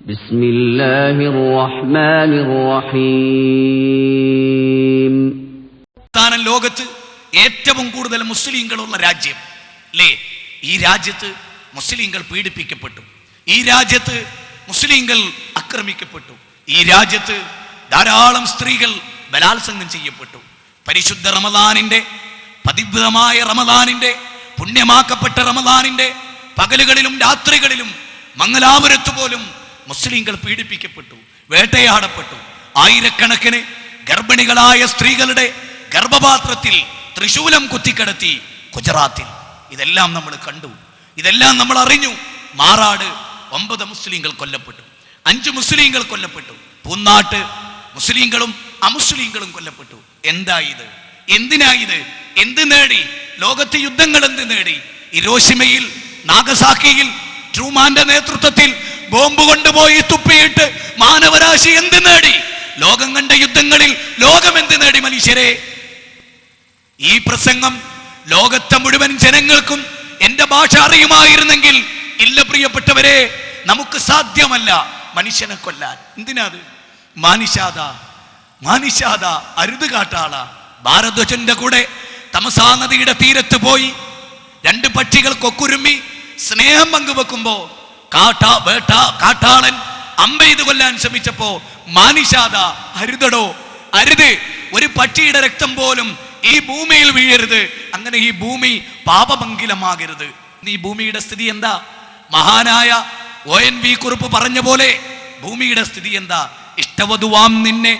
ബിസ്മില്ലാഹിർ റഹ്മാനിർ റഹീം. ലോകത്ത് ഏറ്റവും കൂടുതൽ മുസ്ലിങ്ങളുള്ള രാജ്യം അല്ലേ? ഈ രാജ്യത്ത് മുസ്ലിങ്ങൾ പീഡിപ്പിക്കപ്പെട്ടു, ഈ രാജ്യത്ത് മുസ്ലിങ്ങൾ ആക്രമിക്കപ്പെട്ടു, ഈ രാജ്യത്ത് ധാരാളം സ്ത്രീകൾ ബലാത്സംഗം ചെയ്യപ്പെട്ടു. പരിശുദ്ധ റമദാനിന്റെ, പവിത്രമായ റമദാനിന്റെ, പുണ്യമാക്കപ്പെട്ട റമദാനിന്റെ പകലുകളിലും രാത്രികളിലും മംഗലാപുരത്ത് പോലും മുസ്ലിങ്ങൾ പീഡിപ്പിക്കപ്പെട്ടു, വേട്ടയാടപ്പെട്ടു. ആയിരക്കണക്കിന് ഗർഭിണികളായ സ്ത്രീകളുടെ ഗർഭപാത്രത്തിൽ ത്രിശൂലം കുത്തിക്കടത്തി ഗുജറാത്തിൽ. ഇതെല്ലാം നമ്മൾ കണ്ടു, ഇതെല്ലാം നമ്മൾ അറിഞ്ഞു. മാറാട് 9 മുസ്ലിങ്ങൾ കൊല്ലപ്പെട്ടു, 5 മുസ്ലിങ്ങൾ കൊല്ലപ്പെട്ടു. പൂന്നാട്ട് മുസ്ലിങ്ങളും അമുസ്ലിങ്ങളും കൊല്ലപ്പെട്ടു. എന്താ ഇത്? എന്തിനാ ഇത്? എന്ത് നേടി? ലോകത്തെ യുദ്ധങ്ങൾ എന്ത് നേടി? ഹിരോഷിമയിൽ, നാഗസാക്കിയിൽ ട്രൂമാന്റെ നേതൃത്വത്തിൽ ബോംബ് കൊണ്ടുപോയി തുപ്പിയിട്ട് മാനവരാശി എന്ത് നേടി? ലോകം കണ്ട യുദ്ധങ്ങളിൽ ലോകം എന്ത് നേടി? മനുഷ്യരെ, ഈ പ്രസംഗം ലോകത്തെ മുഴുവൻ ജനങ്ങൾക്കും എന്റെ ഭാഷ അറിയുമായിരുന്നെങ്കിൽ, ഇല്ല പ്രിയപ്പെട്ടവരെ, നമുക്ക് സാധ്യമല്ല മനുഷ്യനെ കൊല്ലാൻ. എന്തിനാത്? മാനിഷാദ അരുത് കാട്ടാള. ഭാരദ്വജന്റെ കൂടെ തമസാ നദിയുടെ തീരത്ത് പോയി 2 പക്ഷികൾ കൊക്കുരുമ്മി സ്നേഹം പങ്കുവെക്കുമ്പോ കാട്ടാളൻ അമ്പെയ്ത് കൊല്ലാൻ ശ്രമിച്ചപ്പോ മാനിഷാദ അരുതടോ, അരുത്, ഒരു പക്ഷിയുടെ രക്തം പോലും ഈ ഭൂമിയിൽ വീഴരുത്, അങ്ങനെ ഈ ഭൂമി പാപമംഗിലമാകരുത്. ഈ ഭൂമിയുടെ സ്ഥിതി എന്താ? മഹാനായ ONV കുറുപ്പ് പറഞ്ഞ പോലെ ഭൂമിയുടെ സ്ഥിതി എന്താ? ഇഷ്ടവധുവാം നിന്നെ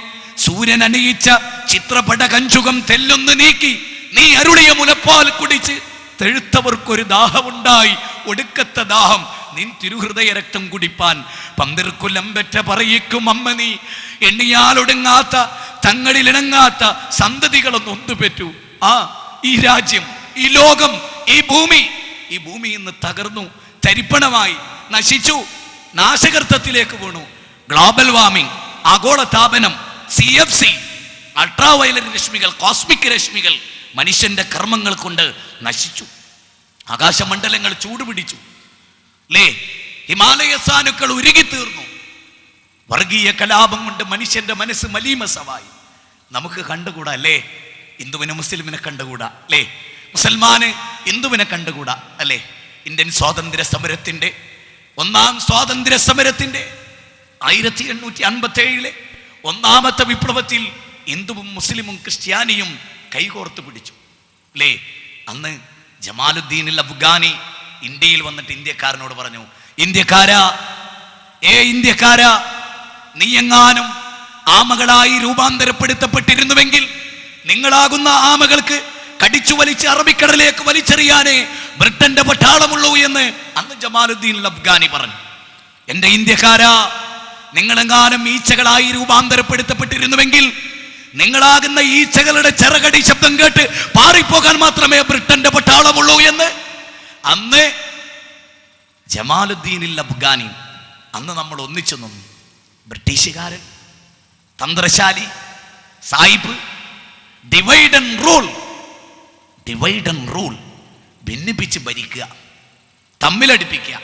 സൂര്യൻ അണിയിച്ച ചിത്രപട കഞ്ചുകം തെല്ലൊന്ന് നീക്കി നീ അരുളിയ മുലപ്പാൽ കുടിച്ച് തെഴുത്തവർക്കൊരു ദാഹമുണ്ടായി, ഒടുക്കത്തെ ദാഹം നിൻ തിരുഹൃദയ രക്തം കുടിപ്പാൻ. പന്തിർക്കുലം പെറ്റ പറയിക്കും അമ്മ നീ, എണ്ണിയാലൊടുങ്ങാത്ത തങ്ങളിലിണങ്ങാത്ത സന്തതികളൊന്നും ഒന്നുപെറ്റു. ഈ രാജ്യം, ഈ ലോകം, ഈ ഭൂമി ഇന്ന് തകർന്നു, തരിപ്പണമായി, നശിച്ചു, നാശകർത്തത്തിലേക്ക് വീണു. ഗ്ലോബൽ വാർമിംഗ്, ആഗോളതാപനം, CFC, അൾട്രാവയലറ്റ് രശ്മികൾ, കോസ്മിക് രശ്മികൾ മനുഷ്യന്റെ കർമ്മങ്ങൾ കൊണ്ട് നശിച്ചു. ആകാശമണ്ഡലങ്ങൾ ചൂടുപിടിച്ചു അല്ലേ? ഹിമാലയ സാനുക്കൾ ഉരുകിത്തീർന്നു. വർഗീയ കലാപം കൊണ്ട് മനുഷ്യന്റെ മനസ്സ് മലീമസമായി. നമുക്ക് കണ്ടുകൂടാ അല്ലേ? ഹിന്ദുവിനെ മുസ്ലിമിനെ കണ്ടുകൂടാ അല്ലേ? മുസൽമാന് ഹിന്ദുവിനെ കണ്ടുകൂടാ അല്ലേ? ഇന്ത്യൻ സ്വാതന്ത്ര്യ സമരത്തിന്റെ, 1ാം സ്വാതന്ത്ര്യ സമരത്തിന്റെ 1857 1ാമത്തെ വിപ്ലവത്തിൽ ഹിന്ദുവും മുസ്ലിമും ക്രിസ്ത്യാനിയും കൈകോർത്ത് പിടിച്ചു അല്ലേ? അന്ന് ജമാലുദ്ദീൻ അഫ്ഗാനി ഇന്ത്യയിൽ വന്നിട്ട് ഇന്ത്യക്കാരനോട് പറഞ്ഞു, ഇന്ത്യക്കാരാ, നീ എങ്ങാനും ആമകളായി രൂപാന്തരപ്പെടുത്തപ്പെട്ടിരുന്നുവെങ്കിൽ നിങ്ങളാകുന്ന ആമകൾക്ക് കടിച്ചു വലിച്ച് അറബിക്കടലിലേക്ക് വലിച്ചെറിയാനേ ബ്രിട്ടന്റെ പട്ടാളമുള്ളൂ എന്ന് അന്ന് ജമാലുദ്ദീൻ അഫ്ഗാനി പറഞ്ഞു. എന്റെ ഇന്ത്യക്കാരാ, നിങ്ങളെങ്ങാനും ഈച്ചകളായി രൂപാന്തരപ്പെടുത്തപ്പെട്ടിരുന്നുവെങ്കിൽ നിങ്ങളാകുന്ന ഈച്ചകളുടെ ചിറകടി ശബ്ദം കേട്ട് പാറിപ്പോകാൻ മാത്രമേ ബ്രിട്ടന്റെ പട്ടാളമുള്ളൂ എന്ന് അന്ന് ജമാലുദ്ദീൻ അഫ്ഗാനി. അന്ന് നമ്മൾ ഒന്നിച്ചു നിന്നു. ബ്രിട്ടീഷുകാരൻ, തന്ത്രശാലി, സായിബ്, ഡിവൈഡ് ആൻഡ് റൂൾ, ഭിന്നിപ്പിച്ച് ഭരിക്കുക, തമ്മിലടിപ്പിക്കുക,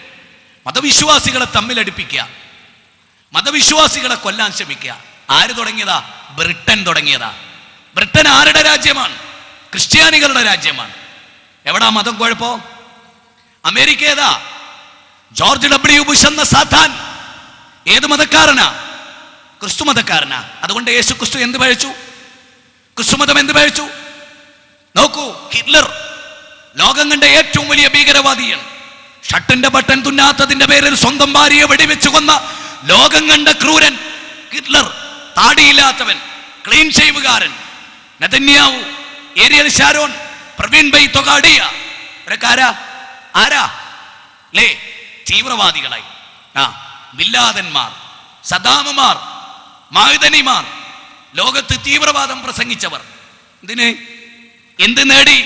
മതവിശ്വാസികളെ തമ്മിലടിപ്പിക്കുക, മതവിശ്വാസികളെ കൊല്ലാൻ ശ്രമിക്കുക. ആര് തുടങ്ങിയതാ? ബ്രിട്ടൻ തുടങ്ങിയതാ. ബ്രിട്ടൻ ആരുടെ രാജ്യമാണ്? ക്രിസ്ത്യാനികളുടെ രാജ്യമാണ്. എവിടാ മതം കുഴപ്പോ? അമേരിക്ക ഏതാ? George W. ബുഷ് എന്ന സാത്താൻ ഏത് മതക്കാരനാ? ക്രിസ്തു മതക്കാരനാ. അതുകൊണ്ട് യേശു ക്രിസ്തു എന്ത് പഴിച്ചു? ക്രിസ്തുമതം എന്ത് പഴിച്ചു? നോക്കൂ, ഹിറ്റ്ലർ ലോകം കണ്ട ഏറ്റവും വലിയ ഭീകരവാദിയാണ്. ഷർട്ടിന്റെ ബട്ടൺ തുന്നാത്തതിന്റെ പേരിൽ സ്വന്തം ഭാര്യയെ വെടിവെച്ചു കൊന്ന ലോകം കണ്ട ക്രൂരൻ ഹിറ്റ്ലർ. താടിയില്ലാത്തവൻ, ക്ലീൻ ഷേവുകാരൻ. Netanyahu, Ariel Sharon, Pravin Bhai Togadia, ആരാ ലേ? തീവ്രവാദികളായി. ബില്ലാദന്മാർ, സദാമുമാർ, മായുധനിമാർ, ലോകത്ത് തീവ്രവാദം പ്രസംഗിച്ചവർ. എന്ത് നേടി?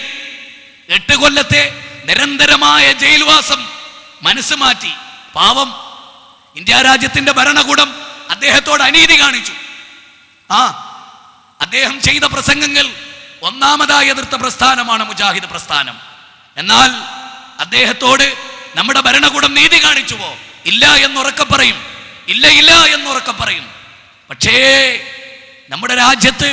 8 കൊല്ലത്തെ നിരന്തരമായ ജയിൽവാസം മനസ്സ് മാറ്റി. പാവം ഇന്ത്യ രാജ്യത്തിന്റെ ഭരണകൂടം അദ്ദേഹത്തോട് അനീതി കാണിച്ചു. അദ്ദേഹം ചെയ്ത പ്രസംഗങ്ങൾ ഒന്നാമതായി എതിർത്ത പ്രസ്ഥാനമാണ് മുജാഹിദ് പ്രസ്ഥാനം. എന്നാൽ അദ്ദേഹത്തോട് നമ്മുടെ ഭരണകൂടം നീതി കാണിച്ചുവോ? ഇല്ല എന്നുറക്കെ പറയും. ഇല്ല ഇല്ല എന്നുറക്കെ പറയും. പക്ഷേ നമ്മുടെ രാജ്യത്ത്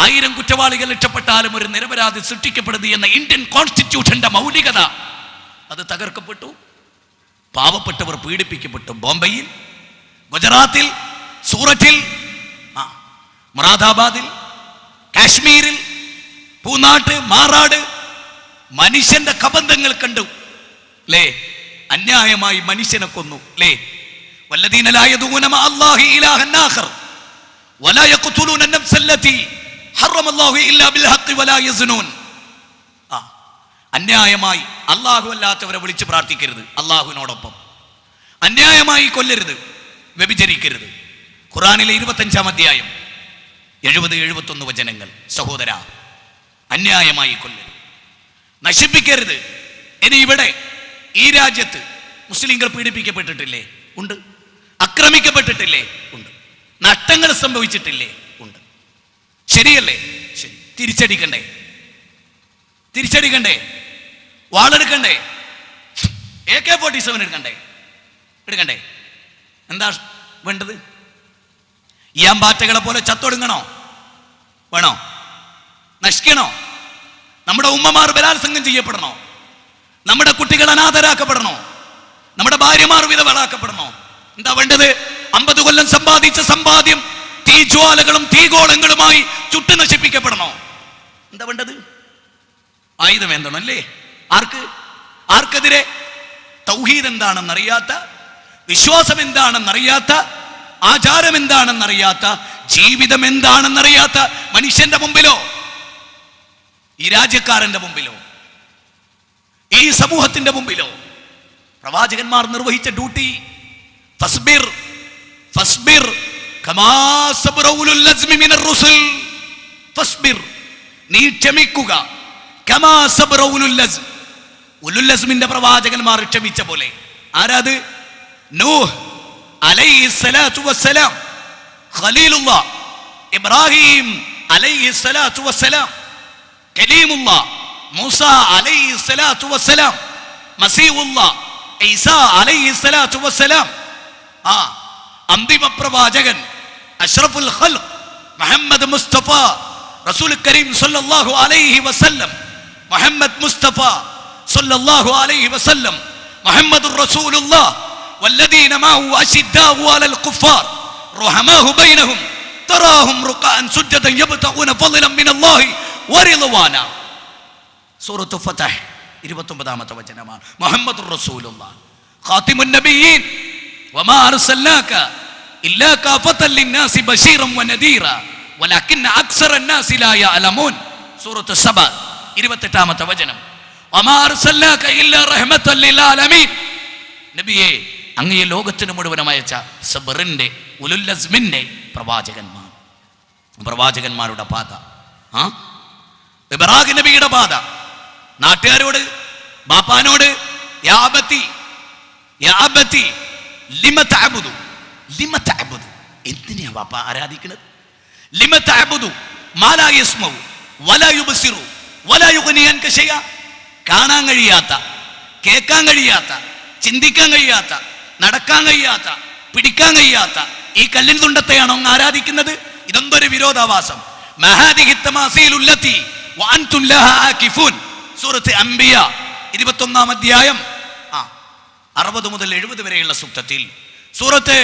1000 കുറ്റവാളികൾ രക്ഷപ്പെട്ടാലും ഒരു നിരപരാധി സൃഷ്ടിക്കപ്പെടുന്നു എന്ന ഇന്ത്യൻ കോൺസ്റ്റിറ്റ്യൂഷന്റെ മൗലികത അത് തകർക്കപ്പെട്ടു. പാവപ്പെട്ടവർ പീഡിപ്പിക്കപ്പെട്ടു. ബോംബെയിൽ, ഗുജറാത്തിൽ, സൂററ്റിൽ, മുറാദാബാദിൽ, കാശ്മീരിൽ, പൂനാട്ട്, മാറാട് മനുഷ്യന്റെ കബന്ധങ്ങൾ കണ്ടു ലേ. അന്യായമായി മനുഷ്യനെ കൊന്നു ലേ. വല്ലദീന ലാ യദൂന മഅ അല്ലാഹി ഇലാഹൻ ആഖർ വലാ യഖ്തുലൂന അൻ-നഫ്സ അല്ലതി ഹറമല്ലാഹു ഇല്ലാ ബിൽ ഹഖ് വലാ യസ്നൂൻ. അന്യായമായി അല്ലാഹു അല്ലാത്തവരെ വിളിച്ച് പ്രാർത്ഥിക്കരുത്. അല്ലാഹുവിനോടൊപ്പം അന്യായമായി കൊല്ലരുത്, വ്യഭിചരിക്കരുത്. ഖുർആനിലെ 25-ാം അധ്യായം 70-71 വചനങ്ങൾ. സഹോദര, അന്യായമായി കൊല്ലരുത്, നശിപ്പിക്കരുത്. ഇനി ഇവിടെ ഈ രാജ്യത്ത് മുസ്ലിങ്ങൾ പീഡിപ്പിക്കപ്പെട്ടിട്ടില്ലേ? ഉണ്ട്. ആക്രമിക്കപ്പെട്ടിട്ടില്ലേ? ഉണ്ട്. നഷ്ടങ്ങൾ സംഭവിച്ചിട്ടില്ലേ? ഉണ്ട്. ശരിയല്ലേ? ശരി. തിരിച്ചടിക്കണ്ടേ? തിരിച്ചടിക്കണ്ടേ? വാളെടുക്കണ്ടേ? AK-47 എടുക്കണ്ടേ? എന്താ വേണ്ടത്? ഈയാമ്പാറ്റകളെ പോലെ ചത്തൊടുങ്ങണോ? വേണോ? നശിക്കണോ? നമ്മുടെ ഉമ്മമാർ ബലാത്സംഗം ചെയ്യപ്പെടണോ? നമ്മുടെ കുട്ടികൾ അനാഥരാക്കപ്പെടണോ? നമ്മുടെ ഭാര്യമാർ വിധവകളാക്കപ്പെടണോ? എന്താ വേണ്ടത്? 50 കൊല്ലം സമ്പാദിച്ച സമ്പാദ്യം തീജ്വാലകളും തീഗോളങ്ങളുമായി ചുട്ടു നശിപ്പിക്കപ്പെടണോ? എന്താ വേണ്ടത്? ആയുധം എന്താണ് അല്ലേ? ആർക്കെതിരെ? തൗഹീദ് എന്താണെന്നറിയാത്ത, വിശ്വാസം എന്താണെന്നറിയാത്ത, ആചാരം എന്താണെന്നറിയാത്ത, ജീവിതം എന്താണെന്നറിയാത്ത മനുഷ്യന്റെ മുമ്പിലോ, ഈ രാജ്യക്കാരന്റെ മുമ്പിലോ, ഈ സമൂഹത്തിന്റെ മുമ്പിലോ പ്രവാചകന്മാർ നിർവഹിച്ച ഡ്യൂട്ടി ഫസ്ബിർ ഫസ്ബിർ കമാ സബറ ഉലുൽ അസ്മി മിനർ റുസുൽ. ഫസ്ബിർ, നീ ക്ഷമിക്കുക. കമാ സബറ ഉലുൽ അസ്മി, ഉലുൽ അസ്മിന്റെ പ്രവാചകന്മാർ ക്ഷമിച്ച പോലെ. ആരാത്? നൂഹ് അലൈഹിസ്സലാത്തു വസ്സലാം, ഖലീലുല്ലാഹ് ഇബ്രാഹിം അലൈഹിസ്സലാത്തു വസ്സലാം, കലീമുല്ലാഹ് മൂസ അലൈഹിസ്സലാത്തു വസ്സലാം, മസീഹുല്ലാഹ് ഈസ അലൈഹിസ്സലാത്തു വസ്സലാം. അന്തിമ പ്രവാചകൻ അഷ്റഫുൽ ഖൽഖ് മുഹമ്മദ് മുസ്തഫ റസൂൽ കരീം സല്ലല്ലാഹു അലൈഹി വസല്ലം, മുഹമ്മദ് മുസ്തഫ സല്ലല്ലാഹു അലൈഹി വസല്ലം, മുഹമ്മദുർ റസൂലുള്ളാഹ് വല്ലദീന മഅഹു അശിദ്ദാഉ അലൽ കുഫാർ റഹമാഹു ബൈനഹും തറാഹും റുകഅൻ സുജ്ജദൻ യബ്തഗൂന ഫളലൻ മിനല്ലാഹി വറിദ്വാന. സൂറത്തു ഫതഹ് 29-ാമത്തെ വചനമാണ്. മുഹമ്മദുർ റസൂലുള്ളാഹ് ഖാതിമുൻ നബിയ്യീൻ വമാ അർസൽനാക ഇല്ലാ കാഫത്തൻ ലിന്നാസി ബശീറൻ വനദീറ വലകിന്ന അക്സറൻ നാസി ലാ യഅലമൂൻ. സൂറത്തു സബ 28-ാമത്തെ വചനം. വമാ അർസൽനാക ഇല്ലാ റഹ്മത്തൻ ലിൽ ആലമീൻ. നബിയേ, അങ്ങയെ ലോകത്തിന് മുഴുവനും അയച്ച സബറിന്റെ ഉലുൽ അസ്മിന്റെ പ്രവാചകന്മാരുടെ പാത, ഇബ്രാഹിം നബിയുടെ പാത. നാട്ടുകാരോട്, ബാപ്പാനോട് യാ അബതി ലിമ തഅബുദു, എന്തിനാ ബാപ്പ ആരാധിക്കുന്നത്? ലിമ തഅബുദു മാ ലാ യസ്മഉ വലാ യുബ്സിറു വലാ യുഗ്നി അൻക ശൈഅ. കാണാൻ കഴിയാത്ത, കേൾക്കാൻ കഴിയാത്ത, ചിന്തിക്കാൻ കഴിയാത്ത, നടക്കാൻ കഴിയാത്ത, പിടിക്കാൻ കഴിയാത്ത ഈ കല്ലിൻ തുണ്ടത്തെയാണോ അങ്ങ് ആരാധിക്കുന്നത്? ഇതെന്തൊരു വിരോധാഭാസം! സൂറത്ത് അംബിയ 21-ാം അധ്യായം 60 മുതൽ 70 വരെയുള്ള സൂക്തത്തിൽ സൂറത്ത്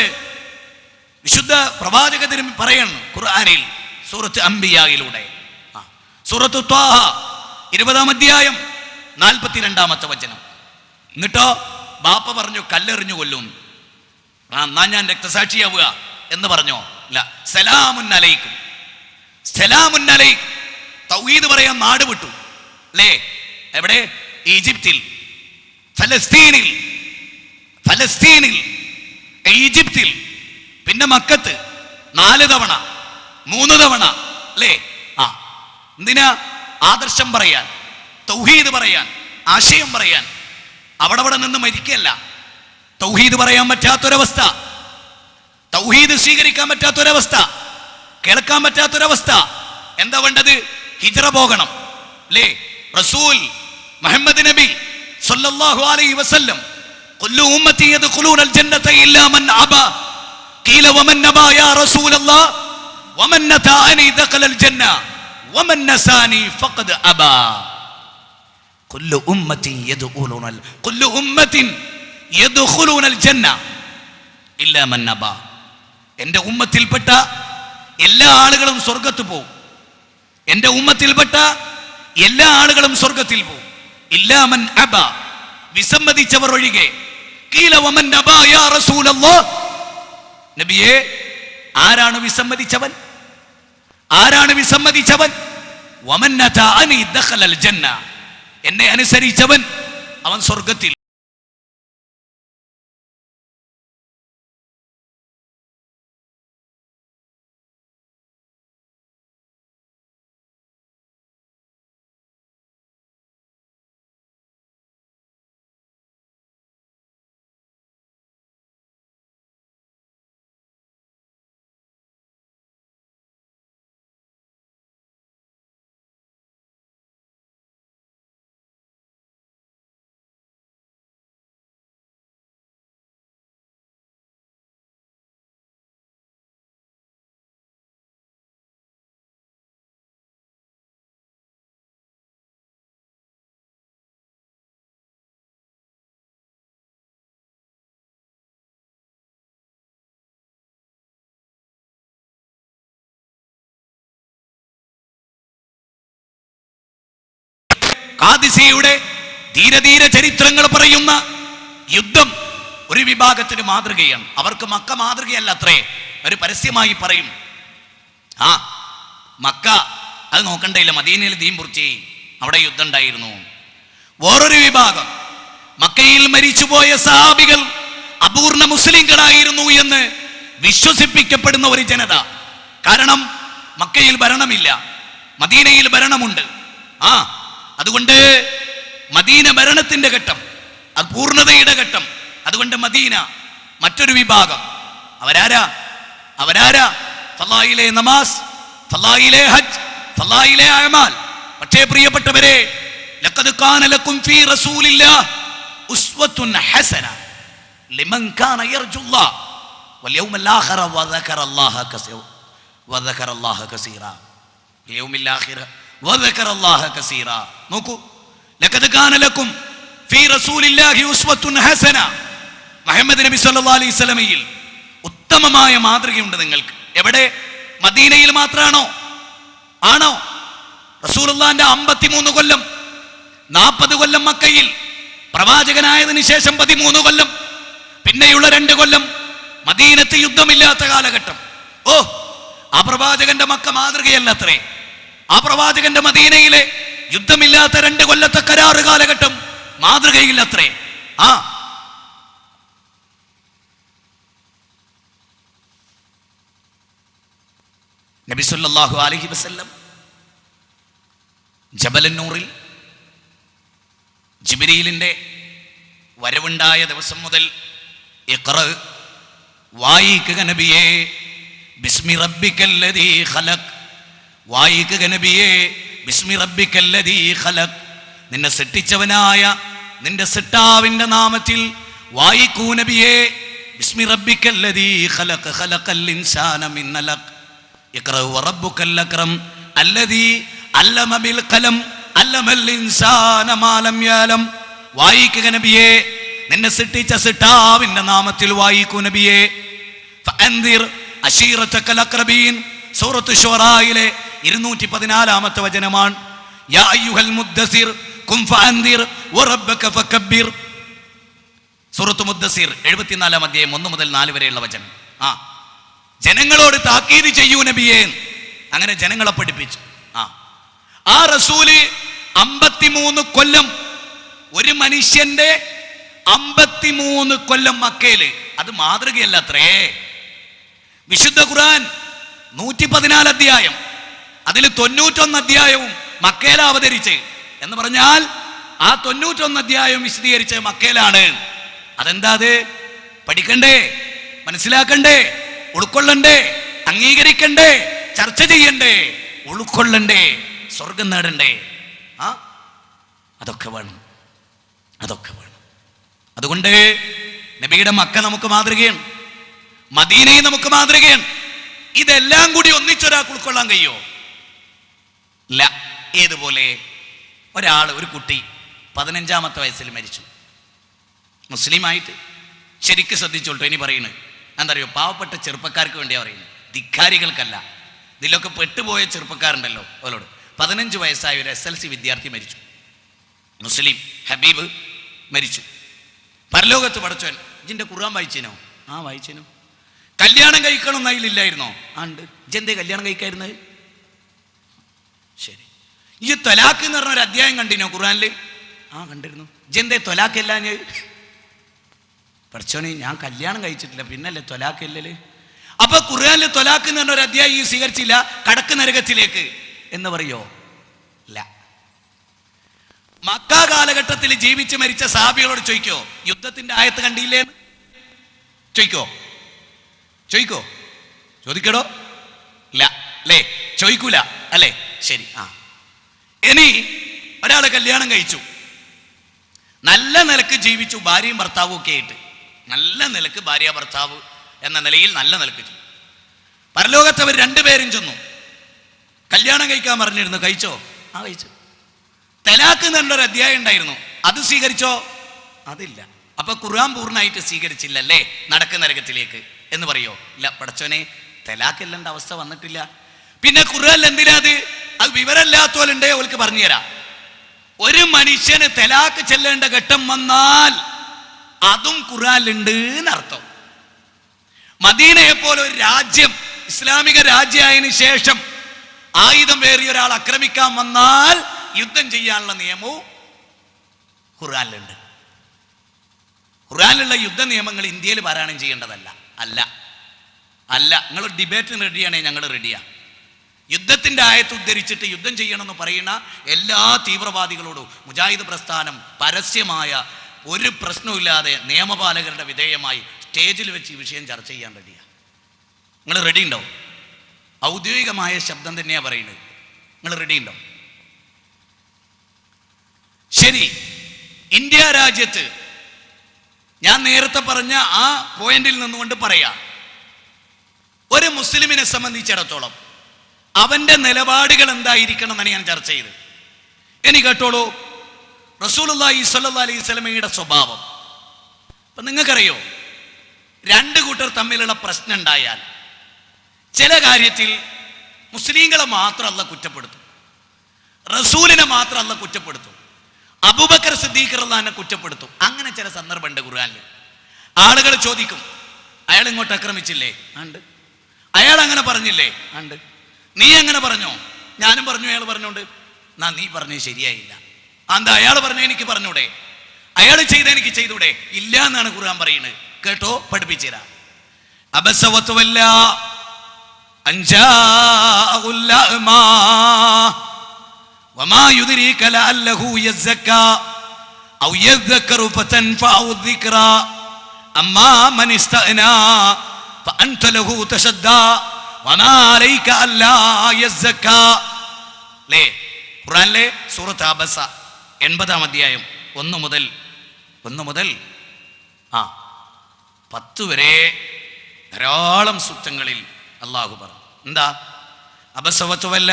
വിശുദ്ധ പ്രവാചകത്തിന് പറയണം ഖുർആനിൽ, സൂറത്ത് അംബിയയിലൂടെ. സൂറത്ത് ത്വാഹ 20-ാം അധ്യായം 42-ാമത്തെ വചനം. എന്നിട്ടോ ബാപ്പ പറഞ്ഞു കല്ലെറിഞ്ഞു കൊല്ലും. എന്നാ ഞാൻ രക്തസാക്ഷിയാവുക എന്ന് പറഞ്ഞോ? ഇല്ല. സലാമുൻ അലൈക്കും, സലാമുൻ അലൈക്കും. തൗഹീദ് പറയാൻ നാട് വിട്ടു അല്ലേ? എവിടെ? ഈജിപ്തിൽ, ഫലസ്തീനിൽ, ഈജിപ്തിൽ, പിന്നെ മക്കത്ത് 4 തവണ 3 തവണ അല്ലേ? എന്തിനാ? ആദർശം പറയാൻ, തൗഹീദ് പറയാൻ, ആശയം പറയാൻ. അവിടെ നിന്ന് മരിക്കല്ല. തൗഹീദ് പറയാൻ പറ്റാത്തൊരവസ്ഥ, തൗഹീദ് സ്വീകരിക്കാൻ പറ്റാത്തൊരവസ്ഥ, കേൾക്കാൻ പറ്റാത്തൊരവസ്ഥ. എന്താ വേണ്ടത്? ഹിജ്റ പോകണം അല്ലേ? റസൂൽ മുഹമ്മദ് നബി സല്ലല്ലാഹു അലൈഹി വസല്ലം കുല്ലു ഉമ്മത്തി യദ്ഖുലൂനൽ ജന്നത ഇല്ലാ മൻ അബ ഖീല വമൻ നബാ യാ റസൂലല്ലാഹ് വമൻ നതാനി ദഖലൽ ജന്ന വമൻ നസാനി ഫഖദ് അബാ കുല്ലു ഉമ്മത്തിൻ യദ്ഖുലൂനൽ ജന്ന ഇല്ലാ മൻ നബാ. എൻ്റെ ഉമ്മത്തിൽപ്പെട്ട എല്ലാ ആളുകളും സ്വർഗ്ഗത്ത് പോകും. എൻ്റെ ഉമ്മത്തിൽപ്പെട്ട എല്ലാ ആളുകളും സ്വർഗ്ഗത്തിൽ പോകും. ഇല്ലാ മൻ അബാ, വിസമ്മതിച്ചവർ ഒഴികെ. ഖീല വമൻ നബാ യാ റസൂലല്ലാഹ്, നബിയേ ആരാണ് വിസമ്മതിച്ചവൻ? ആരാണ് വിസമ്മതിച്ചവൻ? വമൻ നതഅനി ദഖലൽ ജന്ന, എന്നെ അനുസരിച്ചവൻ അവൻ സ്വർഗ്ഗത്തിൽ. ഖാദിസിയുടെ ധീരധീര ചരിത്രങ്ങൾ പറയുന്ന യുദ്ധം ഒരു വിഭാഗത്തിന് മാതൃകയാണ്. അവർക്ക് മക്ക മാതൃകയല്ല അത്രേ. ഒരു പരസ്യമായി പറയും, ആ മക്ക അത് നോക്കണ്ടയില്ല, മദീനയിൽ ദീൻ പൂർത്തി, അവിടെ യുദ്ധം ഉണ്ടായിരുന്നു. വേറൊരു വിഭാഗം മക്കയിൽ മരിച്ചുപോയ സഹാബികൾ അപൂർണ മുസ്ലിങ്ങളായിരുന്നു എന്ന് വിശ്വസിപ്പിക്കപ്പെടുന്ന ഒരു ജനത. കാരണം മക്കയിൽ ഭരണമില്ല, മദീനയിൽ ഭരണമുണ്ട്. അതുകൊണ്ട് മദീന ഭരണത്തിന്റെ ഘട്ടം, അത് പൂർണ്ണതയുടെ ഘട്ടം. അതുകൊണ്ട് മദീന. മറ്റൊരു വിഭാഗം അവരാരാ? ഫളായിലെ നമാസ്, ഫളായിലെ ഹജ്ജ്, ഫളായിലെ അഅമാൽ. പക്ഷേ പ്രിയപ്പെട്ടവരെ, ലഖദ് കാന ലക്കും ഫീ റസൂലില്ലാഹ് ഉസ്വത്തുൻ ഹസന ലിമൻ കാന യർജുല്ലാഹ് വൽ യൗമൽ ആഖിറ വദക്കറല്ലാഹ കസീറ. യൗമിൽ ആഖിറ വദക്കറല്ലാഹ കസീറ. നോക്കൂ, ലഖദ് കാന ലക്കും ഫീ റസൂലില്ലാഹി ഉസ്വത്തുൻ ഹസന. മുഹമ്മദ് നബി സല്ലല്ലാഹു അലൈഹി വസല്ലമയിൽ ഉത്തമമായ മാതൃകയുണ്ട് നിങ്ങൾക്ക്. എവിടെ? മദീനയിൽ മാത്രമാണോ? ആണോ? റസൂലുള്ളാഹിന്റെ 53 കൊല്ലം, 40 കൊല്ലം മക്കയിൽ, പ്രവാചകനായതിനു ശേഷം 13 കൊല്ലം, പിന്നെയുള്ള 2 കൊല്ലം മദീനത്ത് യുദ്ധമില്ലാത്ത കാലഘട്ടം. ആ പ്രവാചകന്റെ മക്ക മാതൃകയല്ല അത്രേ. ആ പ്രവാചകന്റെ മദീനയിലെ യുദ്ധമില്ലാത്ത 2 കൊല്ലത്തെ കരാറ് കാലഘട്ടം മാതൃകയില്ലത്രേ. നബി സല്ലല്ലാഹു അലൈഹി വസല്ലം ജബലന്നൂറിൽ ജിബ്രീലിന്റെ വരവുണ്ടായ ദിവസം മുതൽ ഇഖ്റ വായിക്കുക നബിയേ ബിസ്മി റബ്ബിക്കല്ലദീ ഖലഖ്, വായിക്കുക നബിയേ ബിസ്മി റബ്ബിക്കല്ലദീ ഖലഖ്, നിന്നെ സൃഷ്ടിച്ചവനായ നിന്റെ സൃഷ്ടാവിന്റെ നാമത്തിൽ വായിക്കൂ നബിയേ. ബിസ്മി റബ്ബിക്കല്ലദീ ഖലഖ് ഖലഖൽ ഇൻസാന മിൻ അലഖ് ഇഖ്റ വറബ്ബുക്കൽ അക്രം അല്ലദീ അല്ലമ ബിൽ ഖലം അല്ലമൽ ഇൻസാന മാ ലം യഅലം. വായിക്കുക നബിയേ, നിന്നെ സൃഷ്ടിച്ച സൃഷ്ടാവിന്റെ നാമത്തിൽ വായിക്കൂ നബിയേ. ഫഅൻദിർ അശീറതകൽ അഖ്റബീൻ, സൂറത്ത് ശുറായിലെ 214 വചനമാണ്. യാ അയ്യുഹൽ മുദ്ദസിർ ഖും ഫഅൻദിർ വറബ്ബക ഫകബ്ബിർ. സൂറത്ത് മുദ്ദസിർ 74 അധ്യായം 1 മുതൽ 4 വരെയുള്ള വചനം. ജനങ്ങളോട് താക്കീത് ചെയ്യൂ നബിയേ. അങ്ങനെ ജനങ്ങളെ പഠിപ്പിച്ചു. ആ റസൂല് 53 കൊല്ലം, ഒരു മനുഷ്യന്റെ 53 കൊല്ലം മക്കയില്, അത് മാതൃകയല്ല അത്രേ. വിശുദ്ധ ഖുർആൻ 114 അധ്യായം, അതിൽ 91 അധ്യായവും മക്കയിൽ അവതരിച്ച് എന്ന് പറഞ്ഞാൽ ആ 91 അധ്യായം വിശദീകരിച്ച് മക്കയിലാണ്. അതെന്താ? അത് പഠിക്കണ്ടേ, മനസ്സിലാക്കണ്ടേ, ഉൾക്കൊള്ളണ്ടേ, അംഗീകരിക്കണ്ടേ, ചർച്ച ചെയ്യണ്ടേ, ഉൾക്കൊള്ളണ്ടേ, സ്വർഗം നേടണ്ടേ. അതൊക്കെ വേണം, അതൊക്കെ വേണം. അതുകൊണ്ട് നബിയുടെ മക്ക നമുക്ക് മാതൃകയാണ്. മദീനയും നമുക്ക് മാതൃകയാണ്. ഇതെല്ലാം കൂടി ഒന്നിച്ചൊരാൾക്ക് ഉൾക്കൊള്ളാൻ കഴിയുമോ? ഇല്ല. ഏതുപോലെ ഒരു കുട്ടി 15-ാമത്തെ വയസ്സിൽ മരിച്ചു, മുസ്ലിമായിട്ട്. ശരിക്കും ശ്രദ്ധിച്ചോളൂ, ഇനി പറയുന്നത് എന്തറിയോ? പാവപ്പെട്ട ചെറുപ്പക്കാർക്ക് വേണ്ടിയാ പറയുന്നത്, ധിക്കാരികൾക്കല്ല. ഇതിലൊക്കെ പെട്ടുപോയ ചെറുപ്പക്കാരുണ്ടല്ലോ അവരോട്. 15 വയസ്സായ ഒരു SLC വിദ്യാർത്ഥി മരിച്ചു, മുസ്ലിം ഹബീബ് മരിച്ചു. പരലോകത്ത് പടച്ചോൻ, ഇജിന്റെ ഖുർആൻ വായിച്ചേനോ? ആ വായിച്ചേനോ. കല്യാണം കഴിക്കണം എന്നതിലില്ലായിരുന്നോ? ആ ഉണ്ട്. ഇജെന്തേ കല്യാണം കഴിക്കായിരുന്നത്? ശരി. ഈ തൊലാക്ക് എന്ന് പറഞ്ഞൊരു അധ്യായം കണ്ടിനോ ഖുർആനിൽ? ആ കണ്ടിരുന്നു. ഇജെന്തേ തൊലാക്കല്ല? ഞാൻ പഠിച്ചോനെ, ഞാൻ കല്യാണം കഴിച്ചിട്ടില്ല, പിന്നല്ലേ തൊലാക്കല്ലേ? അപ്പൊ ഖുർആനിൽ തൊലാക്ക് എന്ന് പറഞ്ഞൊരു അധ്യായം സ്വീകരിച്ചില്ല, കടക്ക് നരകത്തിലേക്ക് എന്ന് പറയോ? ഇല്ല. മക്ക കാലഘട്ടത്തിൽ ജീവിച്ച് മരിച്ച സഹാബികളോട് ചോദിക്കോ, യുദ്ധത്തിന്റെ ആയത്ത് കണ്ടില്ലേ? ചോദിക്കോ? ചോദിക്കടോ? ഇല്ല അല്ലേ? ചോദിക്കൂല അല്ലേ? ശരി. ഇനി ഒരാള് കല്യാണം കഴിച്ചു, നല്ല നിലക്ക് ജീവിച്ചു, ഭാര്യയും ഭർത്താവും ഒക്കെ ആയിട്ട് നല്ല നിലക്ക്, ഭാര്യ ഭർത്താവ് എന്ന നിലയിൽ നല്ല നിലക്ക് ചെയ്തു. പരലോകത്ത് അവർ രണ്ടുപേരും ചെന്നു, കല്യാണം കഴിക്കാൻ പറഞ്ഞിരുന്നു. കഴിച്ചോ? ആ കഴിച്ചു. തലാക്ക് എന്നൊരു അധ്യായം ഉണ്ടായിരുന്നു, അത് സ്വീകരിച്ചോ? അതില്ല. അപ്പൊ ഖുർആൻ പൂർണ്ണമായിട്ട് സ്വീകരിച്ചില്ലല്ലേ നടക്കുന്ന നരകത്തിലേക്ക് എന്ന് പറയോ? ഇല്ല. പടച്ചോനെ, തലാക്കില്ലന്റെ അവസ്ഥ വന്നിട്ടില്ല. പിന്നെ ഖുർആൻ എന്തിനാ അത് വിവരമില്ലാത്തോലുണ്ടേ അവർക്ക് പറഞ്ഞുതരാം. ഒരു മനുഷ്യന് തലാക്ക് ചെല്ലേണ്ട ഘട്ടം വന്നാൽ അതും ഖുർആനിലുണ്ട് എന്നർത്ഥം. മദീനയെ പോലെ ഒരു രാജ്യം, ഇസ്ലാമിക രാജ്യമായതിനു ശേഷം ആയുധം വേറിയ ഒരാൾ ആക്രമിക്കാൻ വന്നാൽ യുദ്ധം ചെയ്യാനുള്ള നിയമവും ഖുർആനിലുണ്ട്. ഖുർആനിലുള്ള യുദ്ധ നിയമങ്ങൾ ഇന്ത്യയിൽ പാരായണം ചെയ്യേണ്ടതല്ല. അല്ല. നിങ്ങൾ ഡിബേറ്റിന് റെഡിയാണെങ്കിൽ ഞങ്ങൾ റെഡിയാണ്. യുദ്ധത്തിന്റെ ആയത്ത് ഉദ്ധരിച്ചിട്ട് യുദ്ധം ചെയ്യണമെന്ന് പറയുന്ന എല്ലാ തീവ്രവാദികളോടും മുജാഹിദ് പ്രസ്ഥാനം പരസ്യമായ ഒരു പ്രശ്നവുമില്ലാതെ നിയമപാലകരുടെ വിധേയമായി സ്റ്റേജിൽ വെച്ച് ഈ വിഷയം ചർച്ച ചെയ്യാൻ റെഡിയാണ്. നിങ്ങൾ റെഡി ഉണ്ടോ? ഔദ്യോഗികമായ ശബ്ദം തന്നെയാണ് പറയുന്നത്. നിങ്ങൾ റെഡി ഉണ്ടോ? ശരി. ഇന്ത്യ രാജ്യത്ത് ഞാൻ നേരത്തെ പറഞ്ഞ ആ പോയിന്റിൽ നിന്നുകൊണ്ട് പറയാം, ഒരു മുസ്ലിമിനെ സംബന്ധിച്ചിടത്തോളം അവന്റെ നിലപാടുകൾ എന്തായിരിക്കണം എന്നാണ് ഞാൻ ചർച്ച ചെയ്ത്. ഇനി കേട്ടോളൂ, റസൂലുള്ളാഹി സ്വല്ലല്ലാഹി അലൈഹി വസല്ലമയുടെ സ്വഭാവം. അപ്പൊ നിങ്ങൾക്കറിയോ, രണ്ട് കൂട്ടർ തമ്മിലുള്ള പ്രശ്നം ഉണ്ടായാൽ ചില കാര്യത്തിൽ മുസ്ലിങ്ങളെ മാത്രം അല്ലാഹ് കുറ്റപ്പെടുത്തും, റസൂലിനെ മാത്രം അല്ലാഹ് കുറ്റപ്പെടുത്തും, അബൂബക്കർ സിദ്ദീഖ് റളിയല്ലാഹുവിനെ കുറ്റപ്പെടുത്തും. അങ്ങനെ ചില സന്ദർഭമുണ്ട് ഖുർആനിൽ. ആളുകൾ ചോദിക്കും, അയാൾ ഇങ്ങോട്ട് ആക്രമിച്ചില്ലേ? ഉണ്ട്. അയാൾ അങ്ങനെ പറഞ്ഞില്ലേ? ഉണ്ട്. നീ അങ്ങനെ പറഞ്ഞോ? ഞാനും പറഞ്ഞു. അയാൾ പറഞ്ഞോണ്ട് നീ പറഞ്ഞത് ശരിയായില്ല. എന്താ അയാൾ പറഞ്ഞ എനിക്ക് പറഞ്ഞൂടെ? അയാൾ ചെയ്ത എനിക്ക് ചെയ്തൂടെ? ഇല്ല എന്നാണ് ഖുർആൻ പറയുന്നത്. കേട്ടോ, പഠിപ്പിച്ചുതരാം. അബസവത്തുവല്ല അൻജാഉല്ലമാ വമാ യുദ്രീക ലഅല്ലഹു യസ്സക്കാ ഔ യദ്ദക്കറു ഫതൻഫഉ الذിക്റാ അമ്മാ മൻ ഇസ്തഗ്നാ ഫഅൻത ലഹു തശദ്ദാ വമാ അലൈക അല്ലാ യസ്സക്കാ. ലേ ഖുർആനിലെ സൂറത്ത് അബസ 80-ാം അധ്യായം 1 മുതൽ 10 വരെ ധാരാളം സൂക്തങ്ങളിൽ അല്ലാഹു പറഞ്ഞു. എന്താ? അബസവത്തുവല്ല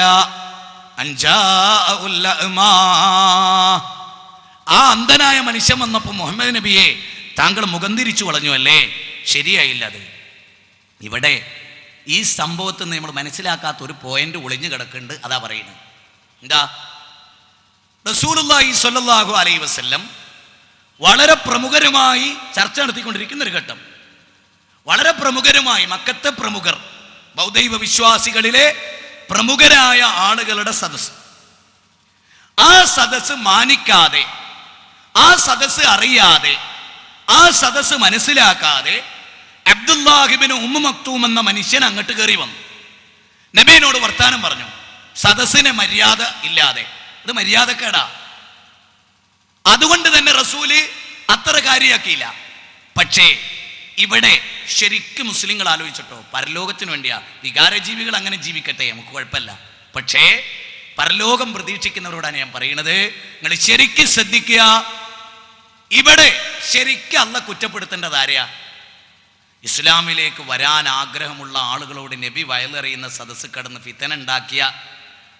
അൻജാഉല്ലമാ. ആ അന്ധനായ മനുഷ്യൻ വന്നപ്പോൾ മുഹമ്മദ് നബിയെ താങ്കൾ മുഖം തിരിച്ചു കളഞ്ഞു അല്ലേ? ശരിയായില്ല. അത് ഇവിടെ ഈ സംഭവത്തിൽ നിന്ന് നമ്മൾ മനസ്സിലാക്കാത്ത ഒരു പോയിന്റ് ഒളിഞ്ഞു കിടക്കുന്നുണ്ട്. അതാ പറയുന്നത്. എന്താ? റസൂലുള്ളാഹി സ്വല്ലല്ലാഹു അലൈഹി വസല്ലം വളരെ പ്രമുഖരുമായി ചർച്ച നടത്തിക്കൊണ്ടിരിക്കുന്ന ഒരു ഘട്ടം. വളരെ പ്രമുഖരുമായി മക്കത്തെ പ്രമുഖർ, ബൗദ്ധൈവ വിശ്വാസികളിലെ പ്രമുഖരായ ആളുകളുടെ സദസ്സ്. ആ സദസ്സ് മാനിക്കാതെ, ആ സദസ്സ് അറിയാതെ, ആ സദസ്സ് മനസ്സിലാക്കാതെ അബ്ദുല്ലാഹ് ഇബ്നു ഉമ്മു മക്തൂം എന്ന മനുഷ്യൻ അങ്ങോട്ട് കയറി വന്നു. നബിയോട് വർത്താനം പറഞ്ഞു. സദസ്സിനെ മര്യാദ ഇല്ലാതെ. ഇത് മര്യാദക്കേടാ. അതുകൊണ്ട് തന്നെ റസൂല് അത്ര കാര്യമാക്കിയില്ല. പക്ഷേ ഇവിടെ ശരിക്കും മുസ്ലിങ്ങൾ ആലോചിച്ചിട്ടോ, പരലോകത്തിന് വേണ്ടിയാ. വികാരജീവികൾ അങ്ങനെ ജീവിക്കട്ടെ, നമുക്ക് കുഴപ്പമില്ല. പക്ഷേ പരലോകം പ്രതീക്ഷിക്കുന്നവരോടാണ് ഞാൻ പറയുന്നത്, നിങ്ങൾ ശരിക്കും ശ്രദ്ധിക്കുക. ഇവിടെ ശരിക്കും അല്ലാഹ് കുറ്റപ്പെടുത്തേണ്ടത് ആരെയാ? ഇസ്ലാമിലേക്ക് വരാൻ ആഗ്രഹമുള്ള ആളുകളോട് നബി വയലെറിയുന്ന സദസ്സ് കടന്ന് ഫിത്തന ഉണ്ടാക്കിയ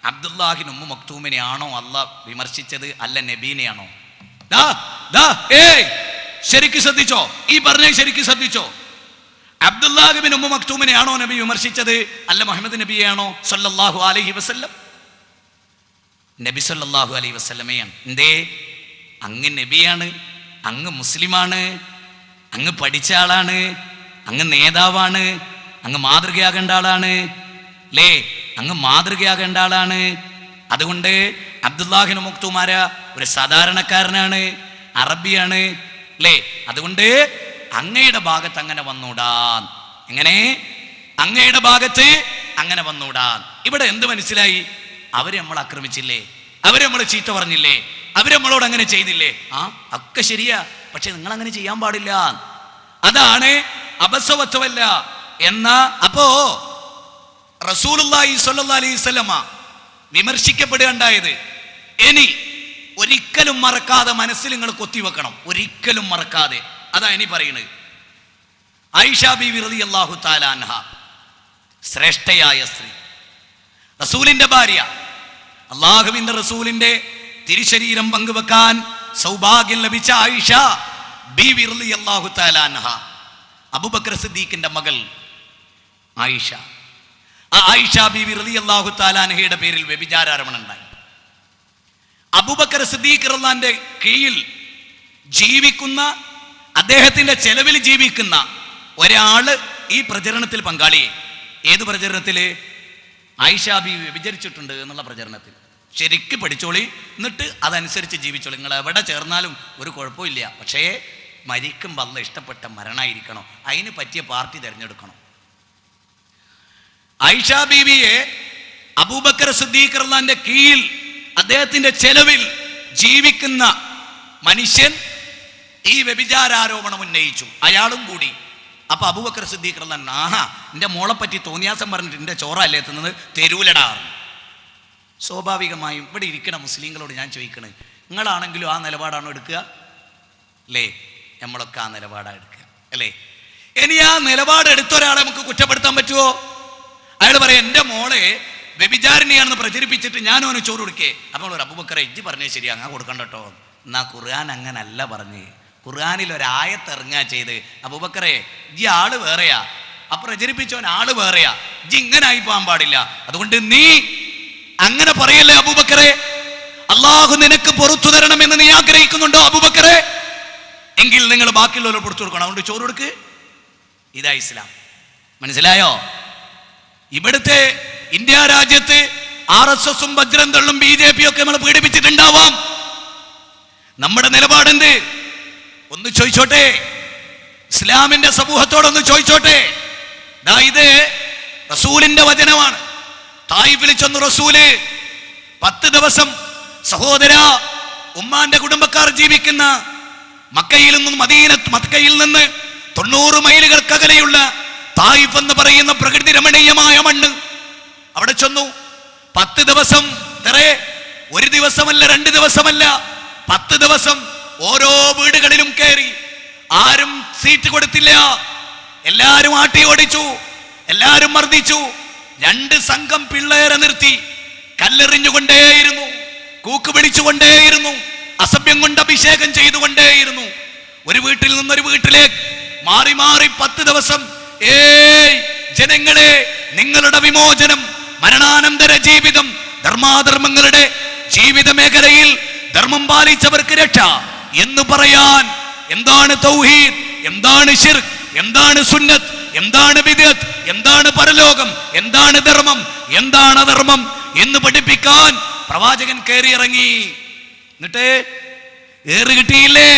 അബ്ദുല്ലാഹിൻ ഉമ്മു മക്തൂമിനെ ആണോ അള്ളാഹ് വിമർശിച്ചത്, അല്ല നബീനെയാണോ? ശരിക്ക് ശ്രദ്ധിച്ചോ, ഈ പറഞ്ഞ ശരിക്ക് ശ്രദ്ധിച്ചോ. അബ്ദുല്ലാഹിബിൻ ഉമ്മു മക്തൂമിനെ ആണോ നബി വിമർശിച്ചത്, അല്ല മുഹമ്മദ് നബിയാണോ സല്ലല്ലാഹു അലൈഹി വസല്ലം? നബി സല്ലല്ലാഹു അലൈഹി വസല്ലമയാണ്. എന്തേ? അങ്ങ് നബിയാണ്, അങ്ങ് മുസ്ലിമാണ്, അങ്ങ് പഠിച്ച ആളാണ്, അങ്ങ് നേതാവാണ്, അങ്ങ് മാതൃകയാകേണ്ട ആളാണ്, അല്ലേ? അങ്ങ് മാതൃകയാകേണ്ട ആളാണ്. അതുകൊണ്ട് അബ്ദുല്ലാഹിൻ മക്തൂമാര ഒരു സാധാരണക്കാരനാണ്, അറബിയാണ്, അല്ലേ? അതുകൊണ്ട് അങ്ങയുടെ ഭാഗത്ത് അങ്ങനെ വന്നൂടാൻ. എങ്ങനെ? അങ്ങയുടെ ഭാഗത്ത് അങ്ങനെ വന്നൂടാൻ. ഇവിടെ എന്ത് മനസ്സിലായി? അവരെ നമ്മൾ ആക്രമിച്ചില്ലേ, അവരെ നമ്മൾ ചീത്ത പറഞ്ഞില്ലേ, അവരെ നമ്മളോട് അങ്ങനെ ചെയ്തില്ലേ? ഒക്കെ ശരിയാ, പക്ഷെ നിങ്ങൾ അങ്ങനെ ചെയ്യാൻ പാടില്ല. അതാണ് അബസവത്വമല്ല എന്ന. അപ്പോ റസൂലുള്ളാഹി സ്വല്ലല്ലാഹു അലൈഹി വസല്ലമ വിമർശിക്കപ്പെടുകയുണ്ടായത്. ഇനി ഒരിക്കലും മറക്കാതെ മനസ്സിൽ നിങ്ങൾ കൊത്തിവെക്കണം, ഒരിക്കലും മറക്കാതെ. അതാ ഇനി പറയുന്നത്. ആയിഷ ബീവി റളിയല്ലാഹു തആല അൻഹ, ശ്രേഷ്ഠയായ സ്ത്രീ, റസൂലിന്റെ ഭാര്യ, അല്ലാഹുവിന്റെ റസൂലിന്റെ തിരുശരീരം പങ്കുവെക്കാൻ സൗഭാഗ്യം ലഭിച്ച ആയിഷ ബീവി റളിയല്ലാഹു തആല അൻഹ, അബൂബക്കർ സിദ്ദീഖിന്റെ മകൾ ആയിഷ. ആ ആയിഷ ബീവി റളിയല്ലാഹു തആല അൻഹയുടെ പേരിൽ വ്യഭിചാരാരോപണം ഉണ്ടായി. അബൂബക്കർ സിദ്ദീഖ് റളിയല്ലാഹുവിന്റെ കീഴിൽ ജീവിക്കുന്ന, അദ്ദേഹത്തിന്റെ ചെലവിൽ ജീവിക്കുന്ന ഒരാള് ഈ പ്രചരണത്തിൽ പങ്കാളിയെ. ഏത് പ്രചരണത്തില്? ആയിഷ ബീവി വ്യഭിചരിച്ചിട്ടുണ്ട് എന്നുള്ള പ്രചരണത്തിൽ. ശരിക്ക് പഠിച്ചോളി, എന്നിട്ട് അതനുസരിച്ച് ജീവിച്ചോളി. നിങ്ങൾ എവിടെ ചേർന്നാലും ഒരു കുഴപ്പമില്ല, പക്ഷേ മരിക്കുമ്പോൾ അല്ലാഹ് ഇഷ്ടപ്പെട്ട മരണമായിരിക്കണം, അതിന് പറ്റിയ പാർട്ടി തിരഞ്ഞെടുക്കണം. ആയിഷ ബീവിയെ അബൂബക്കർ സിദ്ദീഖ് റളിയല്ലാഹുവിന്റെ കീഴിൽ അദ്ദേഹത്തിന്റെ ചെലവിൽ ജീവിക്കുന്ന മനുഷ്യൻ ഈ വ്യഭിചാരാരോപണം ഉന്നയിച്ചു, അയാളും കൂടി. അപ്പൊ അബൂബക്കർ സിദ്ദീഖ് റളിയല്ലാഹു, ആഹാ, എന്റെ മോളെ പറ്റി തോന്നിയാസം പറഞ്ഞിട്ട് എന്റെ ചോറല്ലേ എത്തുന്നത്, തെരുവിലടാ. സ്വാഭാവികമായും ഇവിടെ ഇരിക്കുന്ന മുസ്ലിങ്ങളോട് ഞാൻ ചോദിക്കണേ, നിങ്ങളാണെങ്കിലും ആ നിലപാടാണോ എടുക്കുക? അല്ലേ? നമ്മളൊക്കെ ആ നിലപാടാണ് എടുക്കുക, അല്ലേ? ഇനി ആ നിലപാട് എടുത്തൊരാളെ നമുക്ക് കുറ്റപ്പെടുത്താൻ പറ്റുമോ? അയാൾ പറയാം, എൻ്റെ മോളെ വ്യഭിചാരിണിയാണെന്ന് പ്രചരിപ്പിച്ചിട്ട് ഞാനും അവന് ചോറ് കൊടുക്കേ. അപ്പോൾ ഒരു അബൂബക്കറെ, ഇജ്ജ് പറഞ്ഞേ ശരി, അങ്ങനെ കൊടുക്കണ്ട കേട്ടോ. എന്നാ ഖുർആൻ അങ്ങനല്ല പറഞ്ഞ്, ഖുർആനിൽ ഒരായത്ത് ഇറങ്ങാ ചെയ്ത്. അബൂബക്കറെ, ഇജ്ജ് ആള് വേറെയാ, ആ പ്രചരിപ്പിച്ചവൻ ആള് വേറെയാ, ഇജ്ജ് ഇങ്ങനെ ആയി പോകാൻ പാടില്ല. അതുകൊണ്ട് നീ അങ്ങനെ പറയല്ലേ അബൂബക്കറെ. അള്ളാഹു നിനക്ക് പുറത്തു തരണമെന്ന് നീ ആഗ്രഹിക്കുന്നുണ്ടോ അബൂബക്കറെ? എങ്കിൽ നിങ്ങൾ ബാക്കിയുള്ളവരെ പുറത്തു കൊടുക്കണം, അതുകൊണ്ട് ചോറ് കൊടുക്ക്. ഇതാ ഇസ്ലാം. മനസ്സിലായോ? ഇവിടുത്തെ ഇന്ത്യ രാജ്യത്ത് RSSും ബജ്രംദളും BJP ഒക്കെ നമ്മൾ പീഡിപ്പിച്ചിട്ടുണ്ടാവാം. നമ്മുടെ നിലപാടെന്ത്? ഒന്ന് ചോദിച്ചോട്ടെ, ഇസ്ലാമിന്റെ സമൂഹത്തോടൊന്ന് ചോദിച്ചോട്ടെ. ഇത് റസൂലിന്റെ വചനമാണ്. തായിഫിൽ ചെന്നു റസൂല് 10 ദിവസം സഹോദര, ഉമ്മാന്റെ കുടുംബക്കാർ ജീവിക്കുന്ന മക്കയിൽ നിന്ന് 90 മൈലുകൾക്കകലെയുള്ള തായിഫ് എന്ന് പറയുന്ന പ്രകൃതി രമണീയമായ മണ്ണ്, അവിടെ ചെന്നു. 10 ദിവസം, ഒരു ദിവസമല്ല, 2 ദിവസമല്ല, 10 ദിവസം ഓരോ വീടുകളിലും കയറി. ആരും സീറ്റ് കൊടുത്തില്ല, എല്ലാരും ആട്ടി ഓടിച്ചു, എല്ലാരും മർദ്ദിച്ചു. 2 സംഘം പിള്ളേരെ നിർത്തി കല്ലെറിഞ്ഞുകൊണ്ടേയിരുന്നു, കൂക്ക് പിടിച്ചുകൊണ്ടേയിരുന്നു, അസഭ്യം കൊണ്ട് അഭിഷേകം ചെയ്തുകൊണ്ടേയിരുന്നു. ഒരു വീട്ടിൽ നിന്നൊരു വീട്ടിലേക്ക് മാറി മാറി 10 ദിവസം. ജനങ്ങളെ, നിങ്ങളുടെ വിമോചനം, മരണാനന്തര ജീവിതം, ധർമാധർമ്മങ്ങളുടെ ജീവിത മേഖലയിൽ ധർമ്മം പാലിച്ചവർക്ക് രക്ഷ എന്ന് പറയാൻ എന്താണ് തൗഹീദ്, എന്താണ് ശിർക്ക്, എന്താണ് സുന്നത്ത്, എന്താണ് ബിദ്അത്ത്, എന്താണ് പരലോകം, എന്താണ് ധർമ്മം, എന്താണ് അധർമ്മം എന്ന് പഠിപ്പിക്കാൻ പ്രവാചകൻ കയറി ഇറങ്ങി. എന്നിട്ട് ഏറ് കിട്ടിയില്ലേ,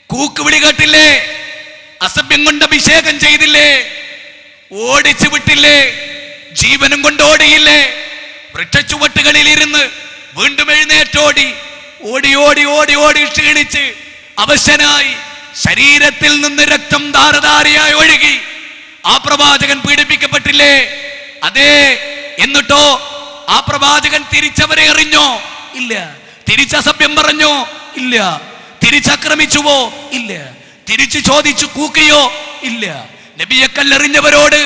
കൂക്കുവിളി കേട്ടില്ലേ, അസഭ്യം കൊണ്ട് അഭിഷേകം ചെയ്തില്ലേ, ഓടിച്ചു വിട്ടില്ലേ, ജീവനും കൊണ്ട് ഓടിയില്ലേ, വൃക്ഷച്ചുവട്ടുകളിൽ ഇരുന്ന് വീണ്ടും എഴുന്നേറ്റോടി, ഓടി ഓടി ഓടി ഓടി ക്ഷീണിച്ച് അവശനായി ശരീരത്തിൽ നിന്ന് രക്തം ധാരധാരയായി ഒഴുകി. ആ പ്രവാചകൻ പീഡിപ്പിക്കപ്പെട്ടില്ലേ? അതെ. എന്നിട്ടോ ആ പ്രവാചകൻ തിരിച്ചവരെ എറിഞ്ഞോ? ഇല്ല. തിരിച്ചസഭ്യം പറഞ്ഞോ? ഇല്ല. തിരിച്ചക്രമിച്ചുവോ? ഇല്ല. തിരിച്ചു ചോദിച്ചു കൂക്കിയോ? ഇല്ല. നബിയെ കല്ലെറിഞ്ഞവരോട്,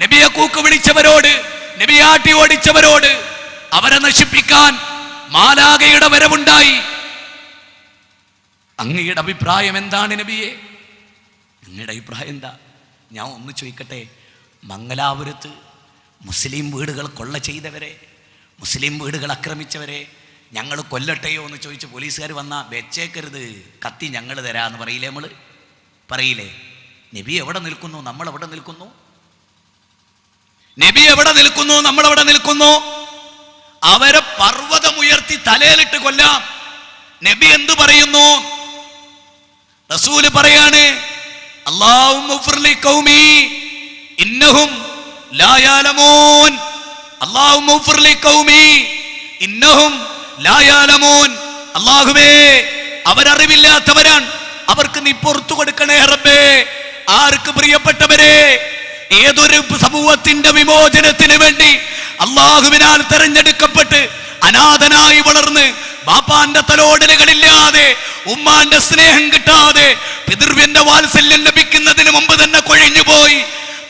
നബിയെ കൂക്ക് വിളിച്ചവരോട്, നബിയെ ആട്ടി ഓടിച്ചവരോട്, അവരെ നശിപ്പിക്കാൻ മാലാഖയുടെ വരവുണ്ടായി. അങ്ങയുടെ അഭിപ്രായം എന്താണ് നബിയെ? അങ്ങയുടെ അഭിപ്രായം എന്താ? ഞാൻ ഒന്ന് ചോദിക്കട്ടെ, മംഗലാപുരത്ത് മുസ്ലിം വീടുകൾ കൊള്ള ചെയ്തവരെ, മുസ്ലിം വീടുകൾ ആക്രമിച്ചവരെ ഞങ്ങൾ കൊല്ലട്ടെയോ എന്ന് ചോദിച്ച് പോലീസുകാർ വന്നാൽ വെച്ചേക്കരുത്, കത്തി ഞങ്ങൾ തരാമെന്ന് പറയില്ലേ? നമ്മൾ പറയില്ലേ? നബി എവിടെ നിൽക്കുന്നു, നമ്മൾ എവിടെ നിൽക്കുന്നു? നബി എവിടെ നിൽക്കുന്നു, നമ്മൾ എവിടെ നിൽക്കുന്നു? അവരെ പർവ്വതമുയർത്തി തലയിലിട്ട് കൊല്ലാം. നബി എന്തു പറയുന്നു? റസൂല് പറയാണ്, അല്ലാഹുമ്മ ഗ്ഫിർലി ഖൗമി ഇന്നഹും ലാ യഅലമൂൻ. അല്ലാഹുമ്മ ഗ്ഫിർലി ഖൗമി ഇന്നഹും ലാ യഅലമൂൻ. അല്ലാഹുവേ, അവരറിവില്ലാത്തവരാണ്, അവർക്ക് നീ പുറത്തു കൊടുക്കണേ റബ്ബേ. ആർക്ക്? പ്രിയപ്പെട്ടവരെ, ഏതൊരു സമൂഹത്തിന്റെ വിമോചനത്തിന് വേണ്ടി അള്ളാഹുവിനാൽ തെരഞ്ഞെടുക്കപ്പെട്ട് അനാഥനായി വളർന്ന് ബാപ്പാന്റെ തലോടലുകളില്ലാതെ, ഉമ്മാന്റെ സ്നേഹം കിട്ടാതെ, പിതൃവ്യന്റെ വാത്സല്യം ലഭിക്കുന്നതിന് മുമ്പ് തന്നെ കൊഴിഞ്ഞുപോയി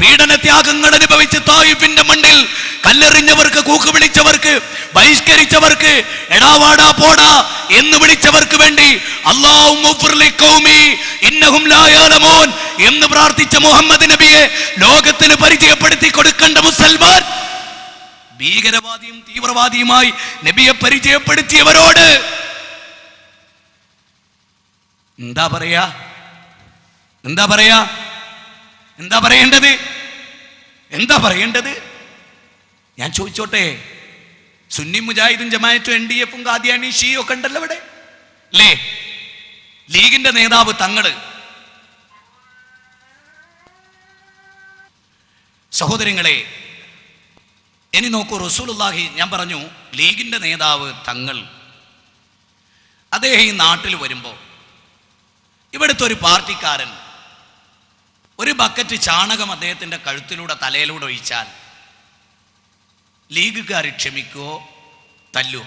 പീഡനത്യാഗങ്ങൾ അനുഭവിച്ച് തായിഫിന്റെ മണ്ണിൽ കല്ലെറിഞ്ഞവർക്ക്, കൂക്ക് വിളിച്ചവർക്ക്, ബഹിഷ്കരിച്ചവർക്ക്, എടാവാടാ പോടാ എന്ന് വിളിച്ചവർക്ക് വേണ്ടി അല്ലാഹുമ്മ ഗ്ഫിർലി ഖൗമി ഇന്നഹും ലാ യഅലമൂൻ എന്ന് പ്രാർത്ഥിച്ച മുഹമ്മദ് നബിയെ ലോകത്തിന് പരിചയപ്പെടുത്തി കൊടുക്കേണ്ട മുസൽമാൻ ഭീകരവാദിയും തീവ്രവാദിയുമായി നബിയെ പരിചയപ്പെടുത്തിയവരോട് എന്താ പറയാ? എന്താ പറയാ? എന്താ പറയേണ്ടത്? എന്താ പറയേണ്ടത്? ഞാൻ ചോദിച്ചോട്ടെ, സുന്നി മുജാഹിദും ജമാഅത്തും NDF ഖാദിയാനി ഷിയും ഒക്കെ ഉണ്ടല്ലോ ഇവിടെ, അല്ലേ? ലീഗിന്റെ നേതാവ് തങ്ങള്. സഹോദരങ്ങളെ, ഇനി നോക്കൂ, റസൂലുള്ളാഹി, ഞാൻ പറഞ്ഞു ലീഗിന്റെ നേതാവ് തങ്ങൾ, അദ്ദേഹം ഈ നാട്ടിൽ വരുമ്പോൾ ഇവിടുത്തെ ഒരു പാർട്ടിക്കാരൻ ഒരു ബക്കറ്റ് ചാണകം അദ്ദേഹത്തിന്റെ കഴുത്തിലൂടെ, തലയിലൂടെ ഒഴിച്ചാൽ ലീഗുകാർ ക്ഷമിക്കുവോ? തല്ലുവോ?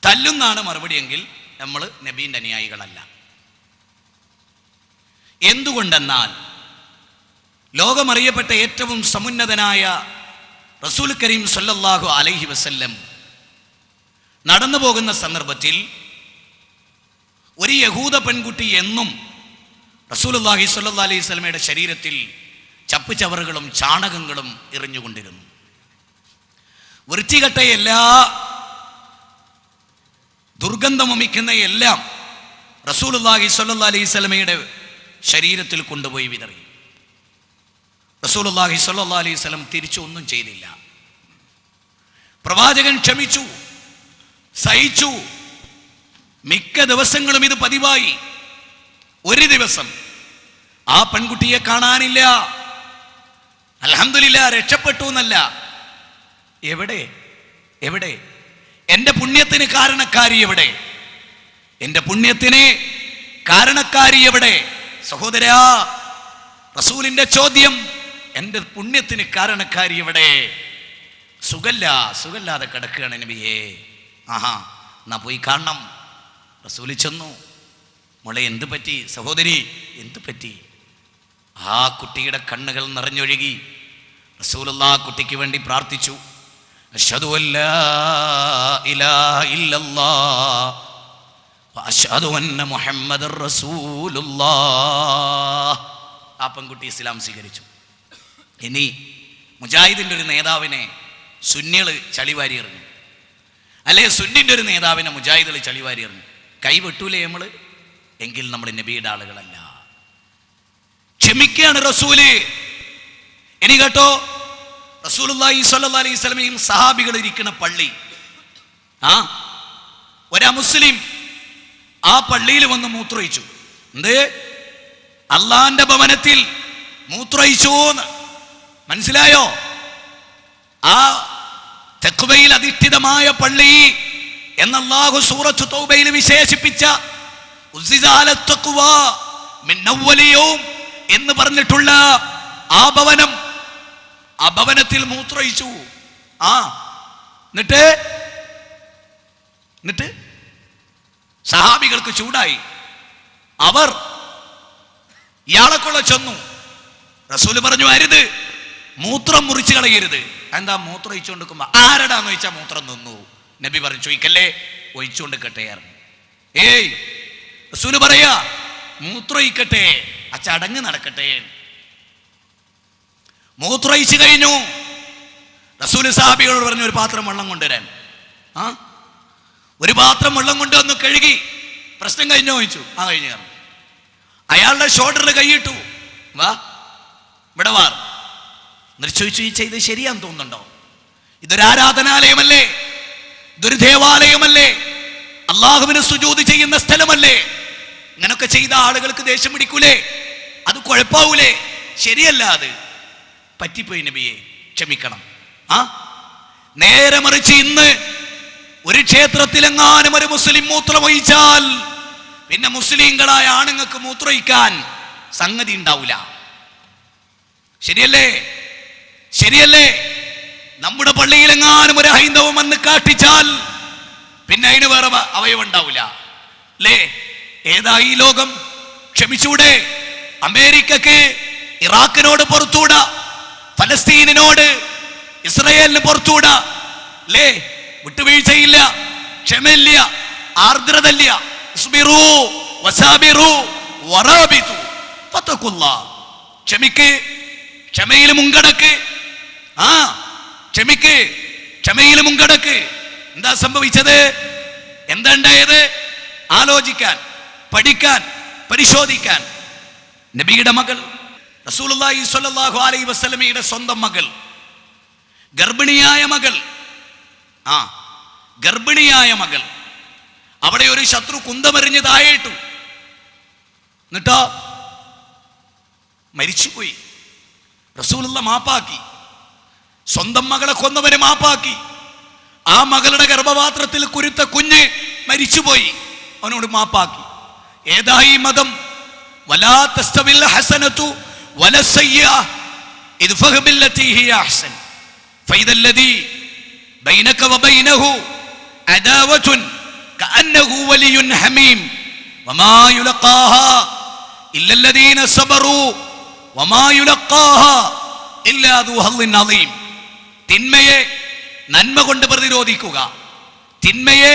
തല്ലുന്നാണ് മറുപടിയെങ്കിൽ നമ്മൾ നബീന്റെ അനുയായികളല്ല. എന്തുകൊണ്ടെന്നാൽ ലോകമറിയപ്പെട്ട ഏറ്റവും സമുന്നതനായ റസൂൽ കരീം സല്ലല്ലാഹു അലൈഹി വസല്ലം നടന്നു പോകുന്ന സന്ദർഭത്തിൽ ഒരു യഹൂദ പെൺകുട്ടി എന്നും റസൂലുള്ളാഹി സ്വല്ലല്ലാഹു അലൈഹി വസല്ലമയുടെ ശരീരത്തിൽ ചപ്പുചവറുകളും ചാണകങ്ങളും എറിഞ്ഞുകൊണ്ടിരുന്നു. വൃത്തികെട്ട എല്ലാ, ദുർഗന്ധമമിക്കുന്ന എല്ലാം റസൂലുള്ളാഹി സ്വല്ലല്ലാഹു അലൈഹി വസല്ലമയുടെ ശരീരത്തിൽ കൊണ്ടുപോയി വിതറി. റസൂലുള്ളാഹി സ്വല്ലല്ലാഹു അലൈഹി വസല്ലം തിരിച്ചു ഒന്നും ചെയ്തില്ല. പ്രവാചകൻ ക്ഷമിച്ചു, സഹിച്ചു. മിക്ക ദിവസങ്ങളും ഇത് പതിവായി. ഒരു ദിവസം ആ പെൺകുട്ടിയെ കാണാനില്ല. അൽഹംദുലില്ലാ, രക്ഷപ്പെട്ടു എന്നല്ല. എവിടെ? എവിടെ? എന്റെ പുണ്യത്തിന് കാരണക്കാരി എവിടെ? എന്റെ പുണ്യത്തിന് കാരണക്കാരി എവിടെ? സഹോദരാ, റസൂലിന്റെ ചോദ്യം, എന്റെ പുണ്യത്തിന് കാരണക്കാരി എവിടെ? സുഖല്ലാതെ കിടക്കുകയാണ് നബിയേ. ആഹാ, എന്നാ പോയി കാണണം. റസൂല് ചെന്നു. മോളെ, എന്ത് പറ്റി? സഹോദരി, എന്ത് പറ്റി? ആ കുട്ടിയുടെ കണ്ണുകൾ നിറഞ്ഞൊഴുകി. റസൂലുള്ളാഹി ആ കുട്ടിക്ക് വേണ്ടി പ്രാർത്ഥിച്ചു. അശ്ഹദു അല്ലാ ഇലാഹ ഇല്ലല്ലാഹ് വ അശ്ഹദു അന്ന മുഹമ്മദർ റസൂലുള്ളാഹ്. ആ പെൺകുട്ടി ഇസ്ലാം സ്വീകരിച്ചു. ഇനി മുജാഹിദിന്റെ ഒരു നേതാവിനെ സുന്നികള് ചളിവാരി എറിഞ്ഞു, അല്ലെ സുന്നിന്റെ ഒരു നേതാവിനെ മുജാഹിദുകൾ ചളിവാരി എറിഞ്ഞു. കൈവെട്ടൂലേ നമ്മള്? എങ്കിൽ നമ്മൾ നബിയുടെ ആളുകളല്ല. ക്ഷമിക്കുകയാണ് റസൂല്. ഇനി കേട്ടോ, റസൂലുള്ളാഹി സ്വല്ലല്ലാഹു അലൈഹി വസല്ലമയും സഹാബികൾ ഇരിക്കുന്ന പള്ളി, ഒരു മുസ്ലിം ആ പള്ളിയിൽ വന്ന് മൂത്രയിച്ചു. എന്ത്? അള്ളാന്റെ ഭവനത്തിൽ മൂത്രയിച്ചു. മനസ്സിലായോ? ആ തഖ്വയിൽ അധിഷ്ഠിതമായ പള്ളി എന്ന് അല്ലാഹു സൂറത്ത് തൗബയിൽ വിശേഷിപ്പിച്ച എന്ന് പറഞ്ഞിട്ടുള്ള ആ ഭവനം, ആ ഭവനത്തിൽ മൂത്രയിച്ചു. എന്നിട്ട് സഹാബികൾക്ക് ചൂടായി. അവർ ഇയാളെ കൊള്ള ചെന്നു. റസൂല് പറഞ്ഞു അരുത്, മൂത്രം മുറിച്ച് കളയരുത്. എന്താ മൂത്രം ഒഴിച്ചുകൊണ്ടിരിക്കുമ്പോ ആരടാന്ന് ചോദിച്ചാൽ മൂത്രം നിന്നു. നബി പറഞ്ഞു ചോദിക്കല്ലേ, ഒഴിച്ചുകൊണ്ടിരിക്കട്ടെ. ഏയ്, റസൂല് പറയാ മൂത്രം ഒഴിക്കട്ടെ, ആ ചടങ്ങ് നടക്കട്ടെ. മൂത്രം ഒഴിച്ചു കഴിഞ്ഞു. റസൂല് സഹാബികളോട് പറഞ്ഞു ഒരു പാത്രം വെള്ളം കൊണ്ടുവരാൻ. ഒരു പാത്രം വെള്ളം കൊണ്ടുവന്ന് കഴുകി. പ്രശ്നം കഴിഞ്ഞോ ചോദിച്ചു. കഴിഞ്ഞു. അയാളുടെ ഷോൾഡറിൽ കൈയിട്ടു. വാ ഇവിടെ വാർ. എന്നിട്ട് ചോദിച്ചു, ഈ ചെയ്ത് ശരിയാന്ന് തോന്നുന്നുണ്ടോ? ഇതൊരു ആരാധനാലയമല്ലേ? ഇതൊരു ദേവാലയമല്ലേ? അള്ളാഹുവിന് സുജൂദ് ചെയ്യുന്ന സ്ഥലമല്ലേ? ഇങ്ങനൊക്കെ ചെയ്ത ആളുകൾക്ക് ദേഷ്യം പിടിക്കൂലേ? അത് കുഴപ്പാവൂലേ? ശരിയല്ല, അത് പറ്റിപ്പോയി നബിയെ, ക്ഷമിക്കണം. നേരെ മറിച്ച് ഇന്ന് ഒരു ക്ഷേത്രത്തിലെങ്ങാനും ഒരു മുസ്ലിം മൂത്രമൊഴിച്ചാൽ പിന്നെ മുസ്ലിങ്ങളായ ആണുങ്ങൾക്ക് മൂത്രമൊഴിക്കാൻ സംഗതി ഉണ്ടാവില്ല. ശരിയല്ലേ? ശരിയല്ലേ? നമ്മുടെ പള്ളിയിലെങ്ങാനും ഒരു ഹൈന്ദവം വന്ന് കാട്ടിച്ചാൽ പിന്നെ അതിന് വേറെ അവയവം ഉണ്ടാവില്ല അല്ലേ? ഏതാ ഈ ലോകം? ക്ഷമിച്ചൂടെ? അമേരിക്കക്ക് ഇറാഖിനോട് പുറത്തൂടാ, ഫലസ്തീനിനോട് ഇസ്രയേലിന് പുറത്തൂടാ അല്ലേ? വിട്ടുവീഴ്ചയില്ല, ക്ഷമയില്ല, ആർദ്രതല്ല. ക്ഷമിക്ക്, ക്ഷമയിൽ മുൻകടക്ക്. ക്ഷമിക്ക്, ക്ഷമയിൽ മുൻകടക്ക്. എന്താ സംഭവിച്ചത്? എന്താ ഉണ്ടായത്? ആലോചിക്കാൻ, പഠിക്കാൻ, പരിശോധിക്കാൻ. നബിയുടെ മകൾ, റസൂലുള്ളാഹി സ്വല്ലല്ലാഹു അലൈഹി വസല്ലമയുടെ സ്വന്തം മകൾ, ഗർഭിണിയായ മകൾ, ഗർഭിണിയായ മകൾ, അവിടെ ഒരു ശത്രു കുന്തമെറിഞ്ഞ് താഴേട്ടു. എന്നിട്ടോ മരിച്ചുപോയി. റസൂലുള്ള മാപ്പാക്കി. സ്വന്തം മകളെ കൊന്നവരെ മാപ്പാക്കി. ആ മകളുടെ ഗർഭപാത്രത്തിൽ കുരുത്ത കുഞ്ഞ് മരിച്ചുപോയി, അവനോട് മാപ്പാക്കി. ഏതായി മതം? വലാ തസ്തവിൽ ഹസനതു വലസയ്യ ഇദ്ഫഹ ബില്ലതി ഹിയ അഹ്സൻ ഫൈദല്ലദി ബൈനക വബൈനഹു അദാവത്തുൻ കഅന്നഹു വലിയുൻ ഹമീം വമാ യുലഖാഹാ ഇല്ലല്ലദീന സബറു വമാ യുലഖാഹാ ഇല്ലാ ദു ഹദ്ദിൻ അദീം. തിന്മയെ നന്മ കൊണ്ട് പ്രതിരോധിക്കുക. തിന്മയെ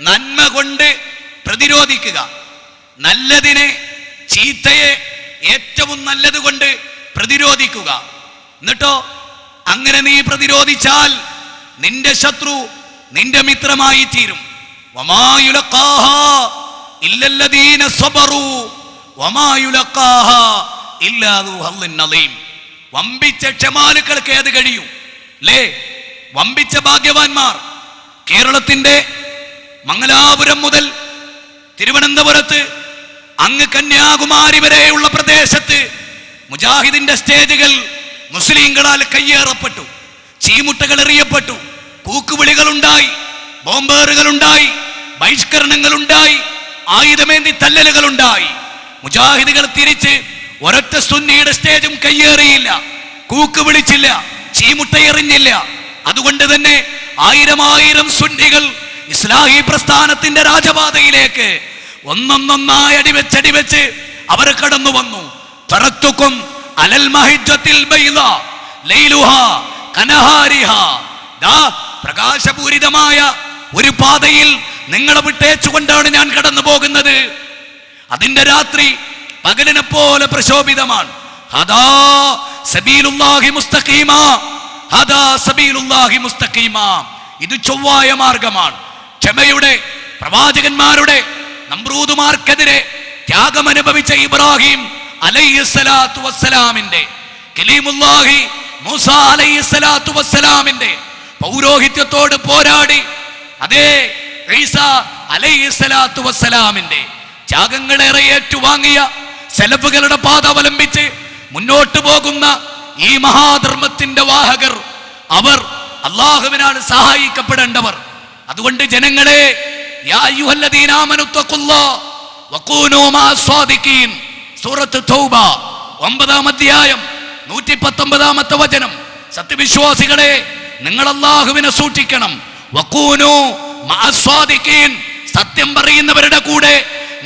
നന്മ കൊണ്ട് പ്രതിരോധിക്കുക. നല്ലതിനെ, ചീത്തയെ ഏറ്റവും നല്ലത് കൊണ്ട് പ്രതിരോധിക്കുക. എന്നിട്ടോ അങ്ങനെ നീ പ്രതിരോധിച്ചാൽ നിന്റെ ശത്രു നിന്റെ മിത്രമായി തീരും. വമാ യുലഖാഹാ ഇല്ലല്ലദീന സബറു വമാ യുലഖാഹാ ഇല്ലാ ദു ഹദ്ദിൻ അദീം. വമ്പിച്ച ക്ഷമാലുക്കൾക്ക് ഏത് കഴിയും അല്ലേ? വമ്പിച്ച ഭാഗ്യവാന്മാർ. കേരളത്തിന്റെ മംഗലാപുരം മുതൽ തിരുവനന്തപുരത്ത് അങ്ങ് കന്യാകുമാരി വരെയുള്ള പ്രദേശത്ത് മുജാഹിദിന്റെ സ്റ്റേജുകൾ മുസ്ലിങ്ങളാൽ കയ്യേറപ്പെട്ടു. ചീമുട്ടകൾ എറിയപ്പെട്ടു. കൂക്കുവിളികളുണ്ടായി, ബോംബേറുകളുണ്ടായി, ബഹിഷ്കരണങ്ങളുണ്ടായി, ആയുധമേന്തി തല്ലലുകളുണ്ടായി. മുജാഹിദുകൾ തിരിച്ച് ഒരൊറ്റ സുന്നിയുടെ സ്റ്റേജും കയ്യേറിയില്ല, കൂക്ക് വിളിച്ചില്ല, ചീമുട്ട എറിഞ്ഞില്ല. അതുകൊണ്ട് തന്നെ ആയിരം സുന്നികൾ ഇസ്ലാഹി പ്രസ്ഥാനത്തിന്റെ രാജപാതയിലേക്ക് ഒന്നൊന്നൊന്നായി അടിവെച്ച് അവർ കടന്നു വന്നു. തറക്തുക്കും അലൽ മഹിജ്ജത്തിൽ ബൈദാ ലൈലുഹാ കനഹാരിഹാ. പ്രകാശപൂരിതമായ ഒരു പാതയിൽ നിങ്ങളെ വിട്ടേച്ചുകൊണ്ടാണ് ഞാൻ കടന്നു പോകുന്നത്. അതിന്റെ രാത്രി പകലിനെ പോലെ പ്രശോഭിതമാണ്. ഹദാ സബീലുല്ലാഹി മുസ്തഖീമാ, ഹദാ സബീലുല്ലാഹി മുസ്തഖീമാ. ഇത് ചൊവ്വായ മാർഗമാണ്. ക്ഷമയുടെ പ്രവാചകന്മാരുടെ നമ്രൂദുമാർക്കെതിരെ ത്യാഗമനുഭവിച്ച ഇബ്രാഹിം അലൈഹിസ്സലാത്തു വസ്സലാമിന്റെ, കലീമുല്ലാഹി മൂസ അലൈഹിസ്സലാത്തു വസ്സലാമിന്റെ പൗരോഹിത്യത്തോട് പോരാടി അതേ ഈസ അലൈഹിസ്സലാത്തു വസ്സലാമിന്റെ ത്യാഗങ്ങളേറെ ഏറ്റുവാങ്ങിയ സലഫുകളുടെ പാത അവലംബിച്ച് മുന്നോട്ട് പോകുന്ന ഈ മഹാധർമ്മത്തിന്റെ വാഹകർ, അവർ അല്ലാഹുവിനാണ് സഹായിക്കപ്പെടേണ്ടവർ. അതുകൊണ്ട് ജനങ്ങളെ, യാ അയ്യുഹല്ലദീന ആമനു തഖുല്ലാഹ വഖൂനൂ മഅസ്സാദിഖീൻ, സൂറത്ത് തൗബ 9-ാം അധ്യായം 119-ാമത്തെ വചനം. സത്യവിശ്വാസികളെ, നിങ്ങൾ അല്ലാഹുവിനെ സൂക്ഷിക്കണം. വഖൂനൂ മഅസ്സാദിഖീൻ, സത്യം പറയുന്നവരുടെ കൂടെ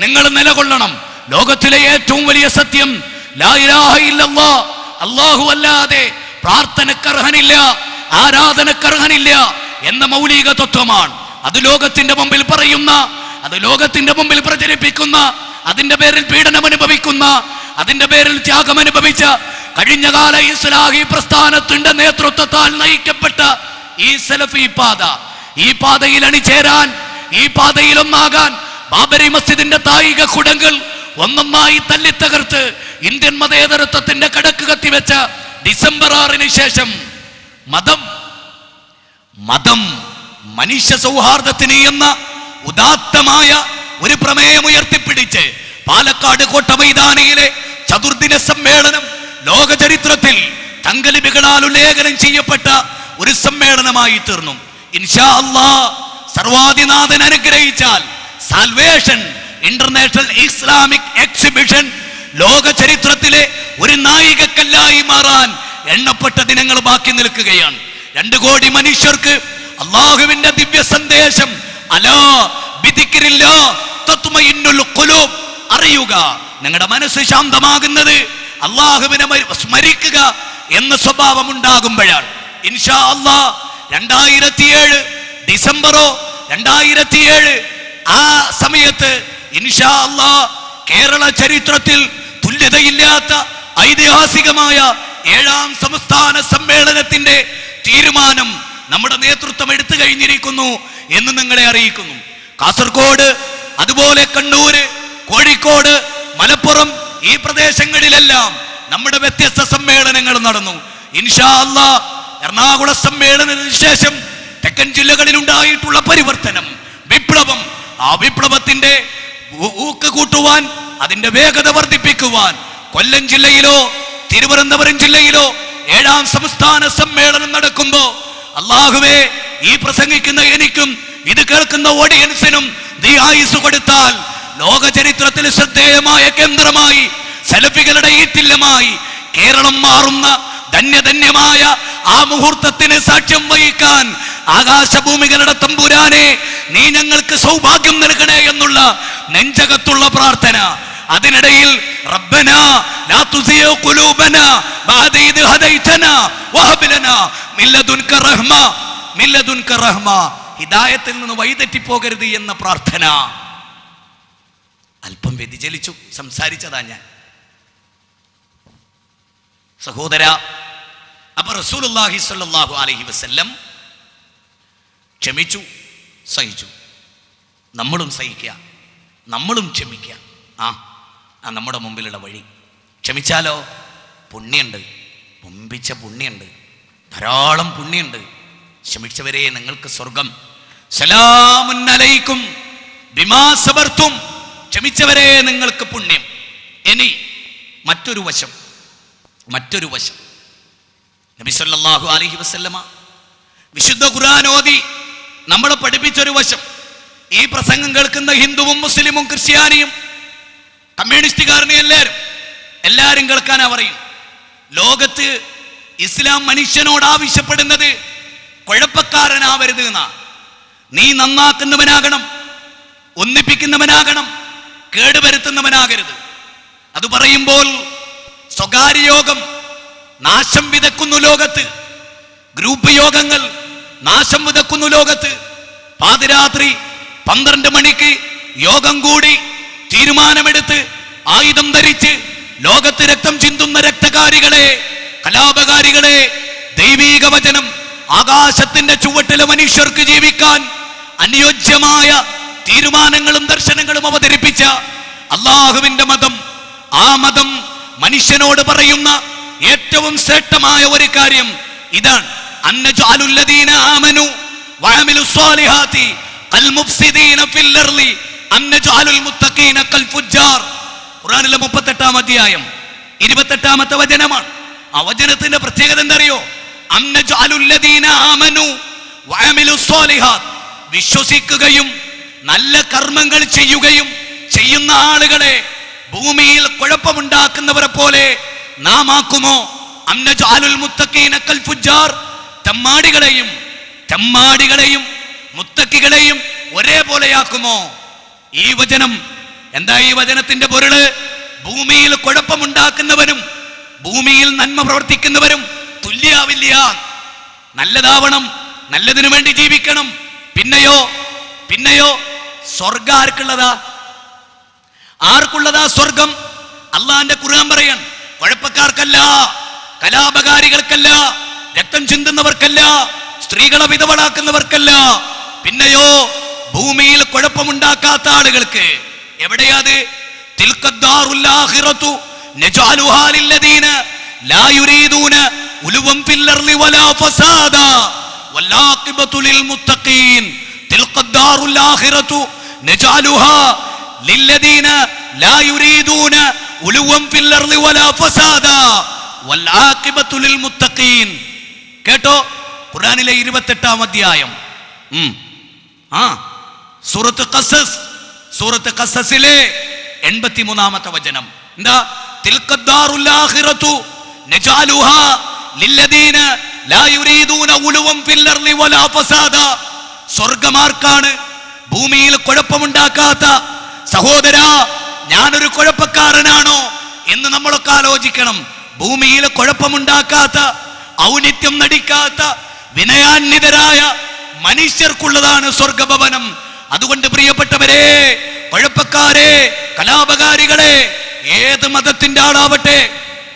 നിങ്ങൾ നിലകൊള്ളണം. ലോകത്തിലെ ഏറ്റവും വലിയ സത്യം ലാ ഇലാഹ ഇല്ലല്ലാഹ്, അല്ലാഹു അല്ലാതെ പ്രാർത്ഥനക്കർഹനില്ല, ആരാധനക്കർഹനില്ല എന്ന മൗലിക തത്വമാണ്. അത് ലോകത്തിന്റെ മുമ്പിൽ പറയുന്ന, അത് ലോകത്തിന്റെ മുമ്പിൽ പ്രചരിപ്പിക്കുന്ന, അതിന്റെ പേരിൽ പീഡനം അനുഭവിക്കുന്ന, അതിന്റെ പേരിൽ ത്യാഗം അനുഭവിച്ച കഴിഞ്ഞകാല ഇസ്ലാഹി പ്രസ്ഥാനത്തിന്റെ നേതൃത്വത്താൽ നയിക്കപ്പെട്ട ഈ സലഫി പാത, ഈ പാതയിൽ അണിചേരാൻ, ഈ പാതയിൽ ഒന്നാകാൻ ബാബരി മസ്ജിദിന്റെ തായിക കുടങ്ങൾ ഒന്നൊന്നായി തല്ലിത്തകർത്ത് ഇന്ത്യൻ മതേതരത്വത്തിന്റെ കടക്ക് കത്തിവെച്ച ഡിസംബർ 6 ശേഷം മതം മനുഷ്യ സൗഹാർദ്ദത്തിന് എന്ന ഉദാത്തമായ ഒരു പ്രമേയം ഉയർത്തിപ്പിടിച്ച് പാലക്കാട് കോട്ട മൈതാനിയിലെ ചതുർദിന സമ്മേളനം ലോക ചരിത്രത്തിൽ തങ്കലിപികളാൽ ഉല്ലേഖനം ചെയ്യപ്പെട്ട ഒരു സമ്മേളനമായി തീർന്നു. ഇൻഷാ അല്ലാഹ് സർവാധിനാഥൻ അനുഗ്രഹിച്ചാൽ സാൽവേഷൻ ഇന്റർനാഷണൽ ഇസ്ലാമിക് എക്സിബിഷൻ ലോക ചരിത്രത്തിലെ ഒരു നായികക്കല്ലായി മാറാൻ എണ്ണപ്പെട്ട ദിനങ്ങൾ ബാക്കി നിൽക്കുകയാണ്. 2 കോടി മനുഷ്യർക്ക് അള്ളാഹുവിന്റെ ദിവ്യ സന്ദേശം അലാ ബിദിക്രില്ലാഹ് തത്മഇന്നുൽ ഖുലൂബ് അറിയുക, നിങ്ങളുടെ മനസ്സ് ശാന്തമാകുന്നത് അള്ളാഹുവിനെ സ്മരിക്കുക എന്ന സ്വഭാവം ഉണ്ടാകുമ്പോഴാണ്. ഇൻഷാ അല്ലാഹ് 2007 ഡിസംബറോ 2007 ആ സമയത്ത് ഇൻഷാ അല്ലാഹ് കേരള ചരിത്രത്തിൽ തുല്യതയില്ലാത്ത ഐതിഹാസികമായ 7ാം സംസ്ഥാന സമ്മേളനത്തിന്റെ തീരുമാനം നമ്മുടെ നേതൃത്വം എടുത്തു കഴിഞ്ഞിരിക്കുന്നു എന്ന് നിങ്ങളെ അറിയിക്കുന്നു. കാസർഗോഡ്, അതുപോലെ കണ്ണൂര്, കോഴിക്കോട്, മലപ്പുറം ഈ പ്രദേശങ്ങളിലെല്ലാം നമ്മുടെ വ്യത്യസ്ത സമ്മേളനങ്ങൾ നടന്നു. ഇൻഷാ അല്ലാഹ് എറണാകുളം സമ്മേളനത്തിന് ശേഷം തെക്കൻ ജില്ലകളിൽ ഉണ്ടായിട്ടുള്ള പരിവർത്തനം, വിപ്ലവം, ആ വിപ്ലവത്തിന്റെ ഊക്ക് കൂട്ടുവാൻ, അതിന്റെ വേഗത വർദ്ധിപ്പിക്കുവാൻ കൊല്ലം ജില്ലയിലോ തിരുവനന്തപുരം ജില്ലയിലോ 7ാം സംസ്ഥാന സമ്മേളനം നടക്കുമ്പോ അല്ലാഹുവേ, ഈ പ്രസംഗിക്കുന്ന എനിക്കും ഇത് കേൾക്കുന്ന ഓഡിയൻസിനും നീ ആയുസ് കൊടുത്താൽ ലോക ചരിത്രത്തിൽ ശ്രദ്ധേയമായ കേന്ദ്രമായി, സലഫികളുടെ ഈറ്റില്ലമായി കേരളം മാറുന്ന ധന്യധന്യമായ ആ മുഹൂർത്തത്തിന് സാക്ഷ്യം വഹിക്കാൻ ആകാശഭൂമികളുടെ തമ്പുരാനെ നീ ഞങ്ങൾക്ക് സൗഭാഗ്യം നൽകണേ എന്നുള്ള നെഞ്ചകത്തുള്ള പ്രാർത്ഥന. അതിനിടയിൽ റബ്ബനാ ലാ തുസിയ ഖുലൂബനാ ബഅദ ഇദ് ഹദൈതനാ വഹബ് ലനാ മിൻ ലദുൻക റഹ്മ, ഹിദായത്തിൽ നിന്ന് വഴിതെറ്റി പോകരുത് എന്ന പ്രാർത്ഥന. അല്പം വ്യതിചലിച്ചു സംസാരിച്ചതാ ഞാൻ സഹോദര. അപ്പൊ റസൂലുള്ളാഹി സ്വല്ലല്ലാഹു അലൈഹി വസല്ലം ക്ഷമിച്ചു, സഹിച്ചു. നമ്മളും സഹിക്കുക, നമ്മളും ക്ഷമിക്കുക. ആ നമ്മുടെ മുമ്പിലുള്ള വഴി ക്ഷമിച്ചാലോ പുണ്യുണ്ട്, മുമ്പിച്ച പുണ്യുണ്ട്, ധാരാളം പുണ്യുണ്ട്. ക്ഷമിച്ചവരെ നിങ്ങൾക്ക് സ്വർഗം. സലാമുൻ അലൈക്കും ബിമാ സബർതും, ക്ഷമിച്ചവരെ നിങ്ങൾക്ക് പുണ്യം. ഇനി മറ്റൊരു വശം നബി സല്ലല്ലാഹു അലൈഹി വസല്ലമ വിശുദ്ധ ഖുർആൻ ഓതി നമ്മളെ പഠിപ്പിച്ചൊരു വശം. ഈ പ്രസംഗം കേൾക്കുന്ന ഹിന്ദുവും മുസ്ലിമും ക്രിസ്ത്യാനിയും കമ്മ്യൂണിസ്റ്റുകാരനെ എല്ലാരും കേൾക്കാനാ പറയും. ലോകത്ത് ഇസ്ലാം മനുഷ്യനോട് ആവശ്യപ്പെടുന്നത് കുഴപ്പക്കാരനാവരുത് എന്നാ. നീ നന്നാക്കുന്നവനാകണം, ഒന്നിപ്പിക്കുന്നവനാകണം, കേടുവരുത്തുന്നവനാകരുത്. അത് പറയുമ്പോൾ സ്വകാര്യ യോഗം നാശം വിതക്കുന്നു ലോകത്ത്, ഗ്രൂപ്പ് യോഗങ്ങൾ നാശം വിതക്കുന്നു ലോകത്ത്. പാതിരാത്രി 12 മണിക്ക് യോഗം കൂടി തീരുമാനമെടുത്ത് ആയുധം ധരിച്ച് ലോകത്ത് രക്തം ചിന്തുന്ന രക്തകാരികളെ, കലാപകാരികളെ, ദൈവീക വചനം ആകാശത്തിന്റെ ചുവട്ടിലെ മനുഷ്യർക്ക് ജീവിക്കാൻ അനുയോജ്യമായ തീരുമാനങ്ങളും ദർശനങ്ങളും അവതരിപ്പിച്ച അള്ളാഹുവിന്റെ മതം, ആ മതം മനുഷ്യനോട് പറയുന്ന ഏറ്റവും ശ്രേഷ്ഠമായ ഒരു കാര്യം ഇതാണ്. അന്നജഅലുല്ലദീന ആമനു വഅമിലുസ്സാലിഹാത്തി കൽ മുഫ്സിദീന ഫിൽ അർളി അന്നജഅലുൽ മുത്തഖീന കൽ ഫുജ്ജാർ. ഖുർആനിലെ 38-ാം അധ്യായം 28-ാമത്തെ വചനമാണ്. ആ വചനത്തിന്റെ പ്രത്യേകത എന്തറിയോ? അന്നജഅലുല്ലദീന ആമനു വഅമിലുസ്സാലിഹാത്ത്, വിശ്വസിക്കുകയും നല്ല കർമ്മങ്ങൾ ചെയ്യുകയും ചെയ്യുന്ന ആളുകളെ ഭൂമിയിൽ കുഴപ്പമുണ്ടാക്കുന്നവരെ പോലെ നാം ആക്കുമോ? അന്നജഅലുൽ മുത്തഖീന കൽ ഫുജ്ജാർ, തെമ്മാടികളെയും മുത്തക്കികളെയും ഒരേപോലെയാക്കുമോ? ഈ വചനം എന്താ ഈ വചനത്തിന്റെ പൊരുള്? ഭൂമിയിൽ കുഴപ്പമുണ്ടാക്കുന്നവരും ഭൂമിയിൽ നന്മ പ്രവർത്തിക്കുന്നവരും തുല്യാവില്ല. നല്ലതാവണം, നല്ലതിനു വേണ്ടി ജീവിക്കണം. പിന്നെയോ സ്വർഗം ആർക്കുള്ളതാ സ്വർഗം? അള്ളാന്റെ ഖുർആൻ പറയാൻ കുഴപ്പക്കാർക്കല്ല, കലാപകാരികൾക്കല്ല, രക്തം ചിന്തുന്നവർക്കല്ല, സ്ത്രീകളെ വിധവളാക്കുന്നവർക്കല്ല. പിന്നെയോ ഭൂമിയിൽ കുഴപ്പമുണ്ടാക്കാത്ത ആളുകൾക്ക്. എവിടെയാത്? തിൽക്കദ്ദാറുൽ ആഖിറതു നജഅലുഹാ ലില്ലദീന ലാ യുരീദൂന ഉലുവൻ ഫിൽ അർളി വലാ ഫസാദാ വല്ലാഖിബതു ലിൽ മുത്തഖീൻ. തിൽക്കദ്ദാറുൽ ആഖിറതു നജഅലുഹാ ലില്ലദീന ലാ യുരീദൂന ഉലുവൻ ഫിൽ അർളി വലാ ഫസാദാ വല്ലാഖിബതു ലിൽ മുത്തഖീൻ. കേട്ടോ, ഖുർആനിലെ 28-ാം അധ്യായം, സൂറത്ത് ഖസസിലെ 83-ാമത്തെ വചനം. എന്താ? തിൽക്കദ്ദാറുൽ ആഖിറതു നജഅലുഹാ ലില്ലദീന ലാ യുരീദൂന ഉലുവൻ ഫിൽ അർളി വലാ ഫസാദാ. സ്വർഗ്ഗമാർക്കാണ്? ഭൂമിയിൽ കുഴപ്പമുണ്ടാക്കാത്ത. സഹോദരാ, ഞാനൊരു കുഴപ്പക്കാരനാണോ എന്ന് നമ്മളൊക്കെ ആലോചിക്കണം. ഭൂമിയിൽ കുഴപ്പമുണ്ടാക്കാത്ത, ഔന്നിത്യം നടിക്കാത്ത, വിനയാന്വിതരായ മനുഷ്യർക്കുള്ളതാണ് സ്വർഗഭവനം. അതുകൊണ്ട് പ്രിയപ്പെട്ടവരെ, കുഴപ്പക്കാരെ, കലാപകാരികളെ, ഏത് മതത്തിന്റെ ആളാവട്ടെ,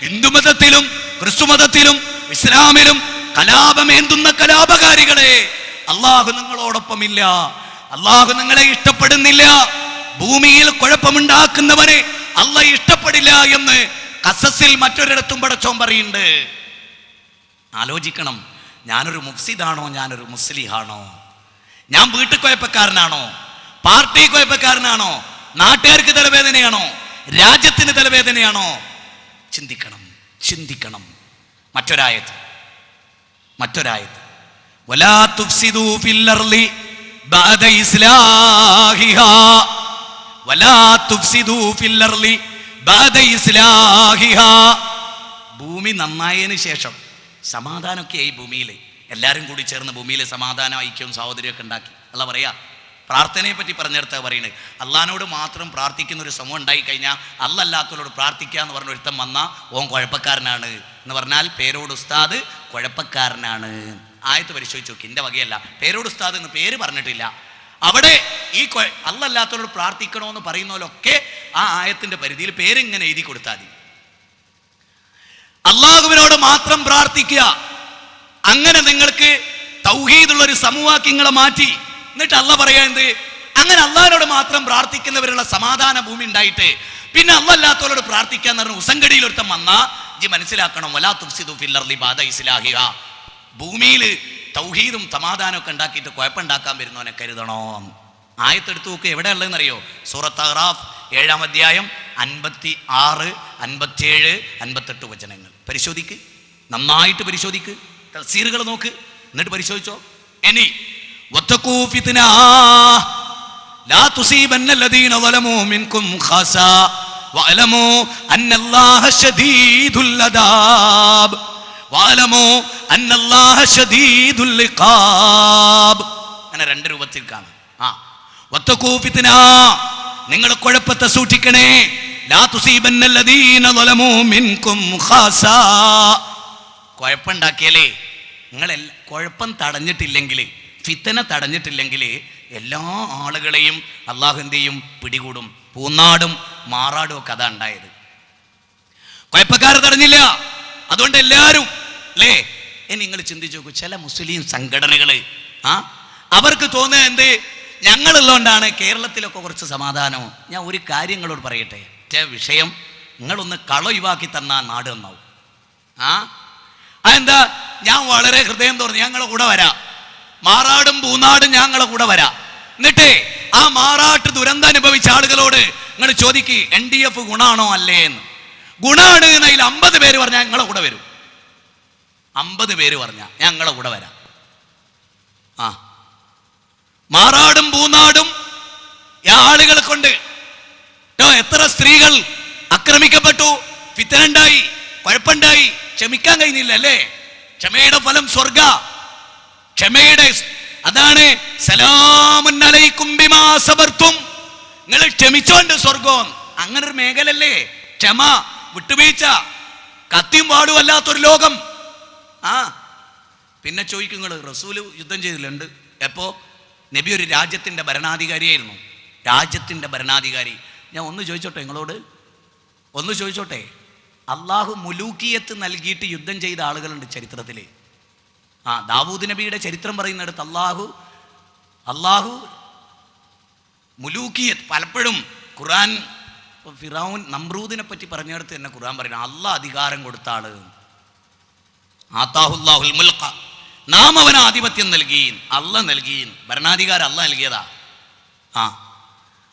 ഹിന്ദു മതത്തിലും ക്രിസ്തു മതത്തിലും ഇസ്ലാമിലും കലാപമേന്തുന്ന കലാപകാരികളെ, അള്ളാഹു നിങ്ങളോടൊപ്പമില്ല. അള്ളാഹു നിങ്ങളെ ഇഷ്ടപ്പെടുന്നില്ല. ഭൂമിയിൽ കുഴപ്പമുണ്ടാക്കുന്നവരെ അള്ളാഹ് ഇഷ്ടപ്പെടില്ല എന്ന് ഖസസിൽ മറ്റൊരിടത്തും പടച്ചോൻ പറയുന്നുണ്ട്. ആലോചിക്കണം, ഞാനൊരു മുഫ്സിദാണോ, ഞാനൊരു മുസ്ലിഹാണോ? ഞാൻ വീട്ടിൽ കുഴപ്പക്കാരനാണോ, പാർട്ടി കുഴപ്പക്കാരനാണോ, നാട്ടുകാർക്ക് തലവേദനയാണോ, രാജ്യത്തിന് തലവേദനയാണോ? ചിന്തിക്കണം. മറ്റൊരായത്ത് വലാ തുഫ്സിദൂ ഫിൽ അർളി ബഅദ ഇസ്ലാഹിഹാ വലാ തുഫ്സിദൂ ഫിൽ അർളി ബഅദ ഇസ്ലാഹിഹാ. ഭൂമി നന്നായതിനു ശേഷം സമാധാനമൊക്കെ ആയി ഭൂമിയിൽ, എല്ലാവരും കൂടി ചേർന്ന് ഭൂമിയിൽ സമാധാനം, ഐക്യവും സാഹോദര്യമൊക്കെ ഉണ്ടാക്കി. അല്ല പറയാ, പ്രാർത്ഥനയെ പറ്റി പറഞ്ഞെടുത്താ പറയുന്നത്, അള്ളഹാനോട് മാത്രം പ്രാർത്ഥിക്കുന്ന ഒരു സമൂഹം ഉണ്ടായിക്കഴിഞ്ഞാൽ അല്ലാത്തവരോട് പ്രാർത്ഥിക്കുക എന്ന് പറഞ്ഞ ഒരുത്തം വന്നാൽ ഓൻ കുഴപ്പക്കാരനാണ് എന്ന് പറഞ്ഞാൽ പേരോട് ഉസ്താദ് കുഴപ്പക്കാരനാണ്. ആയത്ത് പരിശോധിച്ച് നോക്കി, എൻ്റെ വകയല്ല, പേരോട് ഉസ്താദ് എന്ന് പേര് പറഞ്ഞിട്ടില്ല. അവിടെ ഈ അല്ലാത്തവരോട് പ്രാർത്ഥിക്കണമെന്ന് പറയുന്നതിലൊക്കെ ആ ആയത്തിന്റെ പരിധിയിൽ പേരിങ്ങനെ എഴുതി കൊടുത്താൽ മതി. അള്ളാഹുവിനോട് മാത്രം പ്രാർത്ഥിക്കുക. അങ്ങനെ നിങ്ങൾക്ക് തൗഹീദുള്ള ഒരു സമൂഹങ്ങളെ മാറ്റി. എന്നിട്ട് അള്ളാഹ് പറയാ എന്ത്? അങ്ങനെ അള്ളാഹിനോട് മാത്രം പ്രാർത്ഥിക്കുന്നവരുള്ള സമാധാന ഭൂമി ഉണ്ടായിട്ട് പിന്നെ അല്ലാത്തവരോട് പ്രാർത്ഥിക്കാന്ന് പറഞ്ഞ ഉസങ്കടിയിൽ ഒരുത്തം വന്നാ ജി മനസ്സിലാക്കണം, വലാ തുഫ്സിദൂ ഫിൽ അർളി ബഅദ ഇസ്ലാഹിഹാ. ഭൂമിയിൽ തൗഹീദും സമാധാനം ഒക്കെ ഉണ്ടാക്കിയിട്ട് കുഴപ്പമുണ്ടാക്കാൻ വരുന്നവനെ കരുതണോ. ആയത്തെടുത്ത് നോക്ക്, എവിടെ ഉള്ളതെന്നറിയോ? സൂറത്ത് അഹ്റാഫ് 7-ാം അധ്യായം 56, 57, 58 വചനങ്ങൾ പരിശോധിക്ക്, നന്നായിട്ട് പരിശോധിക്ക്, തഫ്സീറുകൾ നോക്ക്, എന്നിട്ട് പരിശോധിച്ചോ. ഇനി വത്തഖൂ ഫിത്ന ലാ തുസീബന്ന അല്ലദീന ളലമൂ മിൻകും ഖാസാ വഅലമൂ അന്നല്ലാഹ ശദീദുൽ അദാബ് വഅലമൂ അന്നല്ലാഹ ശദീദുൽ ഇഖാബ്. അങ്ങനെ രണ്ട് രൂപത്തിൽ കാണാം. വത്തഖൂ ഫിത്ന, നിങ്ങൾ കുഴപ്പത്തെ സൂക്ഷിക്കണേ. ലാ തുസീബന്ന അല്ലദീന ളലമൂ മിൻകും ഖാസാ. കുഴപ്പമുണ്ടാക്കിയാലേ, നിങ്ങൾ കുഴപ്പം തടഞ്ഞിട്ടില്ലെങ്കിൽ, ഫിത്തന തടഞ്ഞിട്ടില്ലെങ്കിൽ എല്ലാ ആളുകളെയും അള്ളാഹു എന്ത് ചെയ്യും? പിടികൂടും. പൂന്നാടും മാറാടും ഒക്കെ അതാ ഉണ്ടായത്. കുഴപ്പക്കാരെ തടഞ്ഞില്ല, അതുകൊണ്ട് എല്ലാവരും അല്ലേ. ഇനി നിങ്ങൾ ചിന്തിച്ചു നോക്കൂ, ചില മുസ്ലിം സംഘടനകള് അവർക്ക് തോന്നുക എന്ത്, ഞങ്ങളുള്ളതുകൊണ്ടാണ് കേരളത്തിലൊക്കെ കുറച്ച് സമാധാനമോ. ഞാൻ ഒരു കാര്യങ്ങളോട് പറയട്ടെ, വിഷയം നിങ്ങളൊന്ന് ഒഴിവാക്കി തന്നാൽ നാട് നന്നാവും. അതെന്താ? ഞാൻ വളരെ ഹൃദയം തുറന്ന് ഞങ്ങളെ കൂടെ വരാം, മാറാടും പൂനാടും ഞങ്ങളെ കൂടെ വരാം. എന്നിട്ട് ആ മാറാട്ട് ദുരന്തം അനുഭവിച്ച ആളുകളോട് നിങ്ങൾ ചോദിക്ക്, NDF ഗുണാണോ അല്ലേ എന്ന്. ഗുണാണ് എന്നതിൽ 50 പേര് പറഞ്ഞാൽ ഞങ്ങളെ കൂടെ വരും. 50 പേര് പറഞ്ഞാൽ ഞങ്ങളെ കൂടെ വരാം. മാറാടും പൂനാടും ആളുകളെ കൊണ്ട് എത്ര സ്ത്രീകൾ ആക്രമിക്കപ്പെട്ടു, ഫിത്തനുണ്ടായി, കുഴപ്പമുണ്ടായി, ക്ഷമിക്കാൻ കഴിഞ്ഞില്ല അല്ലേ? ക്ഷമയുടെ ഫലം സ്വർഗ. ക്ഷമയുടെ അതാണ് സലാമുൻ അലൈക്കും ബിമാ സബർതും. നിങ്ങൾ ക്ഷമിച്ചോണ്ട് സ്വർഗം. അങ്ങനെ ഒരു മേഖലല്ലേ ക്ഷമ, വിട്ടുവീഴ്ച, കത്തിയും പാടും അല്ലാത്തൊരു ലോകം. പിന്നെ ചോദിക്കും, നിങ്ങൾ റസൂല് യുദ്ധം ചെയ്തിട്ടുണ്ട്. എപ്പോ? നബി ഒരു രാജ്യത്തിന്റെ ഭരണാധികാരിയായിരുന്നു, രാജ്യത്തിന്റെ ഭരണാധികാരി. ഞാൻ ഒന്ന് ചോദിച്ചോട്ടെ, നിങ്ങളോട് ഒന്ന് ചോദിച്ചോട്ടെ, അള്ളാഹു മുലൂക്കിയത്ത് നൽകിയിട്ട് യുദ്ധം ചെയ്ത ആളുകളുണ്ട് ചരിത്രത്തിൽ. ദാവൂദ് നബിയുടെ ചരിത്രം പറയുന്നിടത്ത് അള്ളാഹു മുലൂക്കിയത്ത് പലപ്പോഴും ഖുർആൻ ഫിറഔൻ നമ്രൂദിനെ പറ്റി പറഞ്ഞിടത്ത് തന്നെ ഖുർആൻ പറയുന്നത് അള്ളാഹ് അധികാരം കൊടുത്ത ആള്. ആതാഹുല്ലാഹുൽ മുൽഖ, നാം അവന് ആധിപത്യം നൽകി, അള്ളാഹ് നൽകി, ഭരണാധികാരം അള്ളാഹ് നൽകിയതാ.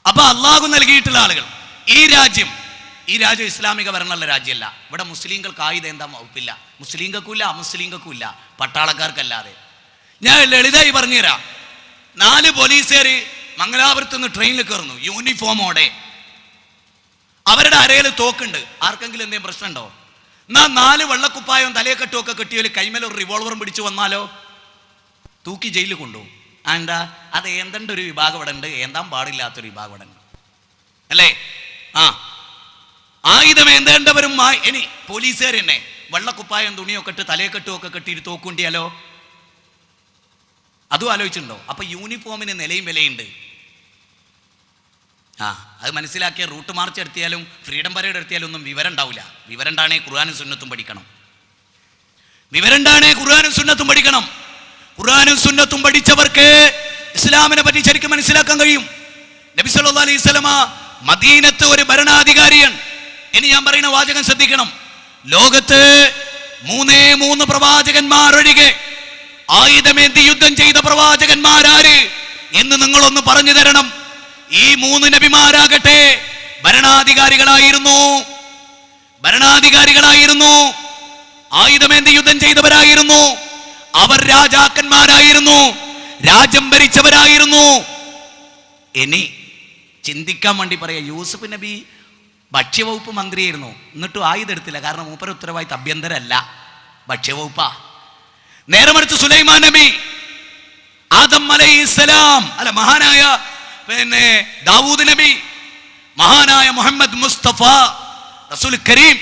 അപ്പൊ അള്ളാഹു നൽകിയിട്ടുള്ള ആളുകൾ. ഈ രാജ്യം ഇസ്ലാമിക ഭരണമുള്ള രാജ്യമല്ല. ഇവിടെ മുസ്ലിങ്ങൾക്ക് ആയുധം എന്താ വകുപ്പില്ല, മുസ്ലിങ്ങൾക്കുമില്ല അമുസ്ലിങ്ങൾക്കുമില്ല, പട്ടാളക്കാർക്കല്ലാതെ. ഞാൻ ലളിതായി പറഞ്ഞുതരാം. 4 പോലീസുകാര് മംഗലാപുരത്ത് നിന്ന് ട്രെയിനിൽ കയറുന്നു, യൂണിഫോമോടെ. അവരുടെ അരയിൽ തോക്കുണ്ട്. ആർക്കെങ്കിലും എന്തെങ്കിലും പ്രശ്നമുണ്ടോ? എന്നാ 4 വെള്ളക്കുപ്പായവും തലയെക്കെട്ടും ഒക്കെ കെട്ടിയൊരു കൈമേൽ ഒരു റിവോൾവറും പിടിച്ചു വന്നാലോ തൂക്കി ജയിലിൽ കൊണ്ടുപോകും. എന്താ? അത് ഏന്തണ്ട ഒരു വിഭാഗം ഇവിടെ ഉണ്ട്, ഏന്താൻ പാടില്ലാത്തൊരു വിഭാഗം ഇവിടെ ഉണ്ട്, അല്ലേ? ആയുധം ഏന്തേണ്ടവരും ഇനി പോലീസുകാർ തന്നെ വെള്ളക്കുപ്പായം തുണിയൊക്കെ ഇട്ട് തലയെക്കെട്ടും ഒക്കെ കെട്ടിയിട്ട് തോക്കുണ്ടിയാലോ? അതും ആലോചിച്ചിട്ടുണ്ടോ? അപ്പൊ യൂണിഫോമിന് നിലയും വിലയുണ്ട്. അത് മനസ്സിലാക്കിയ റൂട്ട് മാർച്ച് എടുത്തിയാലും ഫ്രീഡം പരേഡ് എടുത്തിയാലും ഒന്നും വിവരം ഉണ്ടാവില്ല. വിവരം ഉണ്ടാണേ ഖുർആനും സുന്നത്തും പഠിക്കണം. ഖുർആനും സുന്നത്തും പഠിച്ചവർക്ക് ഇസ്ലാമിനെ പറ്റി ശരിക്കും മനസ്സിലാക്കാൻ കഴിയും. നബി സല്ലല്ലാഹു അലൈഹി വസല്ലമ മദീനത്ത് ഒരു ഭരണാധികാരിയാണ്. ഇനി ഞാൻ പറയുന്ന വാചകം ശ്രദ്ധിക്കണം. ലോകത്ത് 3 പ്രവാചകന്മാരൊഴികെ ആയുധമേന്തി യുദ്ധം ചെയ്ത പ്രവാചകന്മാരാര് എന്ന് നിങ്ങളൊന്ന് പറഞ്ഞു തരണം. ഈ 3 നബിമാരാകട്ടെ ഭരണാധികാരികളായിരുന്നു, ആയുധമേന്തി യുദ്ധം ചെയ്തവരായിരുന്നു. അവർ രാജാക്കന്മാരായിരുന്നു, രാജ്യം ഭരിച്ചവരായിരുന്നു. ഇനി ചിന്തിക്കാൻ വേണ്ടി പറയാം, യൂസുഫ് നബി ഭക്ഷ്യവകുപ്പ് മന്ത്രിയായിരുന്നു, എന്നിട്ടും ആയുധം എടുത്തില്ല. കാരണം മൂപ്പര ഉത്തരവാദിത്തം ആഭ്യന്തരമല്ല, ഭക്ഷ്യവകുപ്പാ. നേരെ മറിച്ച് സുലൈമാൻ നബി, ആദം അലൈഹിസ്സലാം, മഹാനായ ദാവൂദ് നബി, മഹാനായ മുഹമ്മദ് മുസ്തഫ റസൂൽ കരീം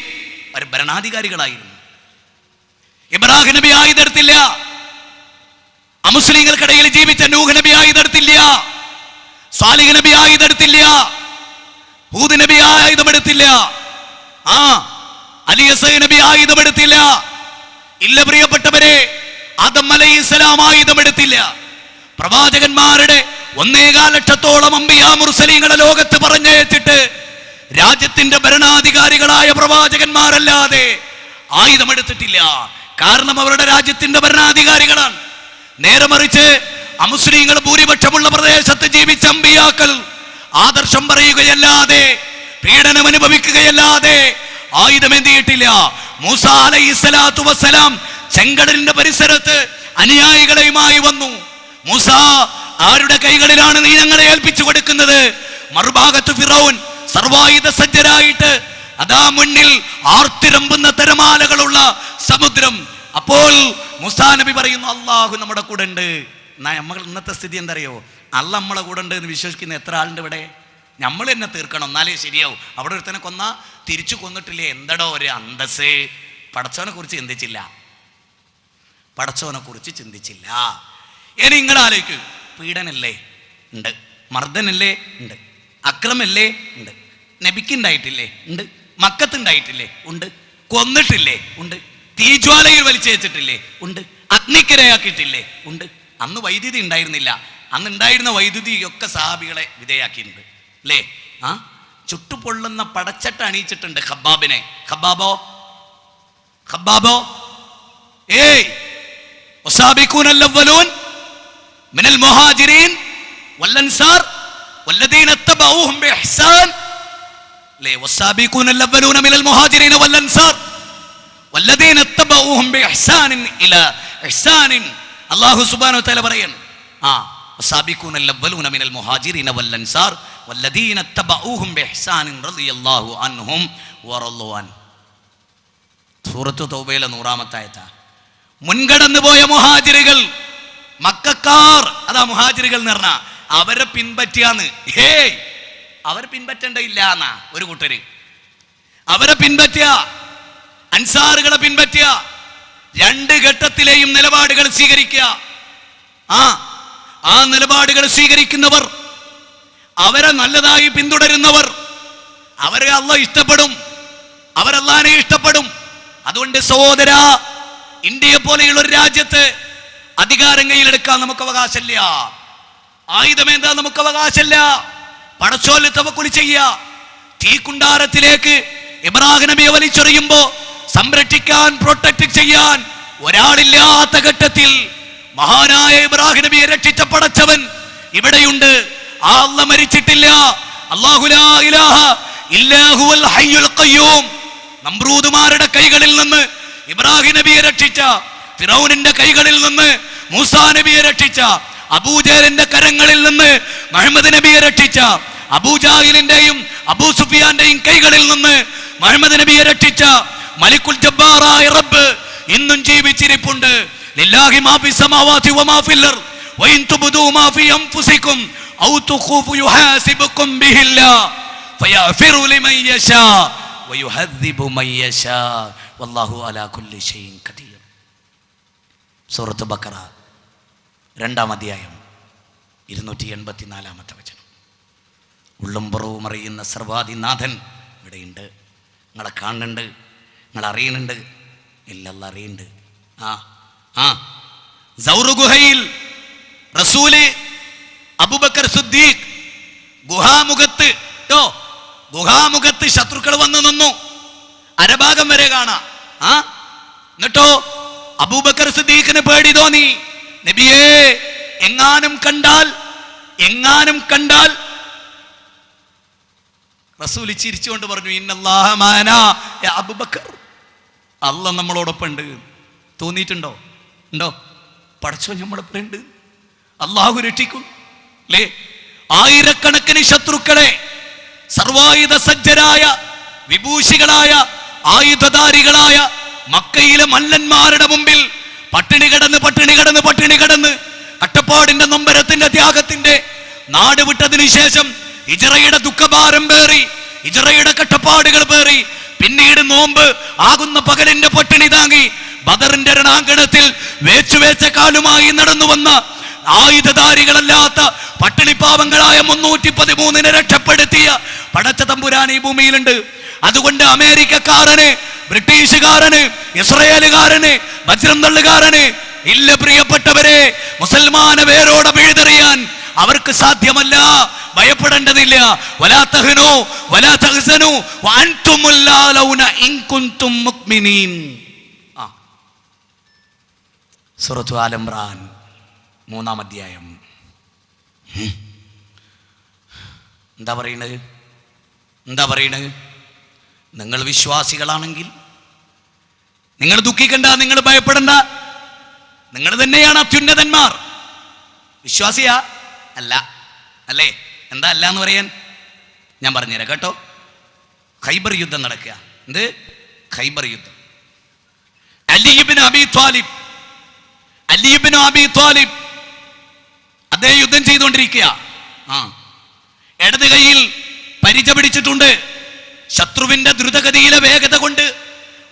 ഒരു ഭരണാധികാരികളായിരുന്നു. ഇബ്രാഹിം നബി ആയുധെടുത്തില്ല. അമുസ്ലിങ്ങൾക്കിടയിൽ ജീവിച്ച നൂഹ് നബി ആയുധെടുത്തില്ല. സാലിഹ് നബി ആയുധെടുത്തില്ല. ഹൂദ് നബി ആയുധമെടുത്തില്ല. അലിയസൈ നബി ആയുധമെടുത്തില്ല. ഇല്ല പ്രിയപ്പെട്ടവരെ, ആദം അലൈഹിസ്സലാം ആയുധമെടുത്തില്ല. പ്രവാചകന്മാരുടെ 1.25 ലക്ഷത്തോളം അംബിയാ മുർസലീങ്ങളെ ലോകത്ത് പറഞ്ഞയച്ചിട്ട് രാജ്യത്തിന്റെ ഭരണാധികാരികളായ പ്രവാചകന്മാരല്ലാതെ ആയുധമെടുത്തിട്ടില്ല. കാരണം അവരുടെ രാജ്യത്തിന്റെ ഭരണാധികാരികളാണ്. നേരെ മറിച്ച് അമുസ്ലിങ്ങൾ ഭൂരിപക്ഷമുള്ള പ്രദേശത്ത് ജീവിച്ച അമ്പിയാക്കൾ ആദർശം പറയുകയല്ലാതെ, പീഡനം അനുഭവിക്കുകയല്ലാതെ ആയുധമെന്തിയിട്ടില്ല. മൂസാ അലൈഹിസ്സലാത്തു വസ്സലാം ചെങ്കടലിന്റെ പരിസരത്ത് അനുയായികളുമായി വന്നു. മൂസ, ആരുടെ കൈകളിലാണ് നീ ഞങ്ങളെ ഏൽപ്പിച്ചു കൊടുക്കുന്നത്? മറുഭാഗത്ത് ഫിറൗൻ സർവായുധ സജ്ജരായിട്ട് അതാ മുന്നിൽ ആർത്തിരമ്പുന്ന തിരമാലകളുള്ള സമുദ്രം. അപ്പോൾ മൂസാ നബി പറയുന്നു, അള്ളാഹു നമ്മുടെ കൂടെ ഉണ്ട്. നമ്മൾ ഇന്നത്തെ സ്ഥിതി എന്തറിയോ? അല്ല നമ്മളെ കൂടെ ഉണ്ട് എന്ന് വിശ്വസിക്കുന്ന എത്ര ആളുണ്ട് ഇവിടെ? നമ്മൾ തന്നെ തീർക്കണം, എന്നാലേ ശരിയാവും. അവിടെ ഒരുത്തനെ കൊന്നാ തിരിച്ചു കൊന്നിട്ടില്ലേ, എന്തടോ ഒരു അന്തസ്. പടച്ചവനെ കുറിച്ച് ചിന്തിച്ചില്ല. ഇനി നിങ്ങൾ ആലോചിക്കും, പീഡനല്ലേ ഉണ്ട്, മർദ്ദനല്ലേ ഉണ്ട്, അക്രമല്ലേ ഉണ്ട്, നബിക്കുണ്ടായിട്ടില്ലേ ഉണ്ട്, മക്കത്തുണ്ടായിട്ടില്ലേ ഉണ്ട്, കൊന്നിട്ടില്ലേ ഉണ്ട്, തീജ്വാലയിൽ വലിച്ചേച്ചിട്ടില്ലേ ഉണ്ട്, അഗ്നിക്കിരയാക്കിയിട്ടില്ലേ ഉണ്ട്. അന്ന് വൈദ്യുതി ഉണ്ടായിരുന്നില്ല. അന്ന് ഉണ്ടായിരുന്ന വൈദ്യുതിയൊക്കെ സഹാബികളെ വിധേയാക്കിയിട്ടുണ്ട്, അല്ലേ? ചുട്ടുപൊള്ളുന്ന പടച്ചട്ട അണിയിച്ചിട്ടുണ്ട് ഖബ്ബാബിനെ. ഖബ്ബാബോ ഏയ് വസാബിഖൂനൽ അവ്വലൂൻ മിനൽ മുഹാജിരീൻ വൽ അൻസാർ വല്ലദീന തബഊഹും ബിഇഹ്സാൻ. ലേ വസാബിഖൂനൽ അവ്വലൂന മിനൽ മുഹാജിരീൻ വൽ അൻസാർ വല്ലദീന തബഊഹും ബിഇഹ്സാൻ ഇലാ ഇഹ്സാൻ. അല്ലാഹു സുബ്ഹാനഹു വ തആല പറയാണ്, വസാബിഖൂനൽ അവ്വലൂന മിനൽ മുഹാജിരീൻ വൽ അൻസാർ വല്ലദീന തബഊഹും ബിഇഹ്സാൻ റളിയല്ലാഹു അൻഹും വറളു അൻ. സൂറത്തു തൗബയിലെ 100-ാമത്തെ ആയത്താ. മുൻകടന്നു പോയ മുഹാജിറുകൾ, മക്കക്കാർ, അതാ മുഹാജിറുകൾ എന്ന് പറഞ്ഞാൽ അവരെ പിൻപറ്റിയാന്ന്. അവർ പിൻപറ്റേണ്ടയില്ല എന്നാ ഒരു കൂട്ടര്. അവരെ പിൻപറ്റുക, അൻസാറുകളെ പിൻപറ്റുക, രണ്ട് ഘട്ടത്തിലെയും നിലപാടുകൾ സ്വീകരിക്കുക. ആ നിലപാടുകൾ സ്വീകരിക്കുന്നവർ, അവരെ നല്ലതായി പിന്തുടരുന്നവർ, അവരെ അല്ലാഹ് ഇഷ്ടപ്പെടും, അവരല്ലാഹനെ ഇഷ്ടപ്പെടും. അതുകൊണ്ട് സഹോദര, ഇന്ത്യയെ പോലെയുള്ള ഒരു രാജ്യത്ത് അധികാരം കയ്യിലെടുക്കാൻ നമുക്ക് അവകാശമില്ല, ആയുധമേന്താൻ നമുക്ക് അവകാശമില്ല. പടച്ചോല് തവക്കുൽ ചെയ്യുക. തീക്കുണ്ടാരത്തിലേക്ക് ഇബ്രാഹിം നബിയെ വലിച്ചെറിയുമ്പോ സംരക്ഷിക്കാൻ, പ്രൊട്ടക്ട് ചെയ്യാൻ ഒരാളില്ലാത്ത ഘട്ടത്തിൽ മഹാനായ ഇബ്രാഹിം നബിയെ രക്ഷിച്ച പടച്ചവൻ ഇവിടെയുണ്ട്. ആ അല്ലാഹ് മരിച്ചിട്ടില്ല. അല്ലാഹു ലാ ഇലാഹ ഇല്ലാ ഹുവൽ ഹയ്യുൽ ഖയ്യൂം. നമ്രൂദുമാരുടെ കൈകളിൽ നിന്ന് ഇബ്രാഹിം നബിയെ രക്ഷിച്ച, ഫിറൗനിന്റെ കൈകളിൽ നിന്ന് മൂസാ നബിയെ രക്ഷിച്ച, അബൂജഹലിന്റെ കരങ്ങളിൽ നിന്ന് മുഹമ്മദ് നബിയെ രക്ഷിച്ച, അബൂജാഹിലിന്റെയും അബൂ സുഫിയാന്റെയും കൈകളിൽ നിന്ന് മുഹമ്മദ് നബിയെ രക്ഷിച്ച മലിക്കുൽ ജബ്ബാറായ റബ്ബ് ഇന്നും ജീവിച്ചിരിപ്പുണ്ട്. ലില്ലാഹി മാ ഫിസ് സമാവാതി വമാ ഫിൽ അർദ് വഇൻ തുബ്ദൂ മാ ഫീ അൻഫുസികും ഔ തുഖൂഫു യുഹാസിബുകും ബിഹില്ലാ ഫയഗ്ഫിറു ലിമൻ യശാ വയുഹദ്ദിബു മൻ യശാ വല്ലാഹു അലാ കുല്ലി ഷൈഇൻ ഖദീർ. സൂറത്ത് ബഖറ 2-ാം അധ്യായം 284-ാമത്തെ വചനം. ഉള്ളും പുറവും അറിയുന്ന സർവാധിനാഥൻ ഇവിടെയുണ്ട്. നിങ്ങളെ കാണുന്നുണ്ട്, നിങ്ങൾ അറിയുന്നുണ്ട്, എല്ലാം അറിയുന്നുണ്ട്. സൗർ ഗുഹയിൽ റസൂല് അബൂബക്കർ സിദ്ദീഖ് ഗുഹാമുഖത്ത് ശത്രുക്കൾ വന്നു നിന്നു. അരഭാഗം വരെ കാണാം. എന്നിട്ടോ അബൂബക്കർ സിദ്ദീഖിന് പേടി തോന്നി. നബിയേ, എങ്ങാനും കണ്ടാൽ റസൂല് ചിരിച്ചുകൊണ്ട് പറഞ്ഞു, ഇന്നല്ലാഹ മാനാ യാ അബൂബക്കർ, അല്ലാഹ് നമ്മളോടൊപ്പം ഉണ്ട്. തോന്നിയിട്ടുണ്ടോ? ഉണ്ടോ? പടച്ചോൻ നമ്മളൊപ്പം ഉണ്ട്, അല്ലാഹു രക്ഷിക്കും അല്ലേ? ആയിരക്കണക്കിന് ശത്രുക്കളെ സർവായുധ സജ്ജരായ വിഭൂഷികളായ ആയുധധാരികളായ മക്കയിലെ മല്ലന്മാരുടെ മുമ്പിൽ പട്ടിണി കിടന്ന് കട്ടപ്പാടിന്റെ നൊമ്പരത്തിന്റെ ത്യാഗത്തിന്റെ നാട് വിട്ടതിനു ശേഷം ഹിജ്റയുടെ ദുഃഖഭാരം പേറി, ഹിജ്റയുടെ കട്ടപ്പാടുകൾ പേറി, പിന്നീട് നോമ്പ് ആകുന്ന പകലിന്റെ പട്ടിണി താങ്ങി ബദറിന്റെ രണാങ്കണത്തിൽ വേച്ചുവേച്ച കാലുമായി നടന്നു വന്ന ആയുധധാരികളല്ലാത്ത പട്ടിണിപ്പാവങ്ങളായ 313 രക്ഷപ്പെടുത്തിയ പടച്ച തമ്പുരാൻ ഈ ഭൂമിയിലുണ്ട്. അതുകൊണ്ട് അമേരിക്കക്കാരന്, ബ്രിട്ടീഷുകാരന്, ഇസ്രയേലുകാരന്, വജ്രം തള്ളുകാരന് ഇല്ല പ്രിയപ്പെട്ടവരെ, മുസൽമാനെ വേരോടെ പിഴുതെറിയാൻ അവർക്ക് സാധ്യമല്ല. ഭയപ്പെടേണ്ടതില്ല. വലാ തഹ്നൂ വലാ തഹ്സനൂ വഅൻതുമുൽ ലാലൗന ഇൻ കുൻതും മുഅ്മിനീൻ. സൂറത്തു ആൽ ഇംറാൻ 3-ാം അധ്യായം. എന്താ പറയണത്? നിങ്ങൾ വിശ്വാസികളാണെങ്കിൽ നിങ്ങൾ ദുഃഖിക്കണ്ട, നിങ്ങൾ ഭയപ്പെടണ്ട. നിങ്ങൾ തന്നെയാണ് അത്യുന്നതന്മാർ. വിശ്വാസിയാ അല്ല അല്ലേ? എന്താ അല്ല എന്ന് പറയാൻ? ഞാൻ പറഞ്ഞുതരാം കേട്ടോ. ഖൈബർ യുദ്ധം നടക്കുക. എന്ത് ഖൈബർ യുദ്ധം? അലി ഇബ്നു അബീ ത്വാലിബ് അദ്ദേഹം യുദ്ധം ചെയ്തുകൊണ്ടിരിക്കുക. ഇടത് കൈയിൽ പരിച പിടിച്ചിട്ടുണ്ട്. ശത്രുവിന്റെ ദ്രുതഗതിയിലെ വേഗത കൊണ്ട്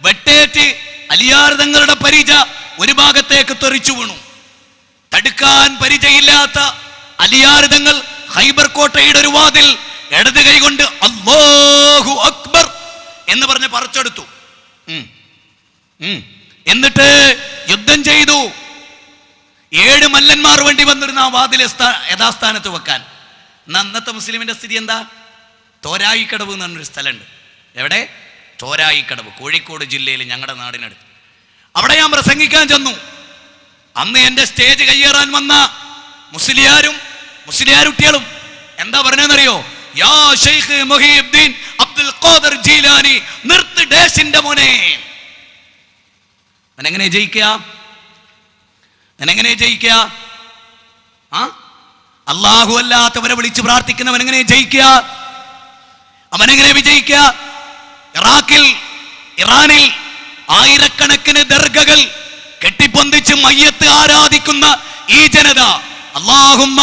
വെട്ടേറ്റ് അലിയാർ തങ്ങളുടെ പരിച ഒരു ഭാഗത്തേക്ക് തെറിച്ചു വീണു. തടുക്കാൻ പരിചയില്ലാത്ത അലിയാർ തങ്ങൾ ഖൈബർ കോട്ടയുടെ ഒരു വാതിൽ ഇടത് കൈ കൊണ്ട് അല്ലാഹു അക്ബർ എന്ന് പറഞ്ഞ് പറിച്ചെടുത്തു. എന്നിട്ട് യുദ്ധം ചെയ്തു. 7 മല്ലന്മാർ വേണ്ടി വന്നിരുന്ന ആ വാതിൽ യഥാസ്ഥാനത്ത് വെക്കാൻ. അന്നത്തെ മുസ്ലിമിന്റെ സ്ഥിതി എന്താ? തോരായിക്കടവ് എന്ന് പറഞ്ഞൊരു സ്ഥലമുണ്ട്. എവിടെ? തോരായിക്കടവ്, കോഴിക്കോട് ജില്ലയിൽ, ഞങ്ങളുടെ നാടിനടുത്ത്. അവിടെ ഞാൻ പ്രസംഗിക്കാൻ ചെന്നു. അന്ന് എന്റെ സ്റ്റേജ് കയ്യേറാൻ വന്ന മുസ്ലിയാരുട്ടികളും എന്താ പറഞ്ഞെന്നറിയോ? യാ ശൈഖ് മുഹീദ്ദീൻ അബ്ദുൽ ഖാദിർ ജീലാനി, നിർത്ത് ഡേശിന്റെ മോനെ. എങ്ങനെ ജയിക്കുക? അല്ലാഹു അല്ലാത്തവരെ വിളിച്ച് പ്രാർത്ഥിക്കുന്നവൻ എങ്ങനെ ജയിക്കുക? അവനെങ്ങനെ വിജയിക്കുക? ഇറാനിൽ ആയിരക്കണക്കിന് ദർഗകൾ കെട്ടിപ്പൊന്തിച്ച് മയ്യത്ത് ആരാധിക്കുന്ന ഈ ജനത അല്ലാഹുമ്മ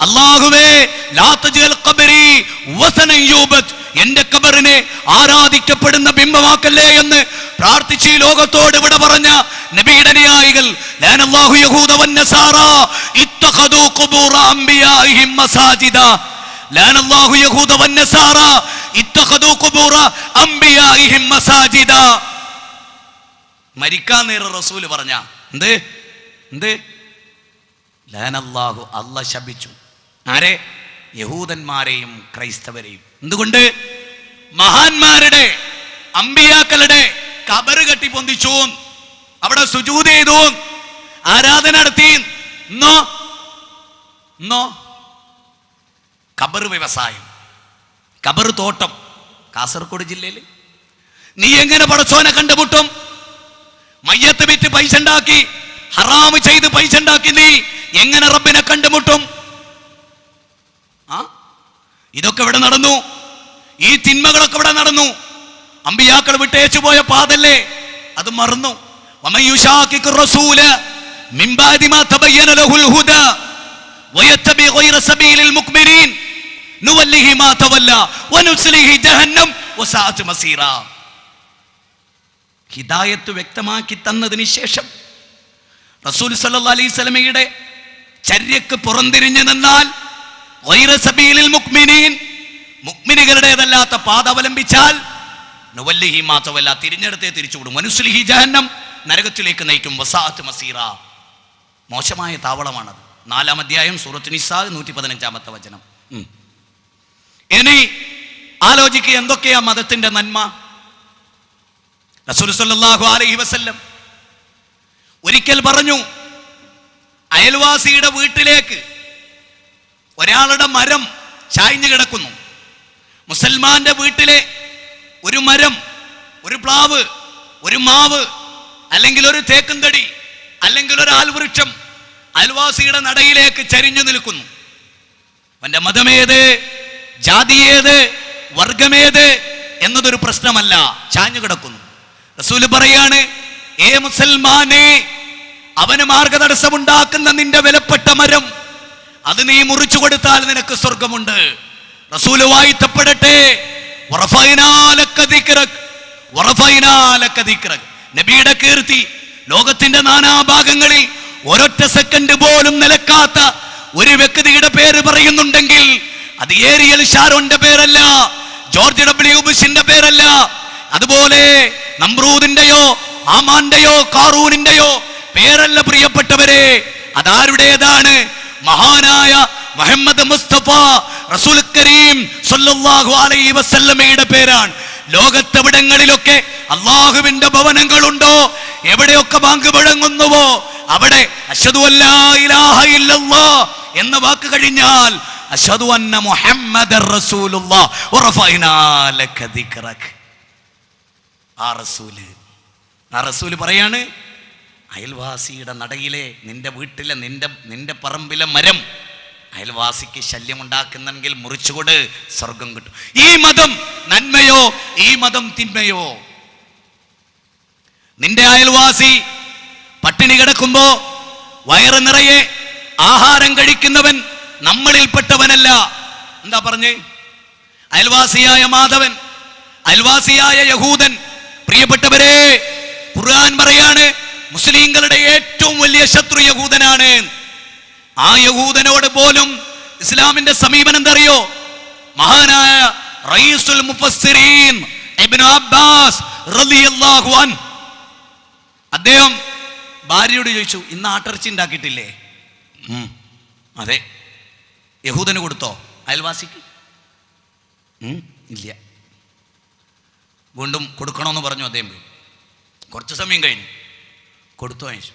അല്ലാഹുവേ ലാ തജ്അൽ ഖബരി വസനൻ യുബത്, എന്റെ ഖബറിനെ ആരാധിക്കപ്പെടുന്ന ബിംബമാക്കല്ലേ എന്ന് പ്രാർത്ഥിച്ച് ഈ ലോകത്തോട് വിട പറഞ്ഞ നബിയുടെ അനുയായികൾ ലഅനല്ലാഹു യഹൂദ വന്നസാറ ഇത്തഖദൂ ഖുബൂറ അംബിയാഇഹിം മസാജിദ. ലഅനല്ലാഹു യഹൂദ വന്നസാറ ഇത്തഖദൂ ഖുബൂറ അംബിയാഇഹിം മസാജിദ. മരിക്കാൻ നേരം റസൂല് പറഞ്ഞ എന്ത് ലഅനല്ലാഹു, അല്ലാഹ് ശപിച്ചു ആരെ? യഹൂദന്മാരെയും ക്രൈസ്തവരെയും. എന്തുകൊണ്ട്? മഹാന്മാരുടെ അമ്പിയാക്കളുടെ ഖബർ കെട്ടി പൊന്തിച്ചു, അവിടെ സുജൂദ് ചെയ്തു, ആരാധന നടത്തി. ഇന്നോ ഖബർ വ്യവസായം, ഖബർ തോട്ടം കാസർഗോഡ് ജില്ലയിൽ. നീ എങ്ങനെ പടച്ചോനെ കണ്ടുമുട്ടും? മയ്യത്ത് വിറ്റ് പൈസ ഉണ്ടാക്കി, ഹറാമ് ചെയ്ത് പൈസ ഉണ്ടാക്കി നീ എങ്ങനെ റബ്ബിനെ കണ്ടുമുട്ടും? ഇതൊക്കെ ഇവിടെ നടന്നു, ഈ തിന്മകളൊക്കെ ഇവിടെ നടന്നു. അമ്പിയാക്കൾ വിട്ടേച്ചു പോയ പാതല്ലേ, അത് മറന്നു. ഹിദായത്ത് വ്യക്തമാക്കി തന്നതിന് ശേഷം റസൂൽ സല്ലല്ലാഹു അലൈഹി വസല്ലമയുടെ ചര്യക്ക് പുറംതിരിഞ്ഞു നിന്നാൽ മുഅ്മിനുകളുടേതല്ലാത്ത പാത അവലംബിച്ചാൽ നുവല്ലിഹി മാ തവല്ല, തിരിഞ്ഞെടുത്തേ തിരിച്ചുവിടും. വനുസ്ലിഹി ജഹന്നം, നരകത്തിലേക്ക് നയിക്കും. വസാഅത്ത് മസീറ, മോശമായ താവളമാണത്. 4-ാം അധ്യായം സൂറത്ത് നിസാ 115-ാമത്തെ വചനം. ഇനി ആലോചിക്കുക, എന്തൊക്കെയാ മതത്തിന്റെ നന്മ? റസൂൽ സല്ലല്ലാഹു അലൈഹി വസല്ലം ഒരിക്കൽ പറഞ്ഞു, അയൽവാസിയുടെ വീട്ടിലേക്ക് ഒരാളുടെ മരം ചായ്ഞ്ഞു കിടക്കുന്നു. മുസൽമാന്റെ വീട്ടിലെ ഒരു മരം, ഒരു പ്ലാവ്, ഒരു മാവ്, അല്ലെങ്കിൽ ഒരു തേക്കുംതടി, അല്ലെങ്കിൽ ഒരു ആൽവൃക്ഷം അയൽവാസിയുടെ നടയിലേക്ക് ചരിഞ്ഞു നിൽക്കുന്നു. അവന്റെ മതമേത്, ജാതിയേത്, വർഗമേത് എന്നതൊരു പ്രശ്നമല്ല, ചാഞ്ഞു കിടക്കുന്നു. റസൂല് പറയാണ്, ഏ മുസൽമാനെ, അവന് മാർഗതടസ്സമുണ്ടാക്കുന്ന നിന്റെ വിലപ്പെട്ട മരം അത് നീ മുറിച്ചു കൊടുത്താൽ നിനക്ക് സ്വർഗമുണ്ട്. റസൂല് വായിത്തപ്പെടട്ടെ, നബിയുടെ കീർത്തി ലോകത്തിന്റെ നാനാഭാഗങ്ങളിൽ ഒരൊറ്റ സെക്കൻഡ് പോലും നിലക്കാത്ത ഒരു വ്യക്തിയുടെ പേര് പറയുന്നുണ്ടെങ്കിൽ അത് ഏരിയൽ ഷാരോന്റെ പേരല്ല, ജോർജ് ഡബ്ല്യു ബുഷിന്റെ പേരല്ല, അതുപോലെ നമ്രൂദിന്റെയോ ആമാന്റെയോ കാറൂനിന്റെയോ പേരല്ല പ്രിയപ്പെട്ടവരെ. അതാരുടേതാണ്? മഹാനായ മുഹമ്മദ് മുസ്തഫ റസൂൽ കരീം സല്ലല്ലാഹു അലൈഹി വസല്ലമയുടെ പേരാണ്. ലോകത്തെവിടങ്ങളിലൊക്കെ അള്ളാഹുവിന്റെ ഭവനങ്ങളുണ്ടോ, എവിടെയൊക്കെ ബാങ്ക് മുഴങ്ങുന്നുവോ, അവിടെ അശ്ഹദു അല്ലാ ഇലാഹ ഇല്ലല്ലാഹ് എന്ന വാക്ക് കഴിഞ്ഞാൽ അശ്ഹദു അന്ന മുഹമ്മദർ റസൂലുള്ളാഹ് വറഫഅനാ ലക ദിക്റക. ആ റസൂല് പറയാണ്, അയൽവാസിയുടെ നടയിലെ, നിന്റെ വീട്ടിലെ, നിന്റെ പറമ്പിലെ മരം അയൽവാസിക്ക് ശല്യമുണ്ടാക്കുന്നെങ്കിൽ മുറിച്ചുകൊട്, സ്വർഗം കിട്ടും. ഈ മതം നന്മയോ, ഈ മതം തിന്മയോ? നിന്റെ അയൽവാസി പട്ടിണി കിടക്കുമ്പോ വയറ് നിറയെ ആഹാരം കഴിക്കുന്നവൻ നമ്മളിൽപ്പെട്ടവനല്ല. എന്താ പറഞ്ഞേ? അയൽവാസിയായ മാധവൻ, അയൽവാസിയായ യഹൂദൻ. പ്രിയപ്പെട്ടവരെ, ഖുർആൻ പറയാണ്, മുസ്ലിങ്ങളുടെ ഏറ്റവും വലിയ ശത്രു യഹൂദനാണ്. ആ യഹൂദനോട് പോലും ഇസ്ലാമിന്റെ സമീപനം എന്തറിയോ? മഹാനായ റഈസുൽ മുഫസ്സിരീൻ ഇബ്നു അബ്ബാസ് റളിയല്ലാഹു അൻഹു, അദ്ദേഹം ഭാര്യയോട് ചോദിച്ചു, ഇന്ന് ആട്ടിറച്ചി ഉണ്ടാക്കിയിട്ടില്ലേ? അതെ. യഹൂദന് കൊടുത്തോ? അയൽവാസിക്ക്? ഇല്ല. വീണ്ടും കൊടുക്കണമെന്ന് പറഞ്ഞു. അദ്ദേഹം പോയി. കുറച്ച് സമയം കഴിഞ്ഞു, കൊടുത്തു. അയച്ചു.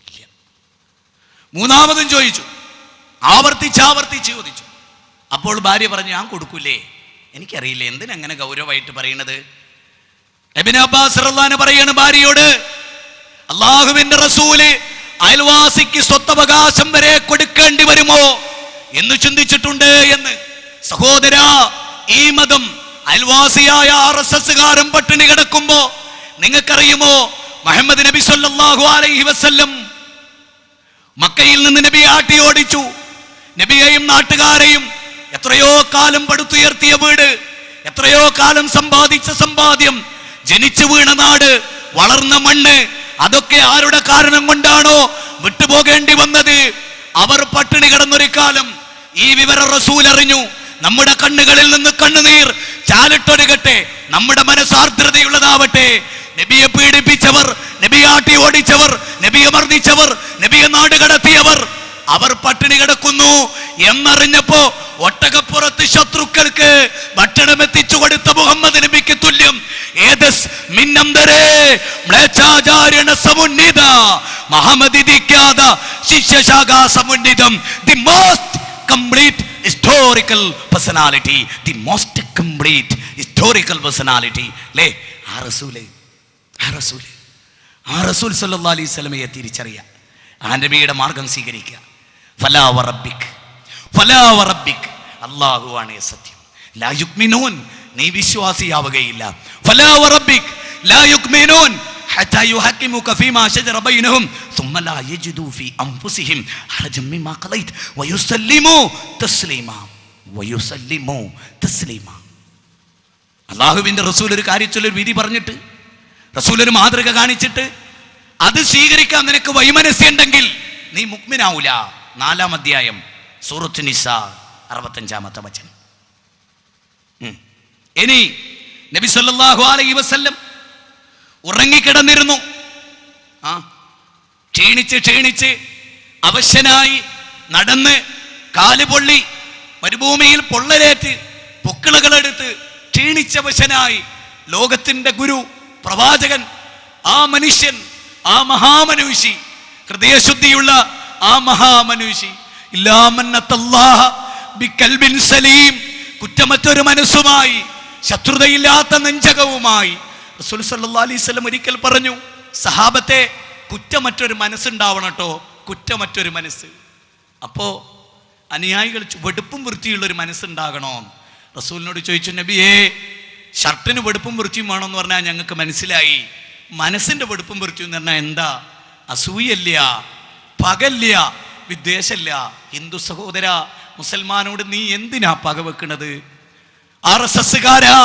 ഇല്ല. മൂന്നാമതും ചോദിച്ചു, ആവർത്തിച്ച് ചോദിച്ചു. അപ്പോൾ ഭാര്യ പറഞ്ഞു, ഞാൻ കൊടുക്കൂലേ, എനിക്കറിയില്ല, എന്തിനങ്ങനെ ഗൗരവമായിട്ട് പറയണത്? ഇബ്നു അബ്ബാസ് റളിയല്ലാഹു അൻഹു പറയാണ് ഭാര്യയോട്, അല്ലാഹുവിന്റെ റസൂല് അയൽവാസിക്ക് സ്വത്തവകാശം വരെ കൊടുക്കേണ്ടി വരുമോ എന്ന് ചിന്തിച്ചിട്ടുണ്ട് എന്ന്. സഹോദരാ, ഈ മതം അയൽവാസിയായ RSSകാരൻ പട്ടിണി കിടക്കുമ്പോ നിങ്ങൾക്കറിയുമോ, മുഹമ്മദ് നബി സല്ലല്ലാഹു അലൈഹി വസല്ലം മക്കയിൽ നിന്ന് നബി ആട്ടി ഓടിച്ചു. നബിയെയും നാട്ടുകാരെയും എത്രയോ കാലം പടുത്തുയർത്തിയ വീട്, എത്രയോ കാലം സമ്പാദിച്ച സമ്പാദ്യം, ജനിച്ചു വീണ നാട്, വളർന്ന മണ്ണ്, അതൊക്കെ ആരുടെ കാരണം കൊണ്ടാണോ വിട്ടുപോകേണ്ടി വന്നത്? അവർ പട്ടിണി കിടന്നൊരു കാലം ഈ വിവരം റസൂൽ അറിഞ്ഞു. നമ്മുടെ കണ്ണുകളിൽ നിന്ന് കണ്ണുനീർ ചാലിട്ടൊരുകട്ടെ, നമ്മുടെ മനസ്സാർദ്രതയുള്ളതാവട്ടെ. നബിയെ പീഡിപ്പിച്ചവർ, നബിയെ ആട്ടി ഓടിച്ചവർ, നബിയെ മർദ്ദിച്ചവർ, നബിയെ നാട് കടത്തിയവർ, അവർ പട്ടിണി കിടക്കുന്നു എന്നറിഞ്ഞപ്പോ ഒട്ടകപ്പുറത്ത് ശത്രുക്കൾക്ക് ഭക്ഷണം എത്തിച്ചു കൊടുത്ത മുഹമ്മദ് നബിക്ക് തുല്യം ഏതസ് മിന്നംദരേ മ്ലേച്ഛാചാരണ സമുന്നിത മഹമദിദിക്കാത ശിഷ്യശാഖ സമുന്നിതം. The most complete historical personality, the most complete historical personality അല്ലേ ആ റസൂല്. ആ റസൂൽ സല്ലല്ലാഹു അലൈഹി വസല്ലമയെ തിരിച്ചറിയുക, ആ നബിയുടെ മാർഗം സ്വീകരിക്കുക. ഫലാ വറബ്ബിക്, ഫലാ വറബ്ബിക്, അല്ലാഹുവാണ് സത്യം. ലാ യുക്മിനൂൻ, നീ വിശ്വാസിയാവുകയില്ല. ഫലാ വറബ്ബിക് ലാ യുക്മിനൂൻ ഹത്താ യുഹക്കിമുക ഫീമാ ശജറ ബൈനഹും ثم لا يجدوا في انفسهم حرجا مما قضيت ويسلموا تسليما. അല്ലാഹുവിന്റെ റസൂൽ ഒരു കാര്യത്തിൽ ഒരു വിധി പറഞ്ഞിട്ട്, റസൂൽ ഒരു മാതൃക കാണിച്ചിട്ട് അത് സ്വീകരിക്കാൻ നിനക്ക് വൈമനസ്യമുണ്ടെങ്കിൽ നീ മുഅ്മിനാവൂല. 4-ാം അധ്യായം സൂറത്ത് നിസാ 65-ാമത്തെ വചനം. ഇനി നബി സല്ലല്ലാഹു അലൈഹി വസല്ലം ഉറങ്ങിക്കിടന്നിരുന്നു. ക്ഷീണിച്ച് അവശനായി നടന്ന് കാലുപൊള്ളി മരുഭൂമിയിൽ പൊള്ളലേറ്റ് പൊക്കിളുകളെടുത്ത് ക്ഷീണിച്ചവശനായി ലോകത്തിന്റെ ഗുരു പ്രവാചകൻ, ആ മനുഷ്യൻ, ആ മഹാമനുഷി, ഹൃദയശുദ്ധിയുള്ള ആ മഹാമനുഷി, കുറ്റമറ്റൊരു മനസ്സുമായി, ശത്രുതയില്ലാത്ത നെഞ്ചകവുമായി റസൂൽ സല്ലല്ലാഹു അലൈഹി വസല്ലം ഒരിക്കൽ പറഞ്ഞു, സഹാബത്തെ കുറ്റമറ്റൊരു മനസ്സുണ്ടാവണം കേട്ടോ, കുറ്റമറ്റൊരു മനസ്സ്. അപ്പോ അനുയായികൾ വെടുപ്പും വൃത്തിയുള്ളൊരു മനസ്സുണ്ടാകണോ? റസൂലിനോട് ചോദിച്ചു, നബിയേ ഷർട്ടിന് വെടുപ്പും വൃത്തിയും വേണമെന്ന് പറഞ്ഞാൽ ഞങ്ങൾക്ക് മനസ്സിലായി. മനസ്സിന്റെ വെടുപ്പും വൃത്തിയും എന്ന് പറഞ്ഞാൽ എന്താ? അസൂയല്ല, പകല്ല, വിദ്വേഷല്ല. ഹിന്ദു സഹോദര, മുസൽമാനോട് നീ എന്തിനാ പക വെക്കണത്? RSSകാരാ,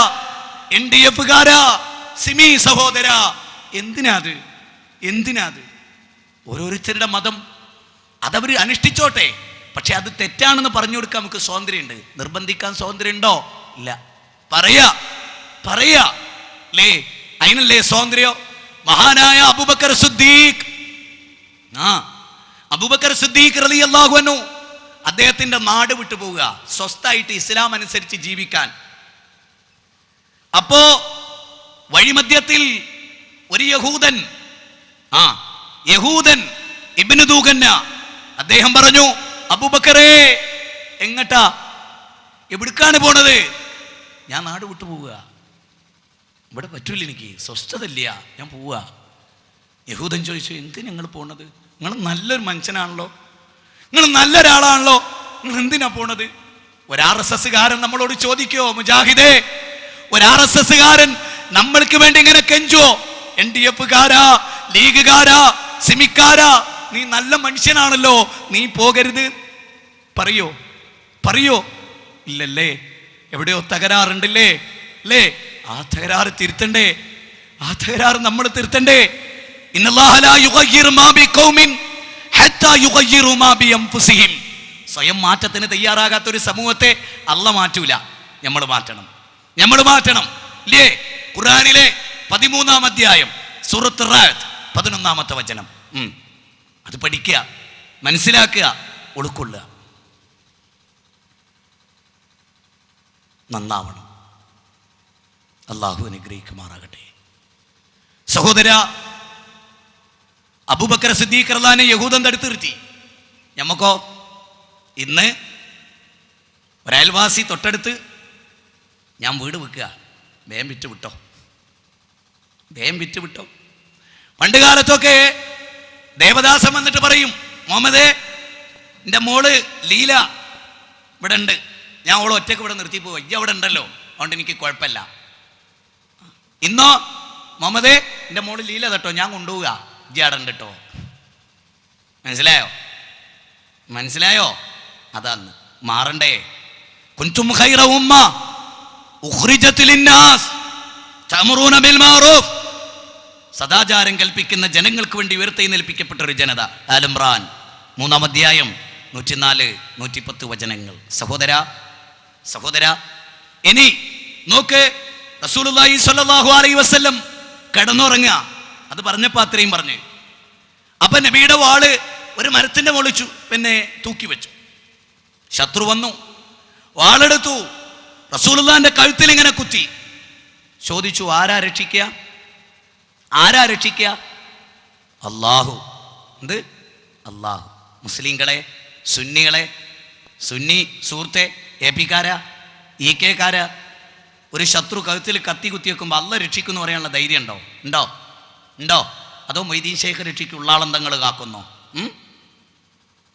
NDFകാരാ, സിമി സഹോദര, എന്തിനാത്? ഓരോരുത്തരുടെ മതം അതവർ അനുഷ്ഠിച്ചോട്ടെ, പക്ഷെ അത് തെറ്റാണെന്ന് പറഞ്ഞു കൊടുക്കാൻ നമുക്ക് സ്വാതന്ത്ര്യമുണ്ട്. നിർബന്ധിക്കാൻ സ്വാതന്ത്ര്യമുണ്ടോ? ഇല്ല. പറയാ അല്ലേ? അതിനല്ലേ സ്വാതന്ത്ര്യം. മഹാനായ അബൂബക്കർ സിദ്ദീഖ് റളിയല്ലാഹു അൻഹു അദ്ദേഹത്തിന്റെ നാട് വിട്ടു പോവുക, സ്വസ്ഥായിട്ട് ഇസ്ലാം അനുസരിച്ച് ജീവിക്കാൻ. അപ്പോ വഴിമധ്യത്തിൽ ഒരു യഹൂദൻ ഇബ്നു ദൂഗന്ന അദ്ദേഹം പറഞ്ഞു, അബൂബക്കറേ എങ്ങട്ടാ, എവിടേക്കാണ് പോണത്? ഞാൻ നാട് വിട്ടു പോവുക, ഇവിടെ പറ്റൂല, എനിക്ക് സ്വസ്ഥതയില്ല, ഞാൻ പോവുക. യഹൂദൻ ചോദിച്ചു, എന്തിനാ നിങ്ങൾ പോണത്? നിങ്ങൾ നല്ലൊരു മനുഷ്യനാണല്ലോ, നിങ്ങൾ നല്ലൊരാളാണല്ലോ, നിങ്ങൾ എന്തിനാ പോണത്? ഒരു RSSകാരൻ നമ്മളോട് ചോദിക്കോ, മുജാഹിദേ, ഒരു RSSകാരൻ നമ്മൾക്ക് വേണ്ടി ഇങ്ങനെ കെഞ്ചുവോ? NDFകാരാ, ലീഗുകാരാ, സിമിക്കാരാ, നീ നല്ല മനുഷ്യനാണല്ലോ, നീ പോകരുത് പറയോ? ഇല്ലല്ലേ? എവിടെയോ തകരാറുണ്ടല്ലേ അല്ലേ? ആ തകരാറ് തിരുത്തണ്ടേ? ആ തകരാറ് നമ്മൾ തിരുത്തണ്ടേ? ഇന്നല്ലാഹ ലാ യുഗയ്യിറു മാ ബിഖൗമിൻ ഹത്താ യുഗയ്യിറു മാ ബിഅൻഫുസിഹിം. സ്വയം മാറ്റത്തിന് തയ്യാറാകാത്ത ഒരു സമൂഹത്തെ അല്ലാഹ് മാറ്റൂല. നമ്മൾ മാറ്റണം ഇല്ലേ? ഖുർആനിലെ 13-ാം അധ്യായം സൂറത്ത് റാഅത്ത് 11-ാമത്തെ വചനം. അത് പഠിക്കുക, മനസ്സിലാക്കുക, ഉൾക്കൊള്ളുക. നന്നാവണം. അല്ലാഹു അനുഗ്രഹിക്കുമാറാകട്ടെ. സഹോദര, അബൂബക്കർ സിദ്ദീഖ് റളിയല്ലാഹു അൻഹു യഹൂദൻ തടുത്ത് നിർത്തി. നമുക്കോ ഇന്ന് ഒരയൽവാസി തൊട്ടടുത്ത്, ഞാൻ വീട് വിൽക്കുക, വേഗം വിറ്റ് വിട്ടോ. പണ്ട് കാലത്തൊക്കെ ദേവദാസൻ വന്നിട്ട് പറയും, മുഹമ്മദേ എൻ്റെ മോള് ലീല ഇവിടെ ഉണ്ട്, ഞാൻ ഓളെ ഒറ്റയ്ക്ക് ഇവിടെ നിർത്തി പോവുക, ഇയ്യ അവിടെ ഉണ്ടല്ലോ, അതുകൊണ്ട് എനിക്ക് കുഴപ്പമില്ല. ഇന്നോ, മുഹമ്മദേ എൻ്റെ മോള് ലീല തട്ടോ, ഞാൻ കൊണ്ടുപോവുക, ഇയ്യ അവിടെ ഉണ്ട് കേട്ടോ. മനസ്സിലായോ? അതാണ് മാറണ്ടേ. കുൻതും ഖൈറ ഉമ്മ ഉഖ്രിജത് ലിന്നാസ് തഅമുറൂന ബിൽ മഅറൂഫ്, സദാചാരം കൽപ്പിക്കുന്ന ജനങ്ങൾക്ക് വേണ്ടി ഉയർത്തെഴുന്നേൽപ്പിക്കപ്പെട്ട ഒരു ജനത. ആൽ ഇംറാൻ 3-ാം അധ്യായം 104-110 വചനങ്ങൾ. സഹോദര ഇനി നോക്ക്, റസൂലുള്ളാഹി സ്വല്ലല്ലാഹു അലൈഹി വസല്ലം കിടന്നുറങ്ങുക. അത് പറഞ്ഞപ്പോൾ അത്രയും പറഞ്ഞു. അപ്പൊ നബിയുടെ വാള് ഒരു മരത്തിന്റെ മുകളിച്ചു, പിന്നെ തൂക്കി വെച്ചു. ശത്രു വന്നു, വാളെടുത്തു, റസൂലുള്ളാഹിന്റെ കഴുത്തിൽ ഇങ്ങനെ കുത്തി. ചോദിച്ചു, ആരാ രക്ഷിക്കുക? അല്ലാഹു. എന്ത്? അല്ലാഹു. മുസ്ലിങ്ങളെ, സുന്നികളെ, സുന്നി സുഹൃത്തെ, എപിക്കാരാ, ഇകെക്കാരാ, ഒരു ശത്രു കഴുത്തിൽ കത്തി കുത്തി വെക്കുമ്പോൾ അല്ല രക്ഷിക്കുമെന്ന് പറയാനുള്ള ധൈര്യം ഉണ്ടോ? അതോ മൊയ്തീൻ ശൈഖ് രക്ഷിക്കും ഉള്ളാളന്തങ്ങൾ കാക്കുന്നോ?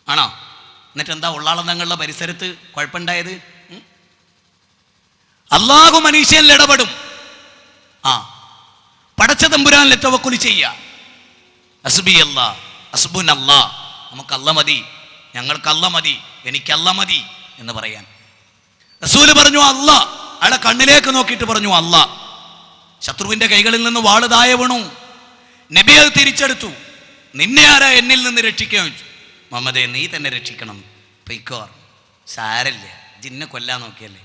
ആണോ? എന്നിട്ട് എന്താ ഉള്ളാളന്തങ്ങളുടെ പരിസരത്ത് കുഴപ്പമുണ്ടായത്? അല്ലാഹു മനുഷ്യനിൽ ഇടപെടും. പടച്ച തമ്പുരാനിൽ തവക്കുൽ ചെയ്യുക. ഹസ്ബി അല്ലാഹ്, ഹസ്ബുൻ അല്ലാഹ്, നമുക്ക് അല്ല മതി, ഞങ്ങൾക്ക് അല്ല മതി, എനിക്ക് അല്ല മതി എന്ന് പറയാൻ. റസൂല് പറഞ്ഞു അല്ലാഹ്. അയാളെ കണ്ണിലേക്ക് നോക്കിയിട്ട് പറഞ്ഞു അല്ലാഹ്. ശത്രുവിന്റെ കൈകളിൽ നിന്ന് വാള് താഴെ വീണു. നബി അത് തിരിച്ചെടുത്തു. നിന്നെ ആരാ എന്നിൽ നിന്ന് രക്ഷിക്കാൻ വെച്ചു? മുഹമ്മദേ, നീ തന്നെ രക്ഷിക്കണം, പൊയ്ക്കോ. സാരല്ല, ജിന്നെ കൊല്ലാൻ നോക്കിയല്ലേ,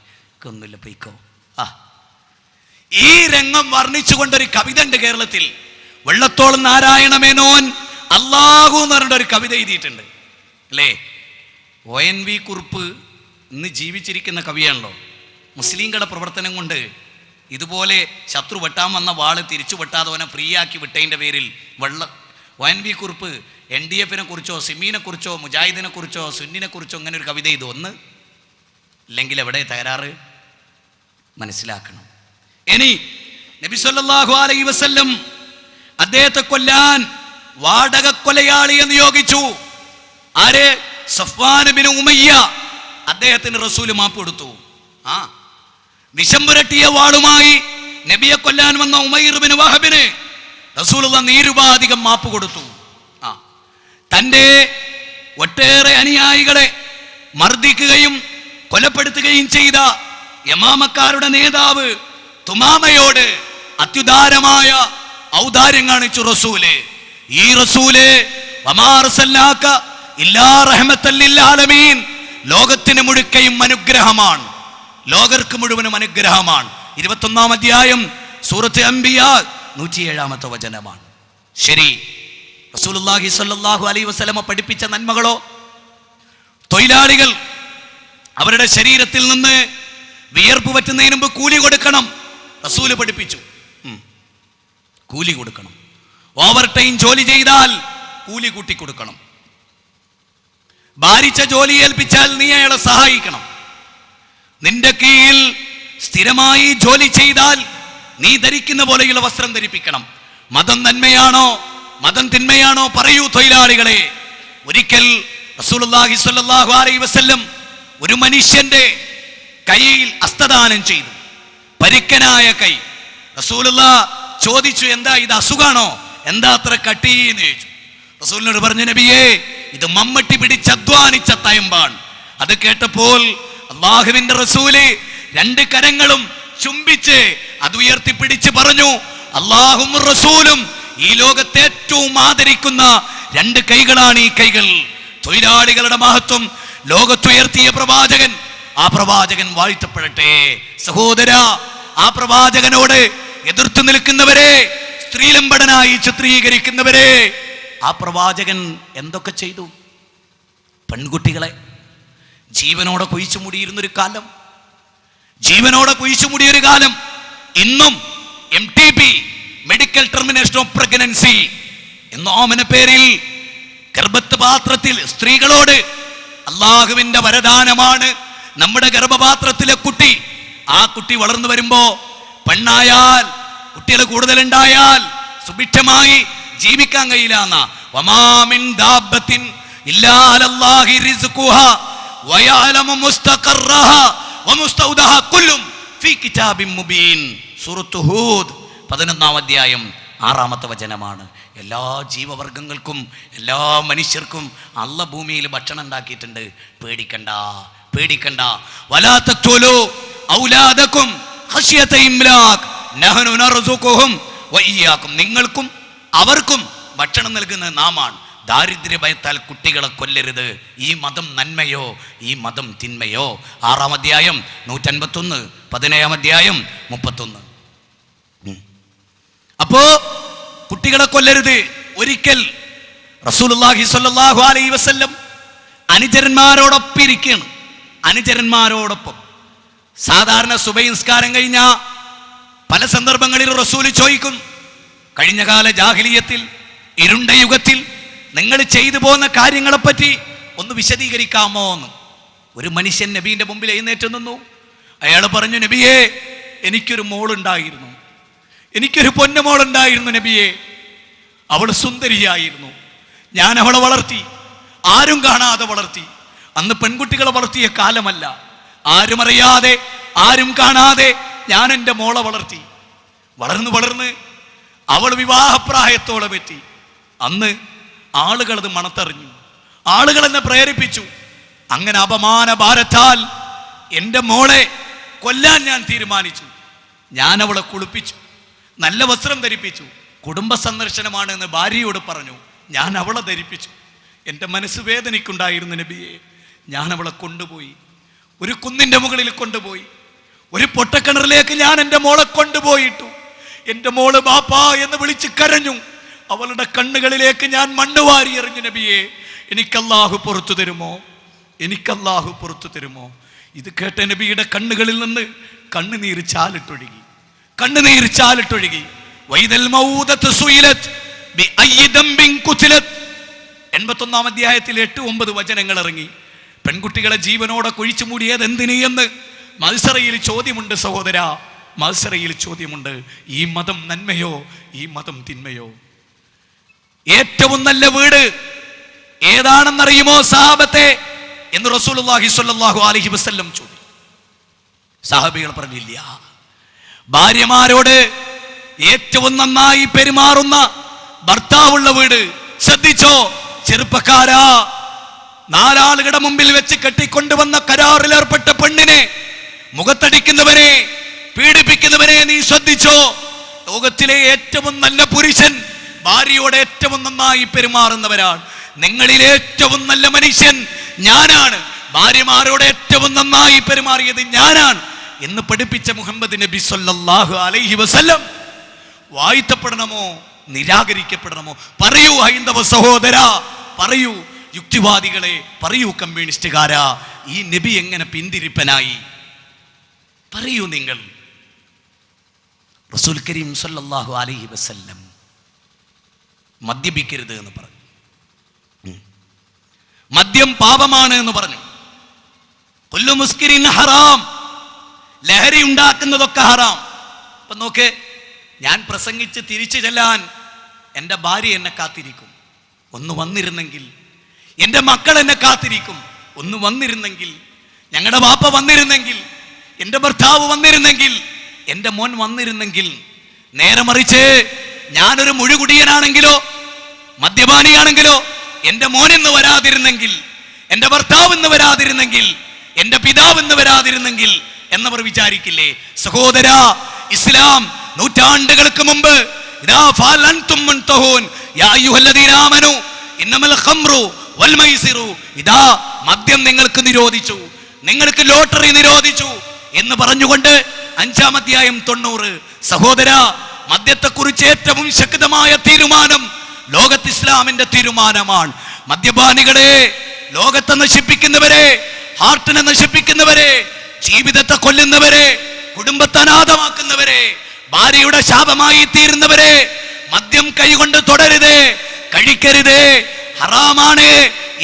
ഒന്നുമില്ല, പൊയ്ക്കോ. ഈ രംഗം വർണ്ണിച്ചുകൊണ്ടൊരു കവിത ഉണ്ട് കേരളത്തിൽ. വെള്ളത്തോളം നാരായണ മേനോൻ അല്ലാഹു എന്ന് പറഞ്ഞിട്ട് ഒരു കവിത എഴുതിയിട്ടുണ്ട് അല്ലേ. ONV കുറുപ്പ് ഇന്ന് ജീവിച്ചിരിക്കുന്ന കവിയാണല്ലോ. മുസ്ലിങ്ങളുടെ പ്രവർത്തനം കൊണ്ട് ഇതുപോലെ ശത്രു വെട്ടാൻ വന്ന വാള് തിരിച്ചു വെട്ടാതെ അവനെ ഫ്രീ ആക്കി വിട്ടതിൻ്റെ പേരിൽ ONV കുറുപ്പ് NDF-നെ കുറിച്ചോ സിമീനെ കുറിച്ചോ മുജാഹിദിനെ കുറിച്ചോ സുന്നിനെ കുറിച്ചോ അങ്ങനെ ഒരു കവിത ചെയ്തു. ഒന്ന് ഇല്ലെങ്കിൽ എവിടെ തകരാറ് മനസ്സിലാക്കണം. ഇനി നബി സല്ലല്ലാഹു അലൈഹി വസല്ലം അദ്ദേഹത്തെ കൊല്ലാൻ വാടക കൊലയാളിയെ നിയോഗിച്ചു. ആരെ? സഫ്വാൻ ബിൻ ഉമയ്യ. അദ്ദേഹത്തിന് റസൂല് മാപ്പ് കൊടുത്തു. വിഷം പുരട്ടിയ വാളുമായി നബിയെ കൊല്ലാൻ വന്ന ഉമൈർ ബിൻ വഹബിന് റസൂലുള്ള നിരുപാധികം മാപ്പ് കൊടുത്തു. തൻ്റെ ഒട്ടേറെ അനുയായികളെ മർദ്ദിക്കുകയും കൊലപ്പെടുത്തുകയും ചെയ്ത യമാമക്കാരുടെ നേതാവ് തുമാമയോട് അത്യുദാരമായ ഔദാര്യം കാണിച്ചു റസൂല്. ഈ റസൂല് വമാ അർസൽനാക ഇല്ലാ റഹ്മത്തൽ ലിൽ ആലമീൻ, ലോകത്തിന് മുഴുക്കയും അനുഗ്രഹമാണ്, ലോകർക്ക് മുഴുവനും അനുഗ്രഹമാണ്. 21-ാം അധ്യായം സൂറത്ത് അംബിയാ 107-ാമത്തെ വചനമാണ്. ശരി, റസൂലുള്ളാഹി സ്വല്ലല്ലാഹു അലൈഹി വസല്ലമ പഠിപ്പിച്ച നന്മകളോ? തൊഴിലാളികൾ അവരുടെ ശരീരത്തിൽ നിന്ന് വിയർപ്പ് പറ്റുന്നതിന് മുമ്പ് കൂലി കൊടുക്കണം. റസൂല് പഠിപ്പിച്ചു, കൂലി കൊടുക്കണം. ഓവർ ടൈം ജോലി ചെയ്താൽ കൂലി കൂട്ടി കൊടുക്കണം. ഭാരിച്ച ജോലി ഏൽപ്പിച്ചാൽ നീ അയാളെ സഹായിക്കണം. നിന്റെ കീഴിൽ സ്ഥിരമായി ജോലി ചെയ്താൽ നീ ധരിക്കുന്ന പോലെയുള്ള വസ്ത്രം ധരിപ്പിക്കണം. മതം നന്മയാണോ മതം തിന്മയാണോ പറയൂ തൊഴിലാളികളെ. ഒരിക്കൽ റസൂലുള്ളാഹി സ്വല്ലല്ലാഹു അലൈഹി വസല്ലം ഒരു മനുഷ്യന്റെ കൈയിൽ ഹസ്തദാനം ചെയ്തു. പരിക്കനായ കൈ. റസൂലുള്ളാഹി ചോദിച്ചു, എന്താ ഇത്, അസുഖാണോ? എന്താ അത്ര കട്ടീന്ന് ചോദിച്ചു. റസൂലിനോട് പറഞ്ഞു, നബിയേ, ഇത് മമ്മട്ടി പിടിച്ച് അധ്വാനിച്ച തയമ്പാണ്. അത് കേട്ടപ്പോൾ അല്ലാഹുവിന്റെ റസൂല് 2 കരങ്ങളും ചുംബിച്ച് അത് ഉയർത്തിപ്പിടിച്ച് പറഞ്ഞു, അല്ലാഹും റസൂലും ഈ ലോകത്തെ ഏറ്റവും ആദരിക്കുന്ന 2 കൈകളാണ് ഈ കൈകൾ. തൊഴിലാളികളുടെ മഹത്വം ലോകത്തുയർത്തിയ പ്രവാചകൻ, ആ പ്രവാചകൻ വാഴ്ത്തപ്പെടട്ടെ. സഹോദര, ആ പ്രവാചകനോട് എതിർത്തു നിൽക്കുന്നവരെ, സ്ത്രീലമ്പടനായി ചിത്രീകരിക്കുന്നവരെ, ആ പ്രവാചകൻ എന്തൊക്കെ ചെയ്തു? പെൺകുട്ടികളെ ജീവനോടെ കുഴിച്ചു മൂടിയിരുന്നൊരു കാലം, ജീവനോടെ കുഴിച്ചു മൂടിയൊരു കാലം. ഇന്നും MTP, medical termination of pregnancy എന്ന ഓമന പേരിൽ ഗർഭത്ത് പാത്രത്തിൽ സ്ത്രീകളോട്, അള്ളാഹുവിന്റെ വരദാനമാണ് നമ്മുടെ ഗർഭപാത്രത്തിലെ കുട്ടി. ആ കുട്ടി വളർന്നു വരുമ്പോ പെണ്ണായാൽ, കുട്ടികൾ കൂടുതലുണ്ടായാൽ സുഭിക്ഷമായി ജീവിക്കാൻ കഴിയില്ല. വമാ മിൻ ദാബത്തിൻ ഇല്ലാ അലല്ലാഹി റിസ്ഖുഹാ വയഅലമു മുസ്തഖറഹാ വമുസ്തൗദഹാ കുല്ലും ഫീ കിതാബിൻ മുബീൻ. സൂറത്ത് ഹൂദ് 11-ാം അധ്യായം 6-ാമത്തെ വചനമാണ്. എല്ലാ ജീവവർഗങ്ങൾക്കും എല്ലാ മനുഷ്യർക്കും അള്ള ഭൂമിയിൽ ഭക്ഷണം ഉണ്ടാക്കിയിട്ടുണ്ട്. പേടിക്കണ്ട, പേടിക്കണ്ട. വലാ തഖ്തുലൂ ഔലാദകും ഖശ്യത ഇംലാക് നഹ്നു നർസുഖുഹും വഇയ്യാകും. നിങ്ങൾക്കും അവർക്കും ഭക്ഷണം നൽകുന്നത് നാമാണ്. ദാരിദ്ര്യ ഭയത്താൽ കുട്ടികളെ കൊല്ലരുത്. ഈ മതം നന്മയോ ഈ മതം തിന്മയോ? 6-ാം അധ്യായം 151, 17-ാം അധ്യായം 31. അപ്പോ കുട്ടികളെ കൊല്ലരുത്. ഒരിക്കൽ റസൂലുള്ളാഹി സ്വല്ലല്ലാഹു അലൈഹി വസല്ലം അനുചരന്മാരോടൊപ്പം ഇരിക്കുകയാണ്. അനുചരന്മാരോടൊപ്പം സാധാരണ സുബഹി നിസ്കാരം കഴിഞ്ഞ പല സന്ദർഭങ്ങളിൽ റസൂല് ചോദിക്കും, കഴിഞ്ഞ കാല ജാഹിലിയത്തിൽ, ഇരുണ്ട യുഗത്തിൽ നിങ്ങൾ ചെയ്തു പോകുന്ന കാര്യങ്ങളെപ്പറ്റി ഒന്ന് വിശദീകരിക്കാമോ എന്ന്. ഒരു മനുഷ്യൻ നബീന്റെ മുമ്പിൽ എഴുന്നേറ്റ് നിന്നു. അയാൾ പറഞ്ഞു, നബിയേ, എനിക്കൊരു മോളുണ്ടായിരുന്നു, എനിക്കൊരു പൊന്നുമോളുണ്ടായിരുന്നു നബിയേ. അവൾ സുന്ദരിയായിരുന്നു. ഞാൻ അവളെ വളർത്തി, ആരും കാണാതെ വളർത്തി. അന്ന് പെൺകുട്ടികളെ വളർത്തിയ കാലമല്ല. ആരും അറിയാതെ, ആരും കാണാതെ ഞാൻ എൻ്റെ മോളെ വളർത്തി. വളർന്ന് വളർന്ന് അവൾ വിവാഹപ്രായത്തോളം എത്തി. അന്ന് ആളുകൾ അത് മണത്തറിഞ്ഞു, ആളുകൾ എന്നെ പ്രേരിപ്പിച്ചു. അങ്ങനെ അപമാന ഭാരത്താൽ എൻ്റെ മോളെ കൊല്ലാൻ ഞാൻ തീരുമാനിച്ചു. ഞാൻ അവളെ കുളിപ്പിച്ചു, നല്ല വസ്ത്രം ധരിപ്പിച്ചു. കുടുംബ സന്ദർശനമാണ് എന്ന് ഭാര്യയോട് പറഞ്ഞു. ഞാൻ അവളെ ധരിപ്പിച്ചു. എൻ്റെ മനസ്സ് വേദനയ്ക്കുണ്ടായിരുന്നു നബിയെ. ഞാൻ അവളെ കൊണ്ടുപോയി, ഒരു കുന്നിൻ്റെ മുകളിൽ കൊണ്ടുപോയി, ഒരു പൊട്ടക്കിണറിലേക്ക് ഞാൻ എൻ്റെ മോളെ കൊണ്ടുപോയിട്ടു. എൻ്റെ മോള് ബാപ്പാ എന്ന് വിളിച്ച് കരഞ്ഞു. അവളുടെ കണ്ണുകളിലേക്ക് ഞാൻ മണ്ണ് വാരി എറിഞ്ഞു. നബിയെ, എനിക്കല്ലാഹു പുറത്തു തരുമോ, എനിക്കല്ലാഹു പുറത്തു തരുമോ? ഇത് കേട്ട നബിയുടെ കണ്ണുകളിൽ നിന്ന് കണ്ണുനീർ ചാലിട്ടൊഴുകി, കണ്ണുനീർ ചാലിട്ടൊഴുകി. വൈദൽ മൗദതു സുയിലത് ബിഅയ്യി ദംബിൻ ഖുതിലത്. 81-ാം അധ്യായത്തിൽ 8-9 വചനങ്ങൾ ഇറങ്ങി. പെൺകുട്ടികളെ ജീവനോടെ കുഴിച്ചു മൂടിയത് എന്തിന് എന്ന് മത്സരയിൽ ചോദ്യമുണ്ട് സഹോദര, മത്സരയിൽ ചോദ്യമുണ്ട്. ഈ മതം നന്മയോ ഈ മതം തിന്മയോ? ഏറ്റവും നല്ല വീട് ഏതാണെന്നറിയുമോ സഹാബത്തെ എന്ന് റസൂലുള്ളാഹി സ്വല്ലല്ലാഹു അലൈഹി വസല്ലം ചോദിച്ചു. സഹാബികൾ പറഞ്ഞില്ല. ഭാര്യമാരോട് ഏറ്റവും നന്നായി പെരുമാറുന്ന ഭർത്താവുള്ള വീട്. ശ്രദ്ധിച്ചോ ചെറുപ്പക്കാരാ, 4 ആളുകളുടെ മുമ്പിൽ വെച്ച് കെട്ടിക്കൊണ്ടുവന്ന കരാറിൽ ഏർപ്പെട്ട പെണ്ണിനെ, മുഖത്തടിക്കുന്നവനെ, പീഡിപ്പിക്കുന്നവനെ നീ ശ്രദ്ധിച്ചോ. ലോകത്തിലെ ഏറ്റവും നല്ല പുരുഷൻ ഭാര്യയോട് ഏറ്റവും നന്നായി പെരുമാറുന്നവരാണ്. നിങ്ങളിൽ ഏറ്റവും നല്ല മനുഷ്യൻ ഞാനാണ്, ഭാര്യമാരോട് ഏറ്റവും നന്നായി പെരുമാറിയത് ഞാനാണ് എന്ന് പഠിപ്പിച്ച മുഹമ്മദ് നബി സല്ലല്ലാഹു അലൈഹി വസല്ലം വാഴ്ത്തപ്പെടണമോ നിരാകരിക്കപ്പെടണമോ? പറയൂ ഹൈന്ദവ സഹോദര, പറയൂ യുക്തിവാദികളെ, പറയൂ കമ്മ്യൂണിസ്റ്റുകാരാ, ഈ നബി എങ്ങനെ പിന്തിരിപ്പനായി? പറയൂ നിങ്ങൾ. റസൂൽ കരീം സല്ലല്ലാഹു അലൈഹി വസല്ലം മദ്യപിക്കരുത് എന്ന് പറഞ്ഞു. മദ്യം പാപമാണ് എന്ന് പറഞ്ഞു. കുല്ലു മുസ്കിരിൻ ഹറാം, ലഹരി ഉണ്ടാക്കുന്നതൊക്കെ ഹറാം. അപ്പൊ നോക്ക്, ഞാൻ പ്രസംഗിച്ച് തിരിച്ചു ചെല്ലാൻ എൻ്റെ ഭാര്യ എന്നെ കാത്തിരിക്കും. ഒന്ന് വന്നിരുന്നെങ്കിൽ. എൻ്റെ മക്കൾ എന്നെ കാത്തിരിക്കും. ഒന്ന് വന്നിരുന്നെങ്കിൽ. ഞങ്ങളുടെ വാപ്പ വന്നിരുന്നെങ്കിൽ, എൻ്റെ ഭർത്താവ് വന്നിരുന്നെങ്കിൽ, എൻ്റെ മോൻ വന്നിരുന്നെങ്കിൽ. നേരെ മറിച്ച് ഞാനൊരു മുഴുകുടിയനാണെങ്കിലോ മദ്യപാനിയാണെങ്കിലോ എൻ്റെ മോൻ ഇന്ന് വരാതിരുന്നെങ്കിൽ, എൻ്റെ ഭർത്താവ് ഇന്ന് വരാതിരുന്നെങ്കിൽ, എൻ്റെ പിതാവ് ഇന്ന് വരാതിരുന്നെങ്കിൽ എന്നവർ വിചാരിക്കില്ലേ? സഹോദര, ഇസ്ലാം നൂറ്റാണ്ടുകൾക്ക് മുമ്പ് ഇദാ ഫഅലൻതും മുൻതഹൂൻ യാ അയ്യുഹല്ലദീന ആമനൂ ഇന്നമൽ ഖംറു വൽ മൈസിറു. ഇദാ മദ്യം നിങ്ങൾക്ക് നിരോധിച്ചു, നിങ്ങൾക്ക് ലോട്ടറി നിരോധിച്ചു എന്ന് പറഞ്ഞുകൊണ്ട് 5-ാം അധ്യായം 90. സഹോദര, മദ്യത്തെക്കുറിച്ച് ഏറ്റവും ശക്തമായ തീരുമാനം ലോകത്ത് ഇസ്ലാമിന്റെ തീരുമാനമാണ്. മദ്യപാനികളെ, ലോകത്തെ നശിപ്പിക്കുന്നവരെ, ഹാർട്ടിനെ നശിപ്പിക്കുന്നവരെ, ജീവിതത്തെ കൊല്ലുന്നവരെ, കുടുംബത്തെ അനാഥമാക്കുന്നവരെ, ഭാര്യയുടെ ശാപമായി തീരുന്നവരെ മദ്യം കൈകൊണ്ട് തൊടരുത്, കഴിക്കരുത്, ഹറാമാണ്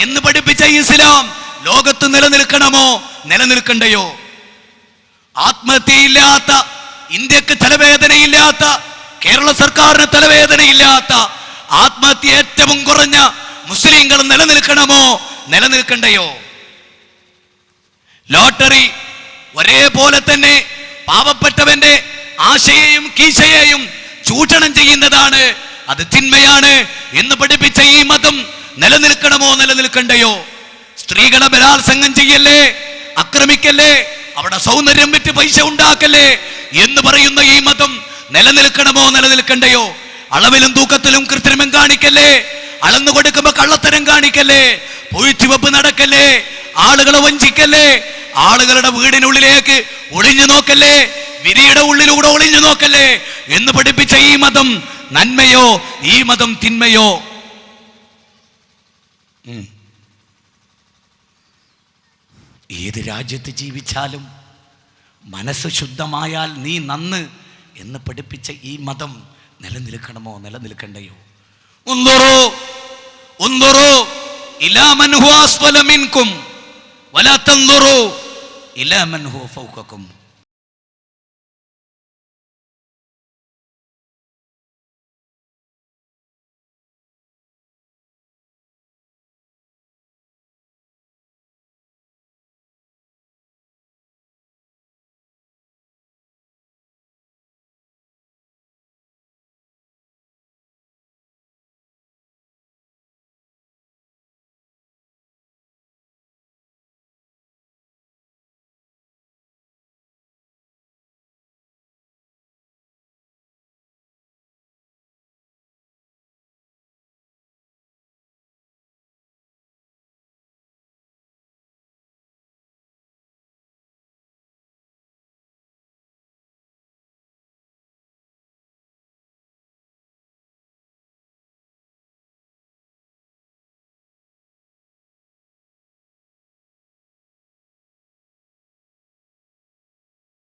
എന്ന് പഠിപ്പിച്ച ഇസ്ലാം ലോകത്ത് നിലനിൽക്കണമോ നിലനിൽക്കണ്ടയോ? ആത്മഹത്യയില്ലാത്ത, ഇന്ത്യക്ക് തലവേദനയില്ലാത്ത, കേരള സർക്കാരിന് തലവേദനയില്ലാത്ത, ആത്മഹത്യ ഏറ്റവും കുറഞ്ഞ മുസ്ലിങ്ങൾ നിലനിൽക്കണമോ നിലനിൽക്കണ്ടയോ? ലോട്ടറി ഒരേപോലെ തന്നെ പാവപ്പെട്ടവന്റെ ആശയെയും കീശയെയും ചൂഷണം ചെയ്യുന്നതാണ്, അത് തിന്മയാണ് എന്ന് പഠിപ്പിച്ച ഈ മതം നിലനിൽക്കണമോ നിലനിൽക്കണ്ടയോ? സ്ത്രീകളെ ബലാത്സംഗം ചെയ്യല്ലേ, ആക്രമിക്കല്ലേ, അവിടെ സൗന്ദര്യം വിറ്റ് പൈസ ഉണ്ടാക്കല്ലേ എന്ന് പറയുന്ന ഈ മതം നിലനിൽക്കണമോ നിലനിൽക്കണ്ടയോ? അളവിലും തൂക്കത്തിലും കൃത്രിമം കാണിക്കല്ലേ, അളന്നു കൊടുക്കുമ്പോ കള്ളത്തരം കാണിക്കല്ലേ, പൊയ്ച്ചുവെപ്പ് നടക്കല്ലേ, ആളുകളെ വഞ്ചിക്കല്ലേ, ആളുകളുടെ വീടിനുള്ളിലേക്ക് ഒളിഞ്ഞു നോക്കല്ലേ, വിരിയുടെ ഉള്ളിലൂടെ ഒളിഞ്ഞു നോക്കല്ലേ എന്ന് പഠിപ്പിച്ച ഈ മതം നന്മയോ, ഈ മതം തിന്മയോ? ഏത് രാജ്യത്ത് ജീവിച്ചാലും മനസ്സ് ശുദ്ധമായാൽ നീ നന്ന് എന്ന് പഠിപ്പിച്ച ഈ മതം നിലനിൽക്കണമോ നിലനിൽക്കണ്ടയോ? ഉൻദുറൂ ഇലാ മൻ ഹുവ അസ്ഫല മിൻകും വലാ തൻദുറൂ ഇലാ മൻ ഹുവ ഫൗഖകും.